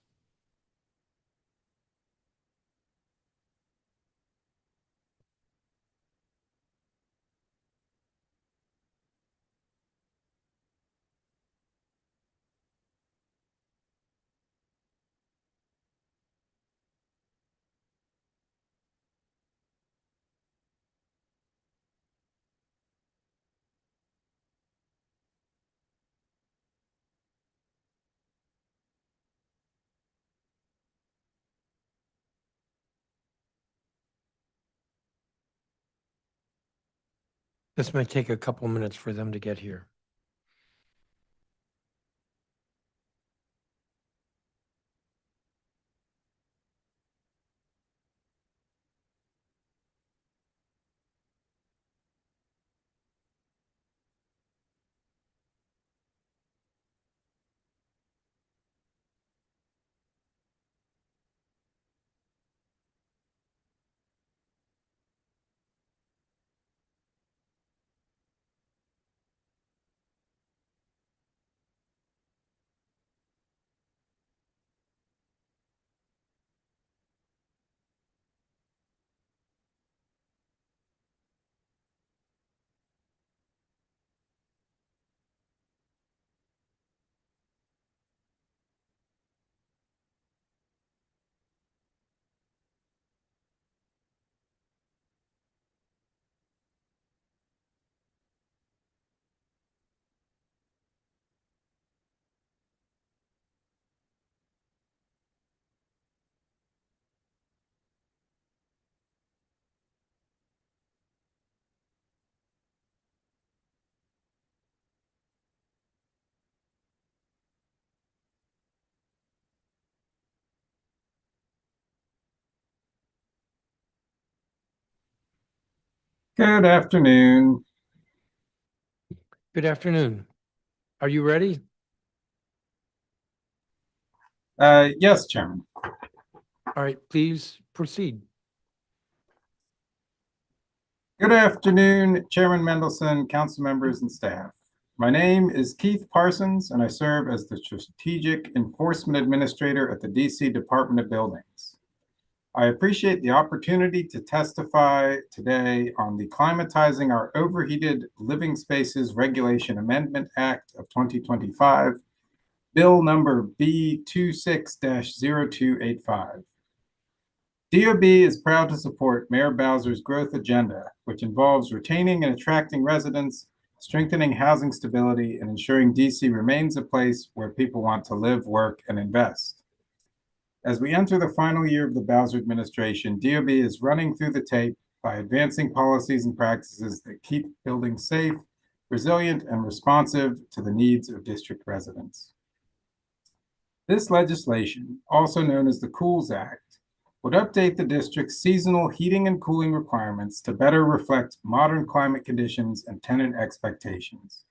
A: This might take a couple minutes for them to get here.
F: Good afternoon.
A: Good afternoon. Are you ready?
F: Yes, Chairman.
A: All right, please proceed.
F: Good afternoon, Chairman Mendelson, council members, and staff. My name is Keith Parsons, and I serve as the Strategic Enforcement Administrator at the DC Department of Buildings. I appreciate the opportunity to testify today on the Climatizing Our Overheated Living Spaces Regulation Amendment Act of 2025, Bill number B26-0285. DOB is proud to support Mayor Bowser's growth agenda, which involves retaining and attracting residents, strengthening housing stability, and ensuring DC remains a place where people want to live, work, and invest. As we enter the final year of the Bowser administration, DOB is running through the tape by advancing policies and practices that keep buildings safe, resilient, and responsive to the needs of district residents. This legislation, also known as the COOLS Act, would update the district's seasonal heating and cooling requirements to better reflect modern climate conditions and tenant expectations.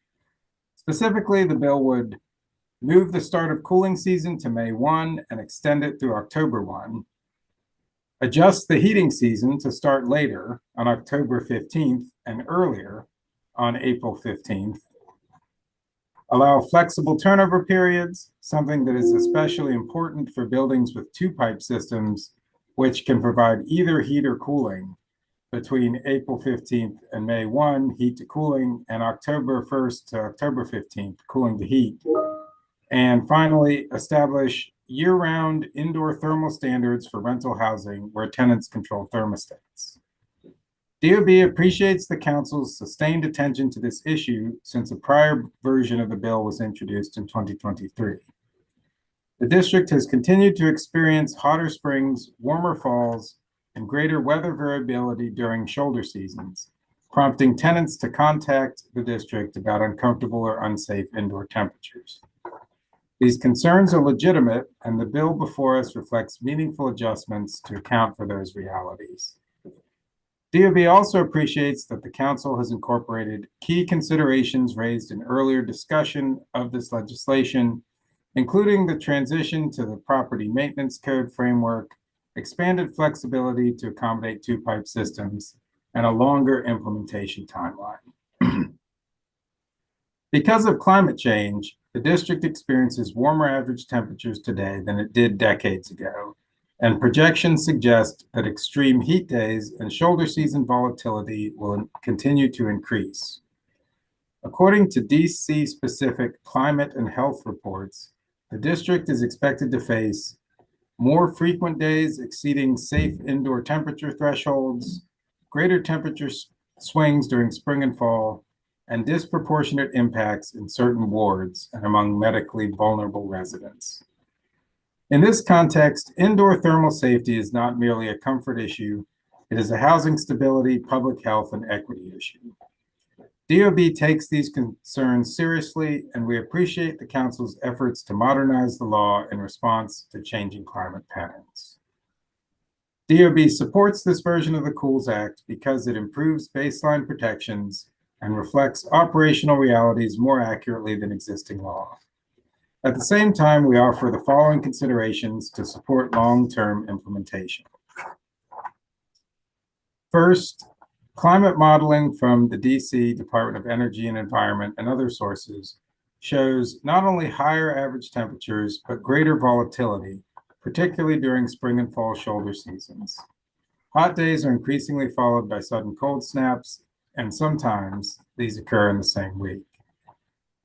F: Specifically, the bill would move the start of cooling season to May 1 and extend it through October 1, adjust the heating season to start later on October 15th and earlier on April 15th, allow flexible turnover periods, something that is especially important for buildings with two pipe systems, which can provide either heat or cooling, between April 15th and May 1, heat to cooling, and October 1st to October 15th, cooling to heat. And finally, establish year-round indoor thermal standards for rental housing where tenants control thermostats. DOB appreciates the council's sustained attention to this issue since a prior version of the bill was introduced in 2023. The district has continued to experience hotter springs, warmer falls, and greater weather variability during shoulder seasons, prompting tenants to contact the district about uncomfortable or unsafe indoor temperatures. These concerns are legitimate, and the bill before us reflects meaningful adjustments to account for those realities. DOB also appreciates that the council has incorporated key considerations raised in earlier discussion of this legislation, including the transition to the property maintenance code framework, expanded flexibility to accommodate two-pipe systems, and a longer implementation timeline. Because of climate change, the district experiences warmer average temperatures today than it did decades ago, and projections suggest that extreme heat days and shoulder season volatility will continue to increase. According to DC-specific climate and health reports, the district is expected to face more frequent days exceeding safe indoor temperature thresholds, greater temperature swings during spring and fall, and disproportionate impacts in certain wards and among medically vulnerable residents. In this context, indoor thermal safety is not merely a comfort issue, it is a housing stability, public health, and equity issue. DOB takes these concerns seriously, and we appreciate the council's efforts to modernize the law in response to changing climate patterns. DOB supports this version of the COOLS Act because it improves baseline protections and reflects operational realities more accurately than existing law. At the same time, we offer the following considerations to support long-term implementation. First, climate modeling from the DC Department of Energy and Environment and other sources shows not only higher average temperatures, but greater volatility, particularly during spring and fall shoulder seasons. Hot days are increasingly followed by sudden cold snaps, and sometimes these occur in the same week.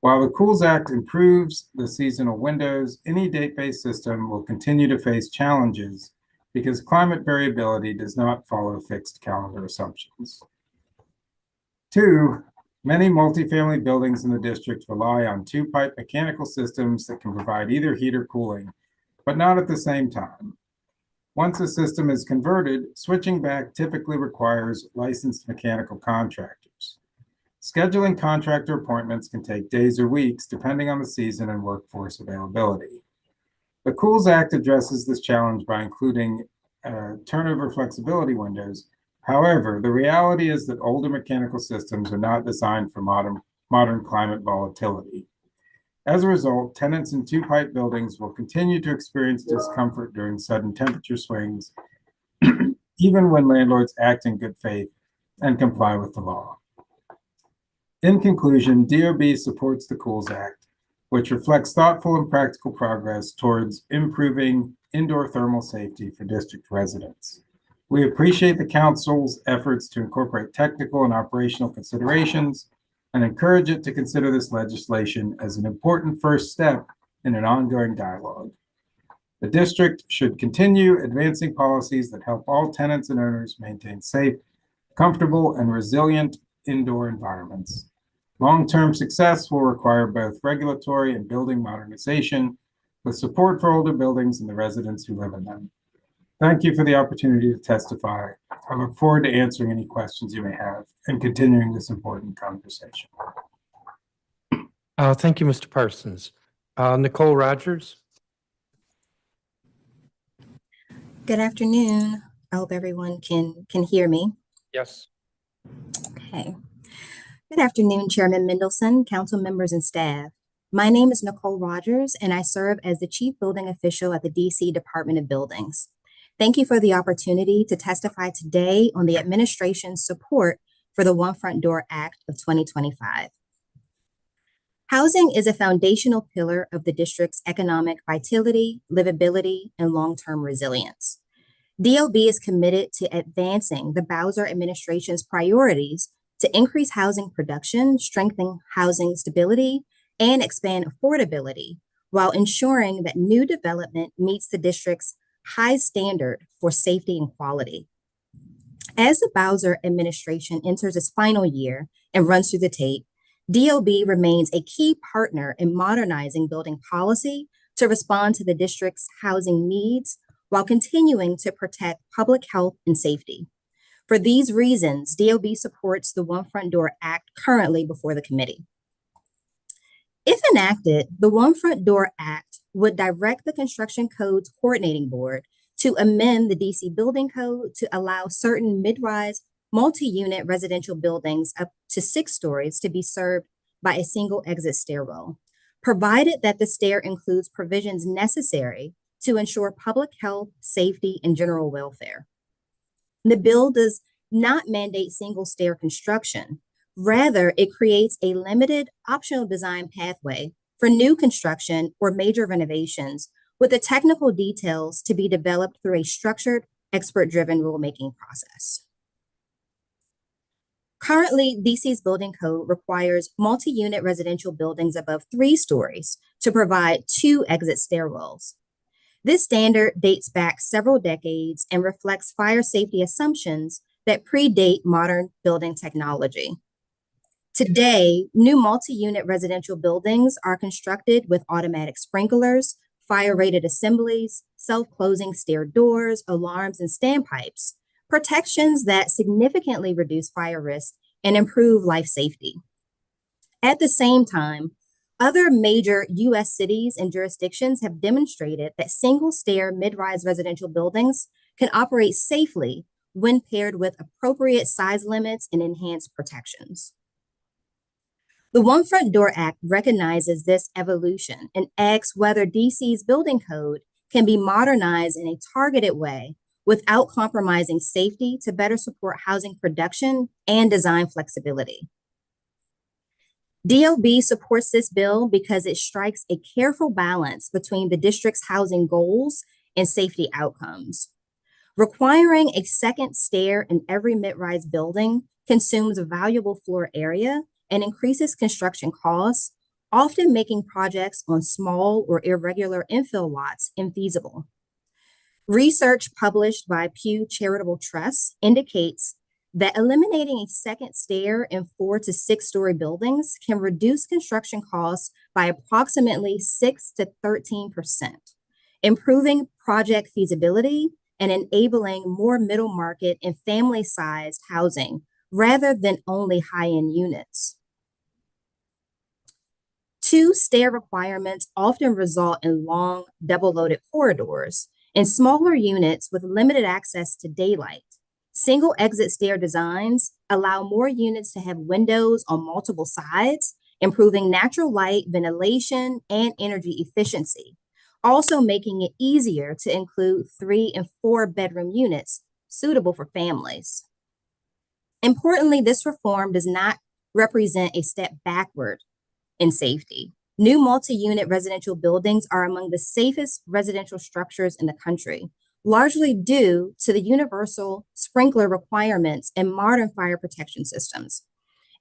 F: While the COOLS Act improves the seasonal windows, any date-based system will continue to face challenges because climate variability does not follow fixed calendar assumptions. Two, many multifamily buildings in the district rely on two-pipe mechanical systems that can provide either heat or cooling, but not at the same time. Once a system is converted, switching back typically requires licensed mechanical contractors. Scheduling contractor appointments can take days or weeks, depending on the season and workforce availability. The COOLS Act addresses this challenge by including turnover flexibility windows. However, the reality is that older mechanical systems are not designed for modern climate volatility. As a result, tenants in two-pipe buildings will continue to experience discomfort during sudden temperature swings, even when landlords act in good faith and comply with the law. In conclusion, DOB supports the COOLS Act, which reflects thoughtful and practical progress towards improving indoor thermal safety for district residents. We appreciate the council's efforts to incorporate technical and operational considerations and encourage it to consider this legislation as an important first step in an ongoing dialogue. The district should continue advancing policies that help all tenants and owners maintain safe, comfortable, and resilient indoor environments. Long-term success will require both regulatory and building modernization, with support for older buildings and the residents who live in them. Thank you for the opportunity to testify. I look forward to answering any questions you may have and continuing this important conversation.
A: Thank you, Mr. Parsons. Nicole Rogers.
E: Good afternoon. I hope everyone can hear me.
A: Yes.
E: Okay. Good afternoon, Chairman Mendelson, council members, and staff. My name is Nicole Rogers, and I serve as the Chief Building Official at the DC Department of Buildings. Thank you for the opportunity to testify today on the administration's support for the One Front Door Act of 2025. Housing is a foundational pillar of the district's economic vitality, livability, and long-term resilience. DOB is committed to advancing the Bowser administration's priorities to increase housing production, strengthen housing stability, and expand affordability, while ensuring that new development meets the district's high standard for safety and quality. As the Bowser administration enters its final year and runs through the tape, DOB remains a key partner in modernizing building policy to respond to the district's housing needs while continuing to protect public health and safety. For these reasons, DOB supports the One Front Door Act currently before the committee. If enacted, the One Front Door Act would direct the Construction Code's Coordinating Board to amend the DC Building Code to allow certain mid-rise multi-unit residential buildings up to 6 stories to be served by a single exit stairwell, provided that the stair includes provisions necessary to ensure public health, safety, and general welfare. The bill does not mandate single stair construction. Rather, it creates a limited optional design pathway for new construction or major renovations, with the technical details to be developed through a structured, expert-driven rulemaking process. Currently, DC's building code requires multi-unit residential buildings above 3 stories to provide 2 exit stairwells. This standard dates back several decades and reflects fire safety assumptions that predate modern building technology. Today, new multi-unit residential buildings are constructed with automatic sprinklers, fire-rated assemblies, self-closing stair doors, alarms, and standpipes, protections that significantly reduce fire risk and improve life safety. At the same time, other major U.S. cities and jurisdictions have demonstrated that single-stair mid-rise residential buildings can operate safely when paired with appropriate size limits and enhanced protections. The One Front Door Act recognizes this evolution and asks whether DC's building code can be modernized in a targeted way without compromising safety to better support housing production and design flexibility. DOB supports this bill because it strikes a careful balance between the district's housing goals and safety outcomes. Requiring a second stair in every mid-rise building consumes valuable floor area and increases construction costs, often making projects on small or irregular infill lots infeasible. Research published by Pew Charitable Trust indicates that eliminating a second stair in 4 to 6 story buildings can reduce construction costs by approximately 6 to 13%, improving project feasibility and enabling more middle market and family-sized housing rather than only high-end units. 2 stair requirements often result in long, double-loaded corridors and smaller units with limited access to daylight. Single exit stair designs allow more units to have windows on multiple sides, improving natural light, ventilation, and energy efficiency, also making it easier to include 3 and 4 bedroom units suitable for families. Importantly, this reform does not represent a step backward in safety. New multi-unit residential buildings are among the safest residential structures in the country, largely due to the universal sprinkler requirements and modern fire protection systems.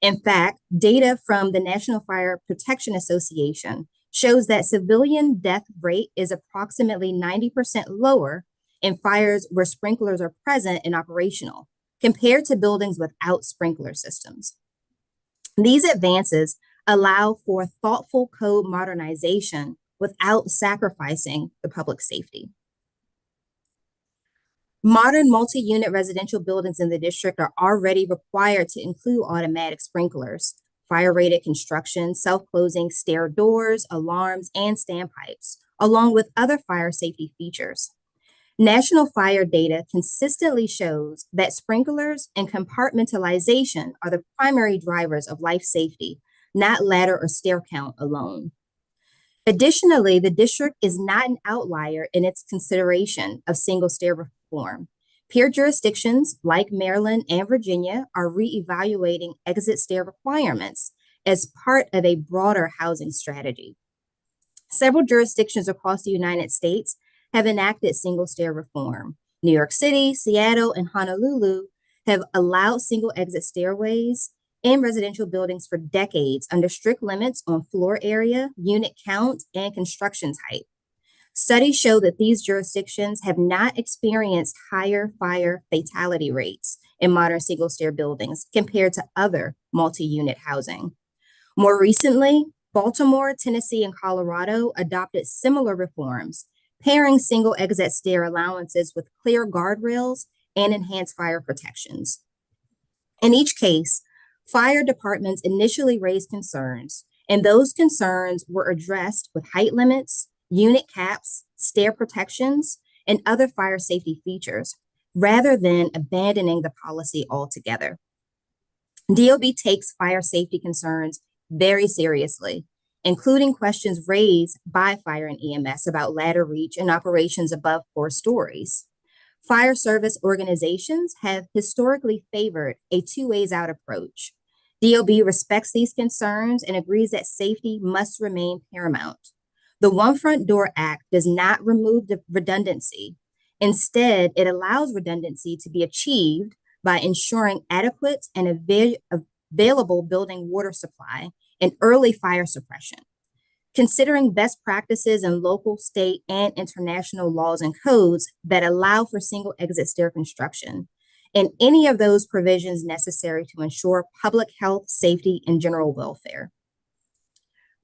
E: In fact, data from the National Fire Protection Association shows that civilian death rate is approximately 90% lower in fires where sprinklers are present and operational, compared to buildings without sprinkler systems. These advances allow for thoughtful code modernization without sacrificing the public safety. Modern multi-unit residential buildings in the district are already required to include automatic sprinklers, fire-rated construction, self-closing stair doors, alarms, and standpipes, along with other fire safety features. National fire data consistently shows that sprinklers and compartmentalization are the primary drivers of life safety, not ladder or stair count alone. Additionally, the district is not an outlier in its consideration of single stair reform. Peer jurisdictions like Maryland and Virginia are reevaluating exit stair requirements as part of a broader housing strategy. Several jurisdictions across the United States have enacted single stair reform, New York City, Seattle, and Honolulu have allowed single exit stairways in residential buildings for decades under strict limits on floor area, unit count, and construction type. Studies show that these jurisdictions have not experienced higher fire fatality rates in modern single stair buildings compared to other multi-unit housing. More recently, Baltimore, Tennessee, and Colorado adopted similar reforms, pairing single exit stair allowances with clear guardrails and enhanced fire protections. In each case, fire departments initially raised concerns, and those concerns were addressed with height limits, unit caps, stair protections, and other fire safety features, rather than abandoning the policy altogether. DOB takes fire safety concerns very seriously, including questions raised by fire and EMS about ladder reach and operations above 4 stories. Fire service organizations have historically favored a 2 ways out approach. DOB respects these concerns and agrees that safety must remain paramount. The One Front Door Act does not remove the redundancy. Instead, it allows redundancy to be achieved by ensuring adequate and available building water supply and early fire suppression. Considering best practices in local, state, and international laws and codes that allow for single exit stair construction, and any of those provisions necessary to ensure public health, safety, and general welfare.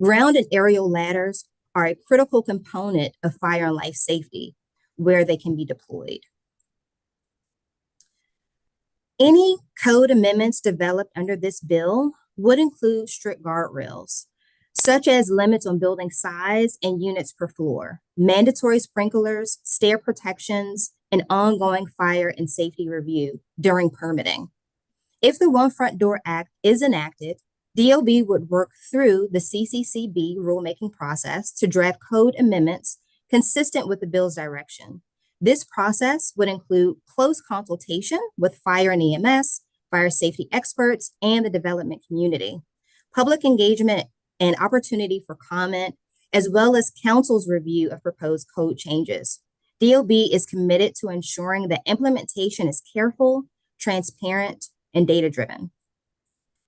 E: Ground and aerial ladders are a critical component of fire and life safety where they can be deployed. Any code amendments developed under this bill would include strict guardrails, such as limits on building size and units per floor, mandatory sprinklers, stair protections, and ongoing fire and safety review during permitting. If the One Front Door Act is enacted, DOB would work through the CCCB rulemaking process to draft code amendments consistent with the bill's direction. This process would include close consultation with fire and EMS, fire safety experts, and the development community, public engagement and opportunity for comment, as well as council's review of proposed code changes. DOB is committed to ensuring that implementation is careful, transparent, and data-driven.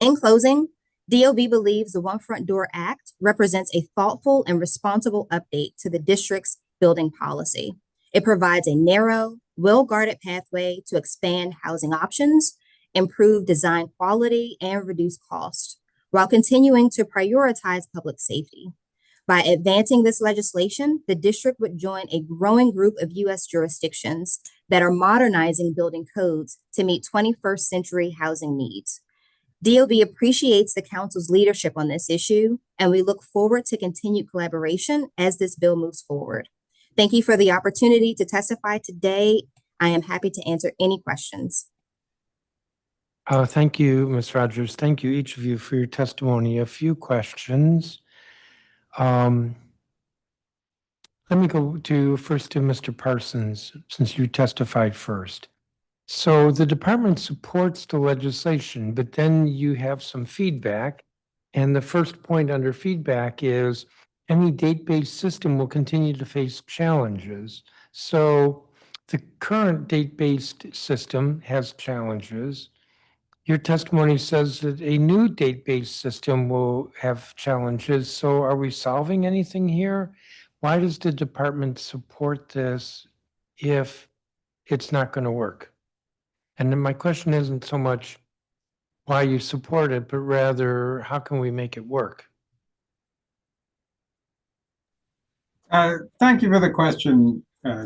E: In closing, DOB believes the One Front Door Act represents a thoughtful and responsible update to the district's building policy. It provides a narrow, well-guarded pathway to expand housing options, improve design quality, and reduce cost, while continuing to prioritize public safety. By advancing this legislation, the district would join a growing group of U.S. jurisdictions that are modernizing building codes to meet 21st century housing needs. DOB appreciates the council's leadership on this issue, and we look forward to continued collaboration as this bill moves forward. Thank you for the opportunity to testify today. I am happy to answer any questions.
A: Thank you, Ms. Rogers. Thank you, each of you, for your testimony. A few questions. Let me go first to Mr. Parsons, since you testified first. So the department supports the legislation, but then you have some feedback. And the first point under feedback is any date-based system will continue to face challenges. So the current date-based system has challenges. Your testimony says that a new date-based system will have challenges. So are we solving anything here? Why does the department support this if it's not going to work? And then my question isn't so much why you support it, but rather how can we make it work?
F: Thank you for the question,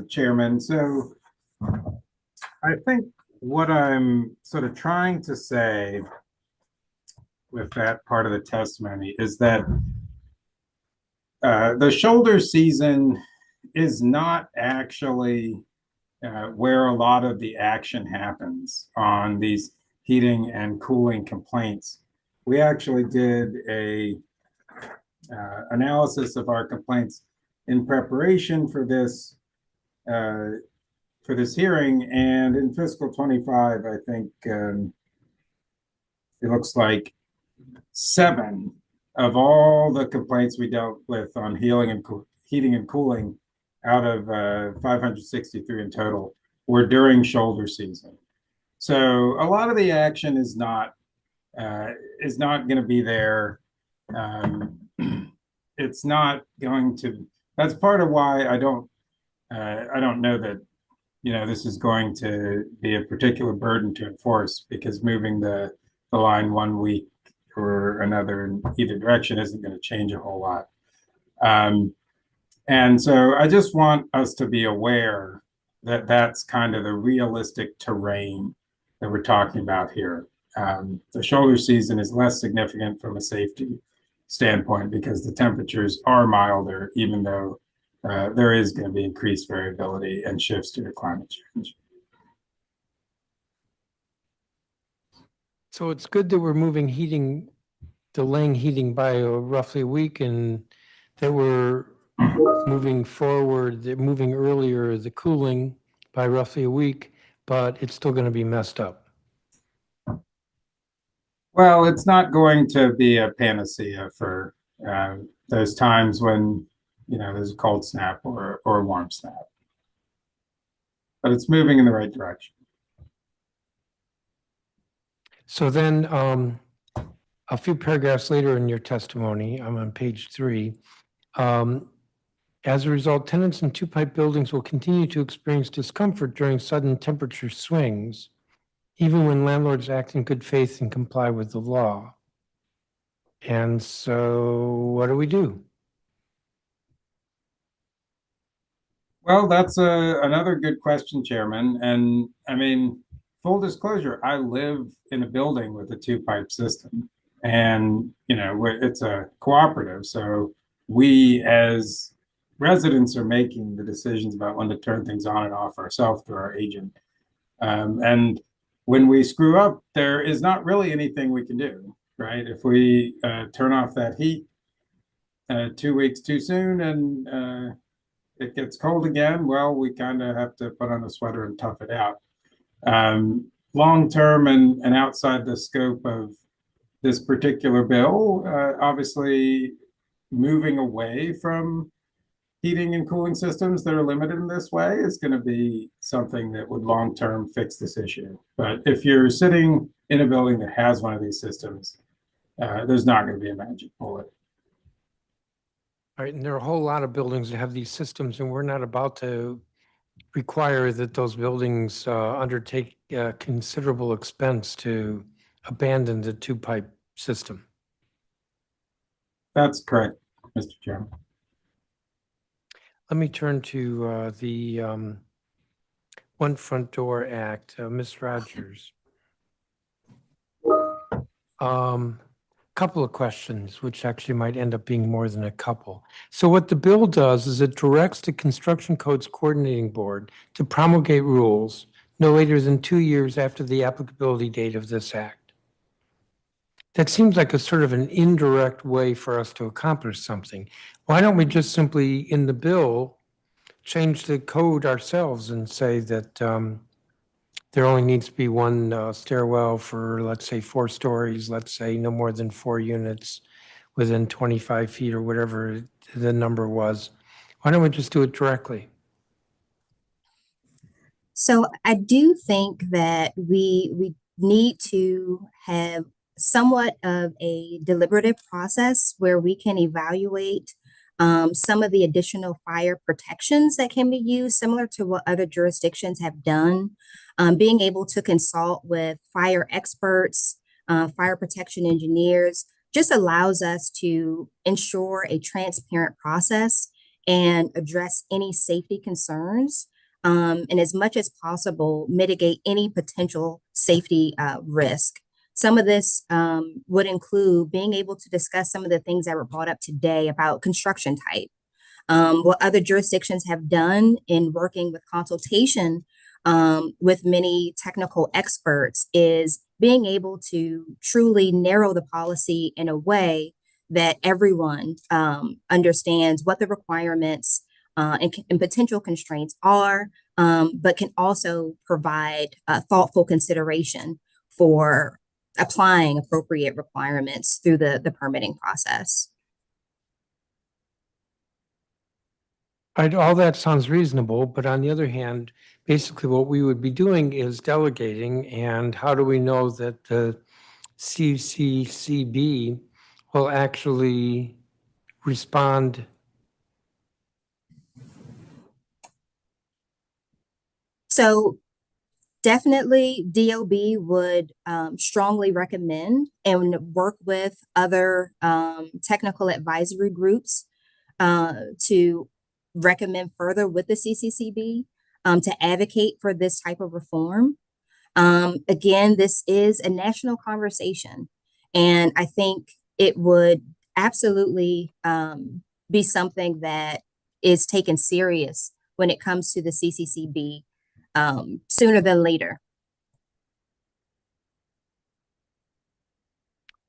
F: Chairman. So I think what I'm sort of trying to say with that part of the testimony is that the shoulder season is not actually where a lot of the action happens on these heating and cooling complaints. We actually did a analysis of our complaints in preparation for this hearing, and in fiscal 25, I think it looks like 7 of all the complaints we dealt with on heating and cooling out of 563 in total or during shoulder season. So a lot of the action is not going to be there. It's not going to. That's part of why I don't know that this is going to be a particular burden to enforce, because moving the line 1 week or another in either direction isn't going to change a whole lot. And so I just want us to be aware that that's kind of the realistic terrain that we're talking about here. The shoulder season is less significant from a safety standpoint because the temperatures are milder, even though there is going to be increased variability and shifts due to climate change.
A: So it's good that we're delaying heating by roughly a week, and that we're moving forward, moving earlier, the cooling by roughly a week, but it's still going to be messed up.
F: Well, it's not going to be a panacea for those times when there's a cold snap or a warm snap, but it's moving in the right direction.
A: So then, a few paragraphs later in your testimony, I'm on page 3. As a result, tenants in two-pipe buildings will continue to experience discomfort during sudden temperature swings, even when landlords act in good faith and comply with the law. And so what do we do?
F: Well, that's another good question, Chairman. And I mean, full disclosure, I live in a building with a two-pipe system, and it's a cooperative. So we as residents are making the decisions about when to turn things on and off ourselves through our agent. And when we screw up, there is not really anything we can do, right? If we turn off that heat 2 weeks too soon and it gets cold again, well, we kind of have to put on a sweater and tough it out. Long term and outside the scope of this particular bill, obviously moving away from heating and cooling systems that are limited in this way is going to be something that would long term fix this issue. But if you're sitting in a building that has one of these systems, there's not going to be a magic bullet.
A: All right, and there are a whole lot of buildings that have these systems, and we're not about to require that those buildings undertake considerable expense to abandon the two-pipe system.
F: That's correct, Mr. Chairman.
A: Let me turn to the One Front Door Act. Ms. Rogers. Couple of questions, which actually might end up being more than a couple. So what the bill does is it directs the Construction Codes Coordinating Board to promulgate rules no later than 2 years after the applicability date of this act. That seems like a sort of an indirect way for us to accomplish something. Why don't we just simply, in the bill, change the code ourselves and say that there only needs to be one stairwell for, let's say, 4 stories, let's say no more than 4 units within 25 feet or whatever the number was. Why don't we just do it directly?
E: So I do think that we need to have somewhat of a deliberative process where we can evaluate some of the additional fire protections that can be used, similar to what other jurisdictions have done. Being able to consult with fire experts, fire protection engineers, just allows us to ensure a transparent process and address any safety concerns, and as much as possible, mitigate any potential safety risk. Some of this would include being able to discuss some of the things that were brought up today about construction type. What other jurisdictions have done in working with consultation with many technical experts is being able to truly narrow the policy in a way that everyone understands what the requirements and potential constraints are, but can also provide thoughtful consideration for applying appropriate requirements through the permitting process.
A: All that sounds reasonable, but on the other hand, basically what we would be doing is delegating, and how do we know that the CCCB will actually respond?
E: So definitely DOB would strongly recommend and work with other technical advisory groups to recommend further with the CCCB to advocate for this type of reform. Again, this is a national conversation, and I think it would absolutely be something that is taken serious when it comes to the CCCB sooner than later.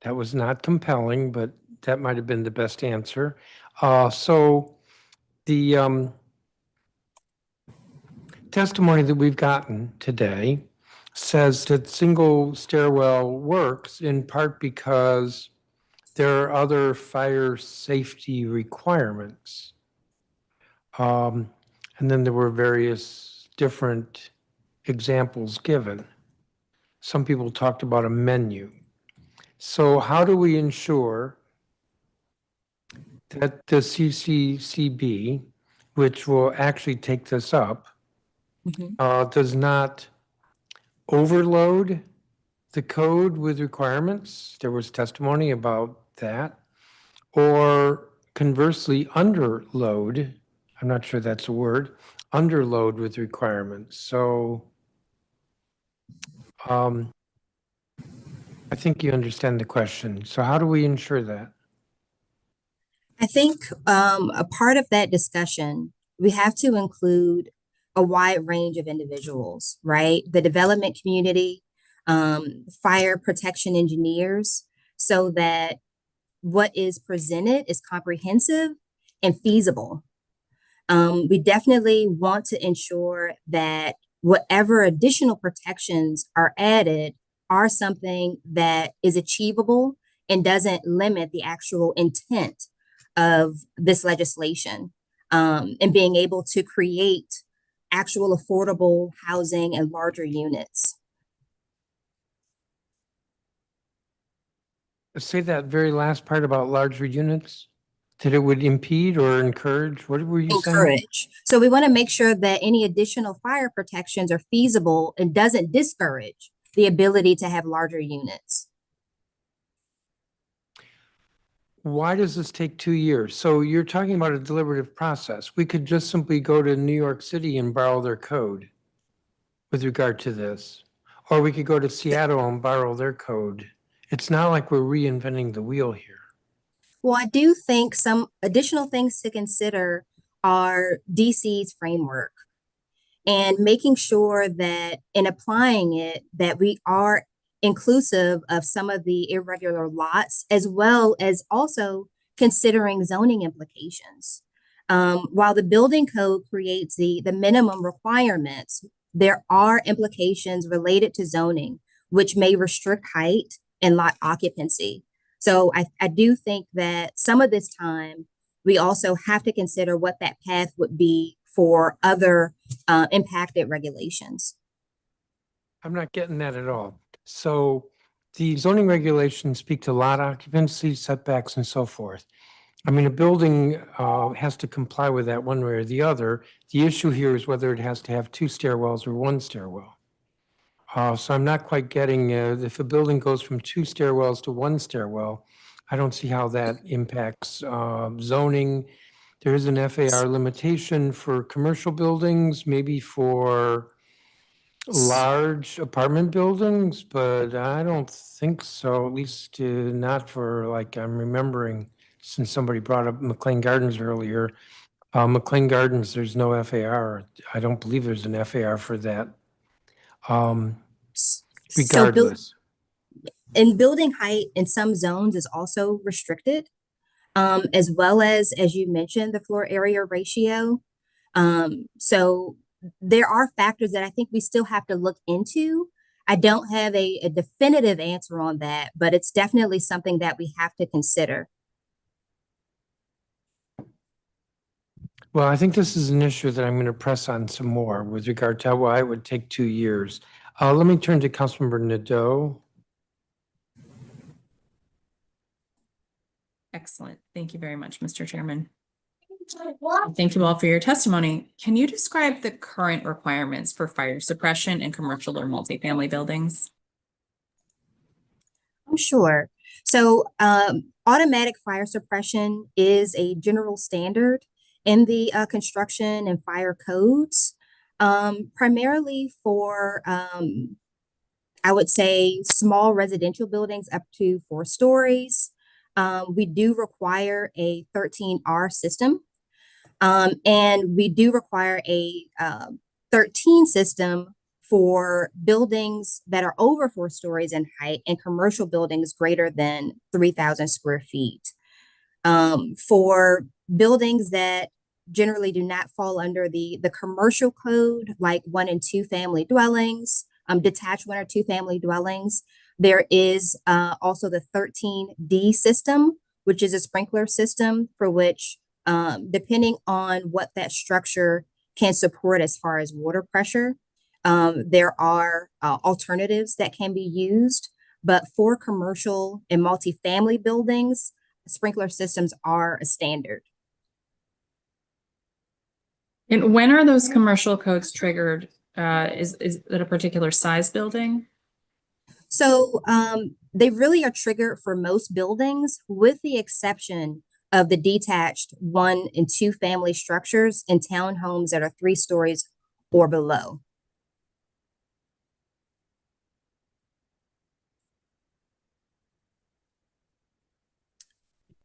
A: That was not compelling, but that might have been the best answer. So the testimony that we've gotten today says that single stairwell works in part because there are other fire safety requirements. And then there were various different examples given. Some people talked about a menu. So how do we ensure that the CCCB, which will actually take this up, does not overload the code with requirements? There was testimony about that. Or conversely, underload, I'm not sure that's a word, underload with requirements. So I think you understand the question. So how do we ensure that?
E: I think a part of that discussion, we have to include a wide range of individuals, right? The development community, fire protection engineers, so that what is presented is comprehensive and feasible. We definitely want to ensure that whatever additional protections are added are something that is achievable and doesn't limit the actual intent of this legislation, and being able to create actual affordable housing and larger units.
A: Say that very last part about larger units, that it would impede or encourage. What were you saying?
E: Encourage. So we want to make sure that any additional fire protections are feasible and doesn't discourage the ability to have larger units.
A: Why does this take 2 years? So you're talking about a deliberative process. We could just simply go to New York City and borrow their code with regard to this. Or we could go to Seattle and borrow their code. It's not like we're reinventing the wheel here.
E: Well, I do think some additional things to consider are DC's framework and making sure that in applying it, that we are inclusive of some of the irregular lots, as well as also considering zoning implications. While the building code creates the minimum requirements, there are implications related to zoning, which may restrict height and lot occupancy. So I do think that some of this time, we also have to consider what that path would be for other impacted regulations.
A: I'm not getting that at all. So the zoning regulations speak to lot occupancy, setbacks, and so forth. I mean, a building has to comply with that one way or the other. The issue here is whether it has to have 2 stairwells or 1 stairwell. So I'm not quite getting, if a building goes from 2 stairwells to 1 stairwell, I don't see how that impacts zoning. There is an FAR limitation for commercial buildings, maybe for large apartment buildings, but I don't think so, at least not for, like, I'm remembering, since somebody brought up McLean Gardens earlier. McLean Gardens, there's no FAR. I don't believe there's an FAR for that. Regardless.
E: And building height in some zones is also restricted, as well as you mentioned, the floor area ratio. So there are factors that I think we still have to look into. I don't have a definitive answer on that, but it's definitely something that we have to consider.
A: Well, I think this is an issue that I'm going to press on some more with regard to why it would take 2 years. Let me turn to Councilmember Nadeau.
B: Excellent. Thank you very much, Mr. Chairman. Thank you all for your testimony. Can you describe the current requirements for fire suppression in commercial or multifamily buildings?
E: Sure. So automatic fire suppression is a general standard in the construction and fire codes, primarily for, I would say, small residential buildings up to 4 stories. We do require a 13R system, and we do require a 13 system for buildings that are over 4 stories in height and commercial buildings greater than 3,000 square feet. For buildings that generally do not fall under the commercial code, like 1 and 2 family dwellings, detached 1 or 2 family dwellings, there is also the 13D system, which is a sprinkler system for which, depending on what that structure can support as far as water pressure, there are alternatives that can be used, but for commercial and multifamily buildings, sprinkler systems are a standard.
B: And when are those commercial codes triggered? Is it a particular size building?
E: So they really are triggered for most buildings, with the exception of the detached 1 and 2 family structures and townhomes that are 3 stories or below.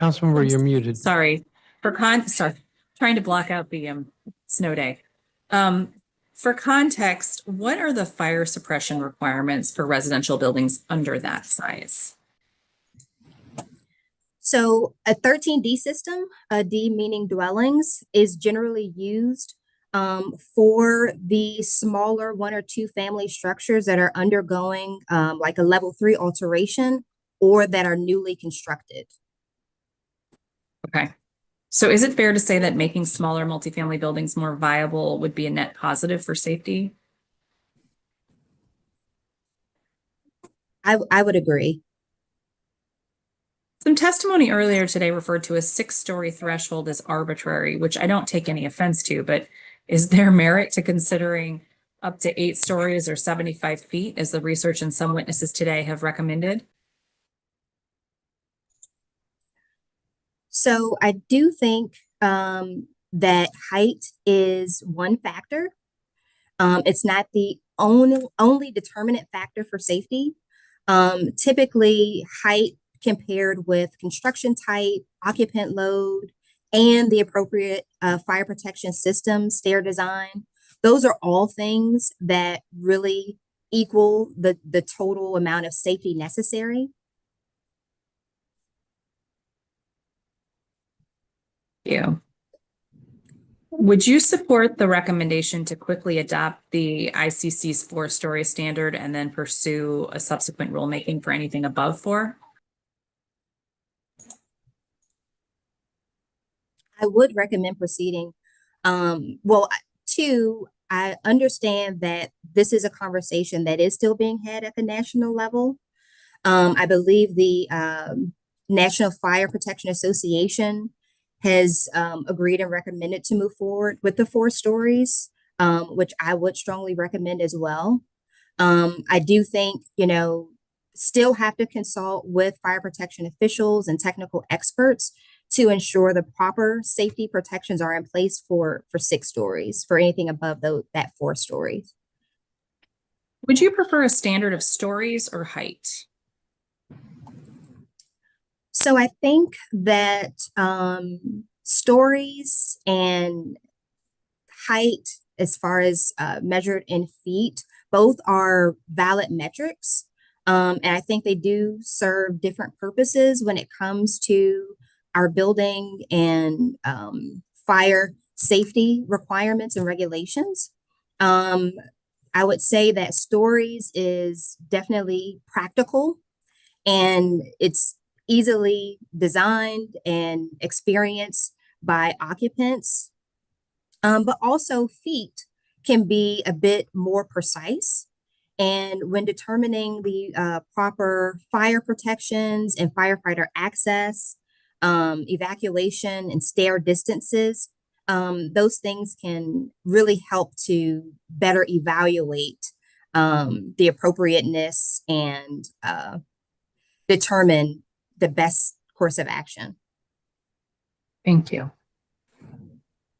A: Councilmember, you're muted.
B: Sorry, trying to block out the snow day. For context, what are the fire suppression requirements for residential buildings under that size?
E: So a 13D system, a D meaning dwellings, is generally used for the smaller 1 or 2 family structures that are undergoing like a level 3 alteration or that are newly constructed.
B: Okay. So is it fair to say that making smaller multifamily buildings more viable would be a net positive for safety?
E: I would agree.
B: Some testimony earlier today referred to a 6-story threshold as arbitrary, which I don't take any offense to, but is there merit to considering up to 8 stories or 75 feet, as the research and some witnesses today have recommended?
E: So I do think that height is one factor. It's not the only determinant factor for safety. Typically, height compared with construction type, occupant load, and the appropriate fire protection system, stair design, those are all things that really equal the total amount of safety necessary.
B: You. Would you support the recommendation to quickly adopt the ICC's 4-story standard and then pursue a subsequent rulemaking for anything above 4?
E: I would recommend proceeding. Well, 2, I understand that this is a conversation that is still being had at the national level. I believe the National Fire Protection Association has agreed and recommended to move forward with the 4 stories, which I would strongly recommend as well. I do think, still have to consult with fire protection officials and technical experts to ensure the proper safety protections are in place for 6 stories, for anything above that 4 stories.
B: Would you prefer a standard of stories or height?
E: So I think that stories and height, as far as measured in feet, both are valid metrics. And I think they do serve different purposes when it comes to our building and fire safety requirements and regulations. I would say that stories is definitely practical, and it's easily designed and experienced by occupants. But also feet can be a bit more precise. And when determining the proper fire protections and firefighter access, evacuation and stair distances, those things can really help to better evaluate the appropriateness and determine the best course of action.
B: Thank you.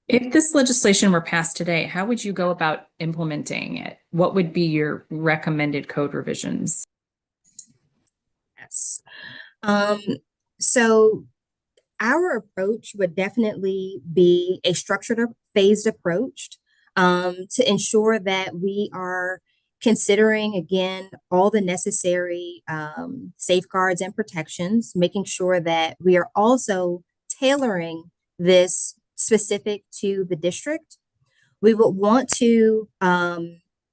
B: If this legislation were passed today, how would you go about implementing it? What would be your recommended code revisions?
E: Yes. So our approach would definitely be a structured or phased approach to ensure that we are considering, again, all the necessary safeguards and protections, making sure that we are also tailoring this specific to the district. We would want to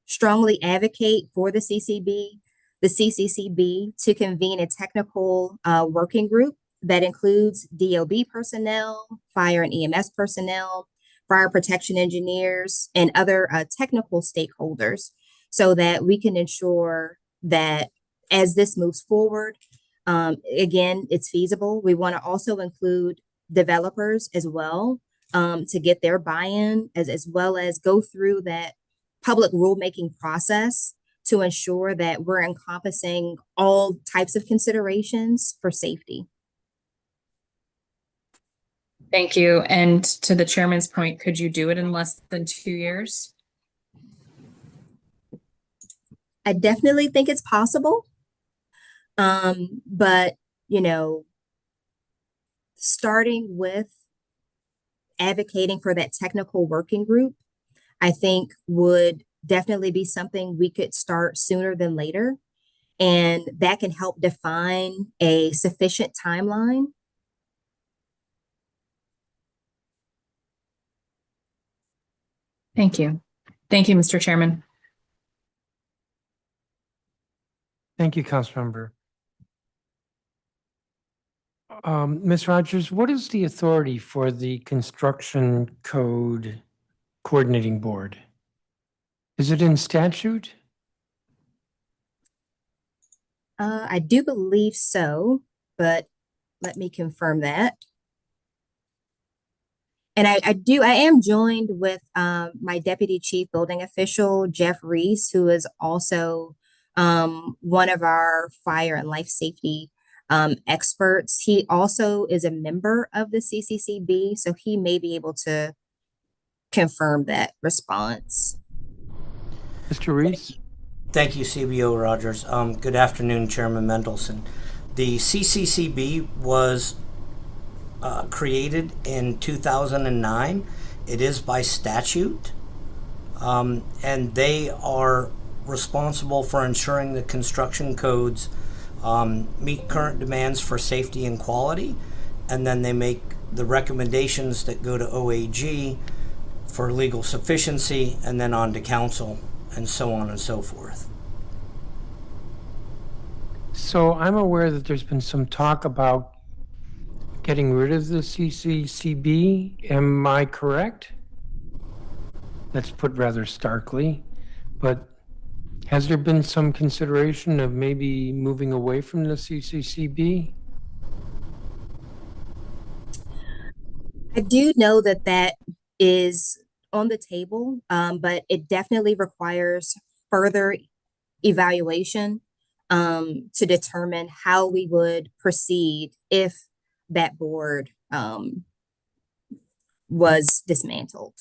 E: strongly advocate for the CCCB to convene a technical working group that includes DOB personnel, fire and EMS personnel, fire protection engineers, and other technical stakeholders, so that we can ensure that as this moves forward, again, it's feasible. We want to also include developers as well, to get their buy-in, as well as go through that public rulemaking process to ensure that we're encompassing all types of considerations for safety.
B: Thank you. And to the chairman's point, could you do it in less than 2 years?
E: I definitely think it's possible. But, you know, starting with advocating for that technical working group, I think would definitely be something we could start sooner than later. And that can help define a sufficient timeline.
B: Thank you. Thank you, Mr. Chairman.
A: Thank you, Councilmember. Ms. Rogers, what is the authority for the Construction Code Coordinating Board? Is it in statute?
E: I do believe so, but let me confirm that. And I am joined with my Deputy Chief Building Official, Jeff Reese, who is also one of our fire and life safety experts. He also is a member of the CCCB, so he may be able to confirm that response.
A: Mr. Reese?
G: Thank you, CBO Rogers. Good afternoon, Chairman Mendelson. The CCCB was created in 2009. It is by statute, and they are responsible for ensuring the construction codes meet current demands for safety and quality, and then they make the recommendations that go to OAG for legal sufficiency, and then on to council, and so on and so forth.
A: So I'm aware that there's been some talk about getting rid of the CCCB. Am I correct? That's put rather starkly, but has there been some consideration of maybe moving away from the CCCB?
E: I do know that that is on the table, but it definitely requires further evaluation to determine how we would proceed if that board was dismantled.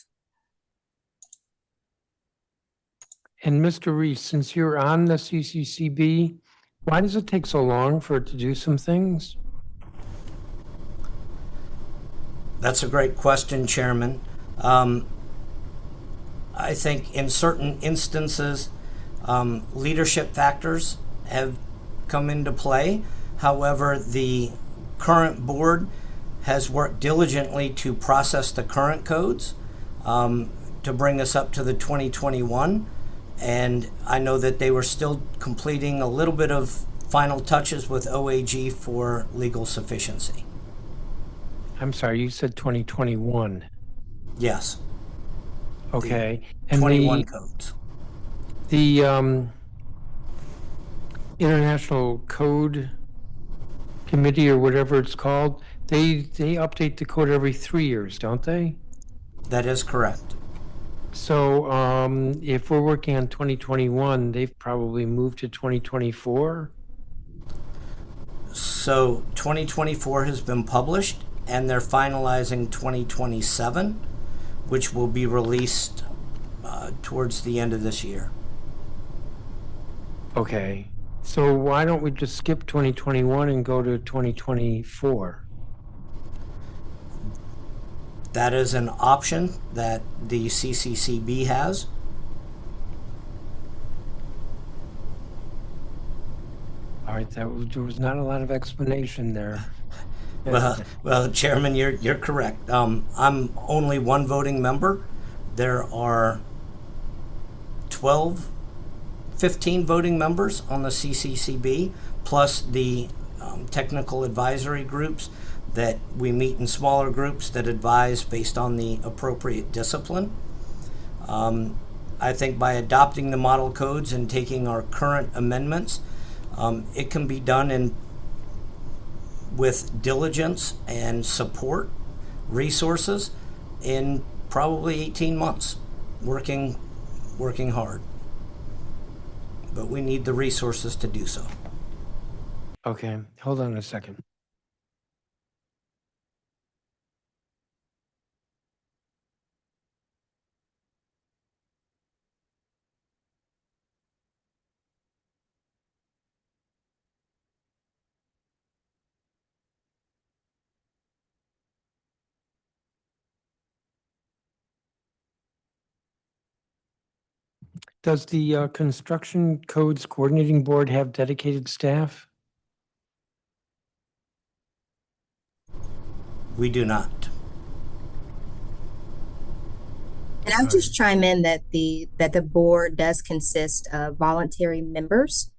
A: And Mr. Reese, since you're on the CCCB, why does it take so long for it to do some things?
G: That's a great question, Chairman. I think in certain instances, leadership factors have come into play. However, the current board has worked diligently to process the current codes to bring us up to the 2021. And I know that they were still completing a little bit of final touches with OAG for legal sufficiency.
A: I'm sorry, you said 2021.
G: Yes.
A: Okay. And
G: 21 codes.
A: the International Code Committee or whatever it's called, they update the code every 3 years, don't they?
G: That is correct.
A: So if we're working on 2021, they've probably moved to 2024.
G: So 2024 has been published, and they're finalizing 2027, which will be released towards the end of this year.
A: Okay. So why don't we just skip 2021 and go to 2024?
G: That is an option that the CCCB has.
A: All right, there was not a lot of explanation there.
G: Well, Chairman, you're correct. I'm only one voting member. There are 15 voting members on the CCCB, plus the technical advisory groups that we meet in smaller groups that advise based on the appropriate discipline. I think by adopting the model codes and taking our current amendments, it can be done with diligence and support, resources, in probably 18 months, working hard. But we need the resources to do so.
A: Okay, hold on a second. Does the Construction Codes Coordinating Board have dedicated staff?
G: We do not.
E: And I'll just chime in that the board does consist of voluntary members.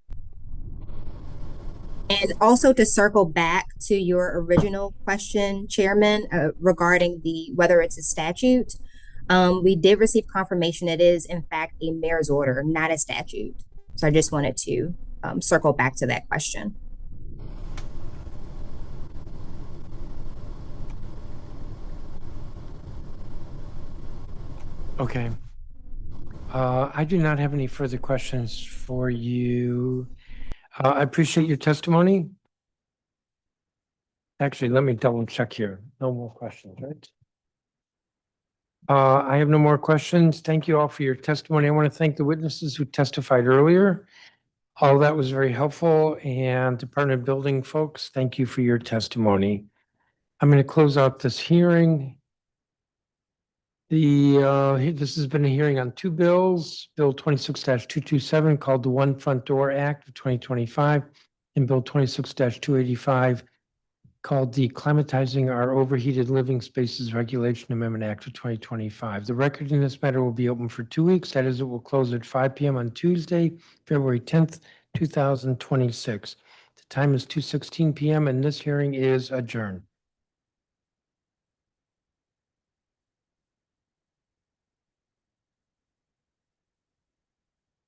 E: And also to circle back to your original question, Chairman, regarding whether it's a statute, we did receive confirmation it is in fact a mayor's order, not a statute. So I just wanted to circle back to that question.
A: Okay. I do not have any further questions for you. I appreciate your testimony. Actually, let me double check here. No more questions, right? I have no more questions. Thank you all for your testimony. I want to thank the witnesses who testified earlier. All that was very helpful. And Department of Building folks, thank you for your testimony. I'm going to close out this hearing. This has been a hearing on two bills, Bill 26-227 called the One Front Door Act of 2025 and Bill 26-285 called the Climatizing Our Overheated Living Spaces Regulation Amendment Act of 2025. The record in this matter will be open for 2 weeks. That is, it will close at 5 p.m. on Tuesday, February 10th, 2026. The time is 2:16 p.m. and this hearing is adjourned.